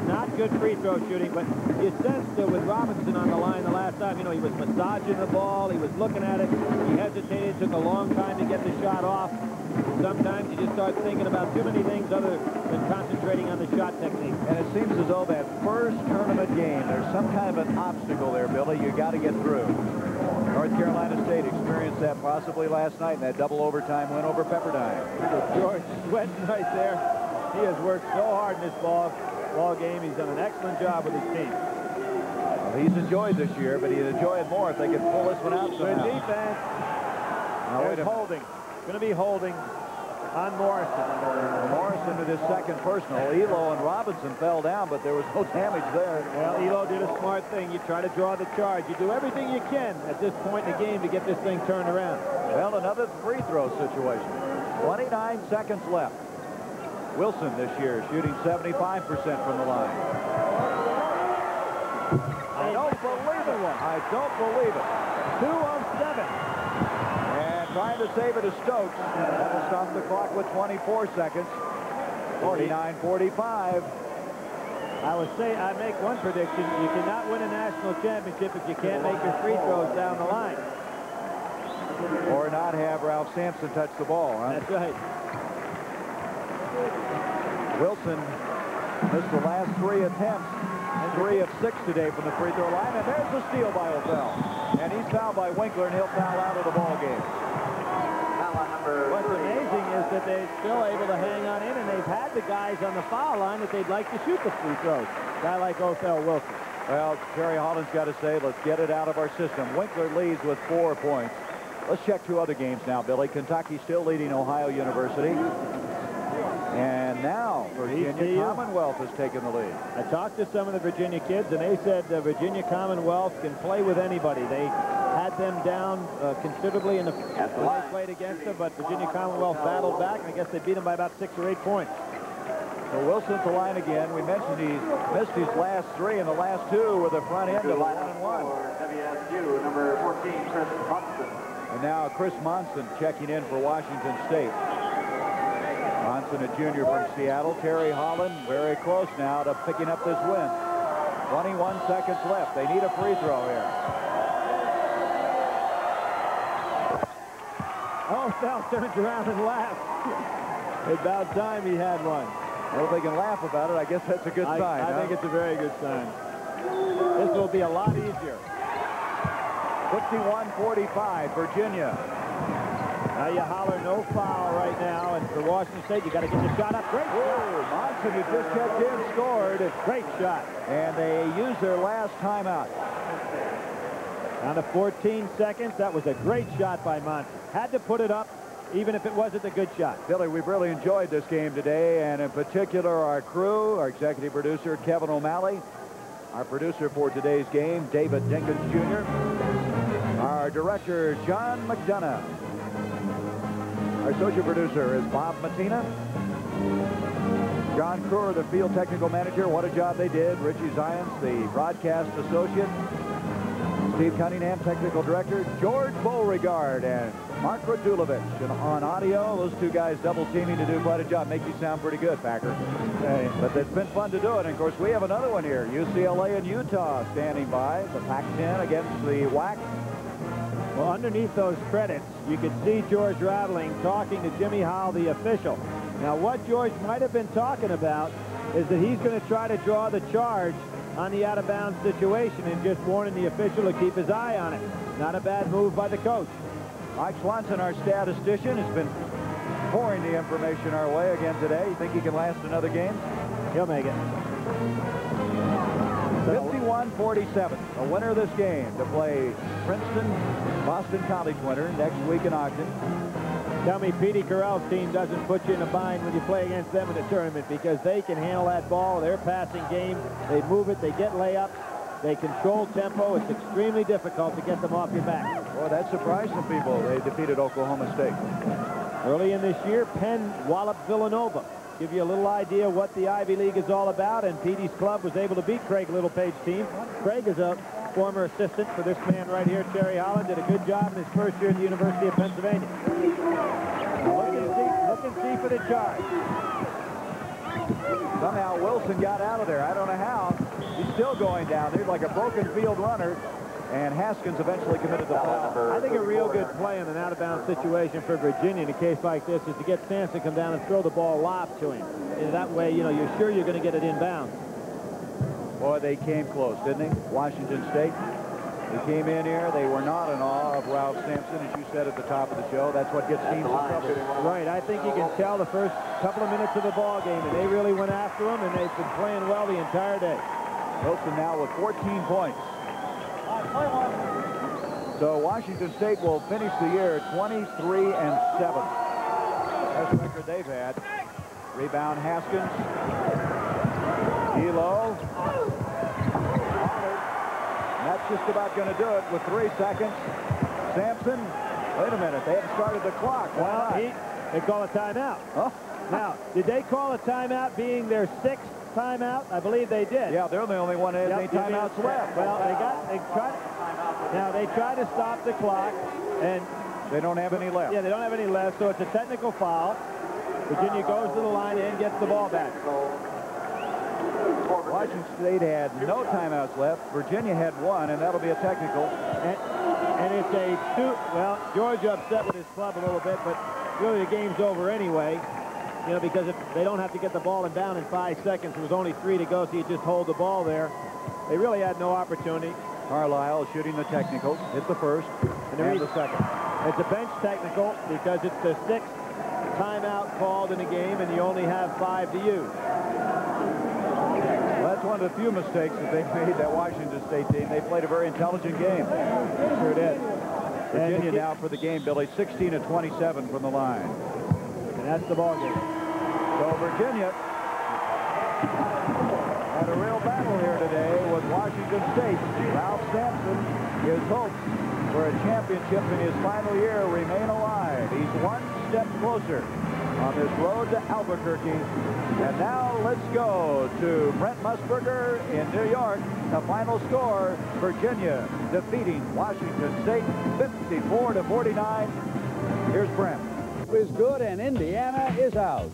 Not good free throw shooting, but you sensed with Robinson on the line the last time, you know, he was massaging the ball, he was looking at it, he hesitated, took a long time to get the shot off. Sometimes you just start thinking about too many things other than concentrating on the shot technique. And it seems as though that first tournament game, there's some kind of an obstacle there, Billy, you got to get through. North Carolina State experienced that possibly last night in that double overtime win over Pepperdine. George sweating right there. He has worked so hard in this ball game. He's done an excellent job with his team. Well, he's enjoyed this year, but he'd enjoy it more if they could pull this one out somehow. Good defense. Now, There's holding. Going to be holding on Morrison. Morrison with his second personal. Ehlo and Robinson fell down, but there was no damage there. Well, Ehlo did a smart thing. You try to draw the charge. You do everything you can at this point in the game to get this thing turned around. Well, another free throw situation. 29 seconds left. Wilson this year shooting 75% from the line. I don't believe it. I don't believe it. 2 of 7. And trying to save it is Stokes. That'll stop the clock with 24 seconds. 49-45. I make one prediction. You cannot win a national championship if you can't make your free throws down the line. Or not have Ralph Sampson touch the ball, huh? That's right. Wilson missed the last 3 attempts, and 3 of 6 today from the free throw line. And there's the steal by O'Fell. And he's fouled by Winkler, and he'll foul out of the ball game. What's amazing is that they're still able to hang on in, and they've had the guys on the foul line that they'd like to shoot the free throws. A guy like O'Fell Wilson. Well, Terry Holland's got to say, let's get it out of our system. Winkler leads with 4 points. Let's check 2 other games now, Billy. Kentucky still leading Ohio University. And now Virginia Commonwealth has taken the lead. I talked to some of the Virginia kids, and they said Virginia Commonwealth can play with anybody. They had them down considerably when they played against them, but Virginia Commonwealth battled back, and I guess they beat them by about 6 or 8 points. So Wilson's the line again. We mentioned he's missed his last 3, and the last 2 were the front end of 1-1. WSU, number 14, Chris Monson. And now Chris Monson checking in for Washington State. Monson, a junior from Seattle. Terry Holland very close now to picking up this win. 21 seconds left. They need a free throw here. Oh, Fell turns around and laughs. About time he had one. Well, if they can laugh about it, I guess that's a good sign. I think it's a very good sign. This will be a lot easier. 51-45, Virginia. Now you holler no foul right now, and for Washington State, you got to get the shot up. Great shot. Monson, who just checked in, scored. Great shot. And they used their last timeout. Down to 14 seconds. That was a great shot by Monson. Had to put it up, even if it wasn't a good shot. Billy, we've really enjoyed this game today, and in particular our crew, our executive producer, Kevin O'Malley, our producer for today's game, David Dinkins Jr., our director, John McDonough. Our associate producer is Bob Matina. John Kruer, the field technical manager. What a job they did. Richie Zions, the broadcast associate. Steve Cunningham, technical director. George Beauregard and Mark Radulovich. And on audio, those 2 guys double teaming to do quite a job. Make you sound pretty good, Packer. Hey. But it's been fun to do it. And of course, we have another one here. UCLA and Utah standing by. The Pac-10 against the WAC. Well, underneath those credits, you could see George Raveling talking to Jimmy Howell, the official. Now, what George might have been talking about is that he's going to try to draw the charge on the out-of-bounds situation and just warning the official to keep his eye on it. Not a bad move by the coach. Mike Swanson, our statistician, has been pouring the information our way again today. You think he can last another game? He'll make it. 51-47. The winner of this game to play Princeton, Boston College winner next week in Ogden. Tell me Petey Carell's team doesn't put you in a bind when you play against them in the tournament, because they can handle that ball. Their passing game, they move it, they get layups, they control tempo. It's extremely difficult to get them off your back. Boy, that surprised some people. They defeated Oklahoma State. Early in this year, Penn walloped Villanova. Give you a little idea what the Ivy League is all about, and Petey's club was able to beat Craig Littlepage's team. Craig is a former assistant for this man right here, Terry Holland. Did a good job in his first year at the University of Pennsylvania. Look and see for the charge. Somehow Wilson got out of there. I don't know how. He's still going down there like a broken field runner. And Haskins eventually committed the foul. I think a real good play in an out-of-bounds situation for Virginia in a case like this is to get Sampson to come down and throw the ball lob to him. And that way, you know, you're sure you're going to get it inbounds. Boy, they came close, didn't they? Washington State. They came in here. They were not in awe of Ralph Sampson, as you said at the top of the show. That's what gets teams in trouble. Right. I think you can tell the first couple of minutes of the ball game, and they really went after him, and they've been playing well the entire day. Wilson now with 14 points. So Washington State will finish the year 23-7. Best record they've had. Rebound Haskins. Ehlo. That's just about going to do it with 3 seconds. Sampson. Wait a minute. They haven't started the clock. Well, they call a timeout. Oh. Now, did they call a timeout being their 6th timeout? I believe they did. Yeah, they're the only one that has any timeouts left. Well, they tried to stop the clock, and they don't have any left. Yeah, they don't have any left, so it's a technical foul. Virginia goes to the line and gets the ball back. Washington State had no timeouts left. Virginia had 1, and that'll be a technical. And it's well, George upset with his club a little bit, but really the game's over anyway. You know, because if they don't have to get the ball and down in 5 seconds. There was only 3 to go, so you just hold the ball there. They really had no opportunity. Carlisle shooting the technical. Hit the first and the second. It's a bench technical because it's the 6th timeout called in a game, and you only have 5 to use. Well, that's one of the few mistakes that they made, that Washington State team. They played a very intelligent game. Sure did. Virginia now for the game, Billy, 16 of 27 from the line. And that's the ball game. So Virginia had a real battle here today with Washington State. Ralph Sampson, his hopes for a championship in his final year remain alive. He's one step closer on this road to Albuquerque. And now let's go to Brent Musburger in New York. The final score, Virginia defeating Washington State 54-49. Here's Brent. Is good and Indiana is out.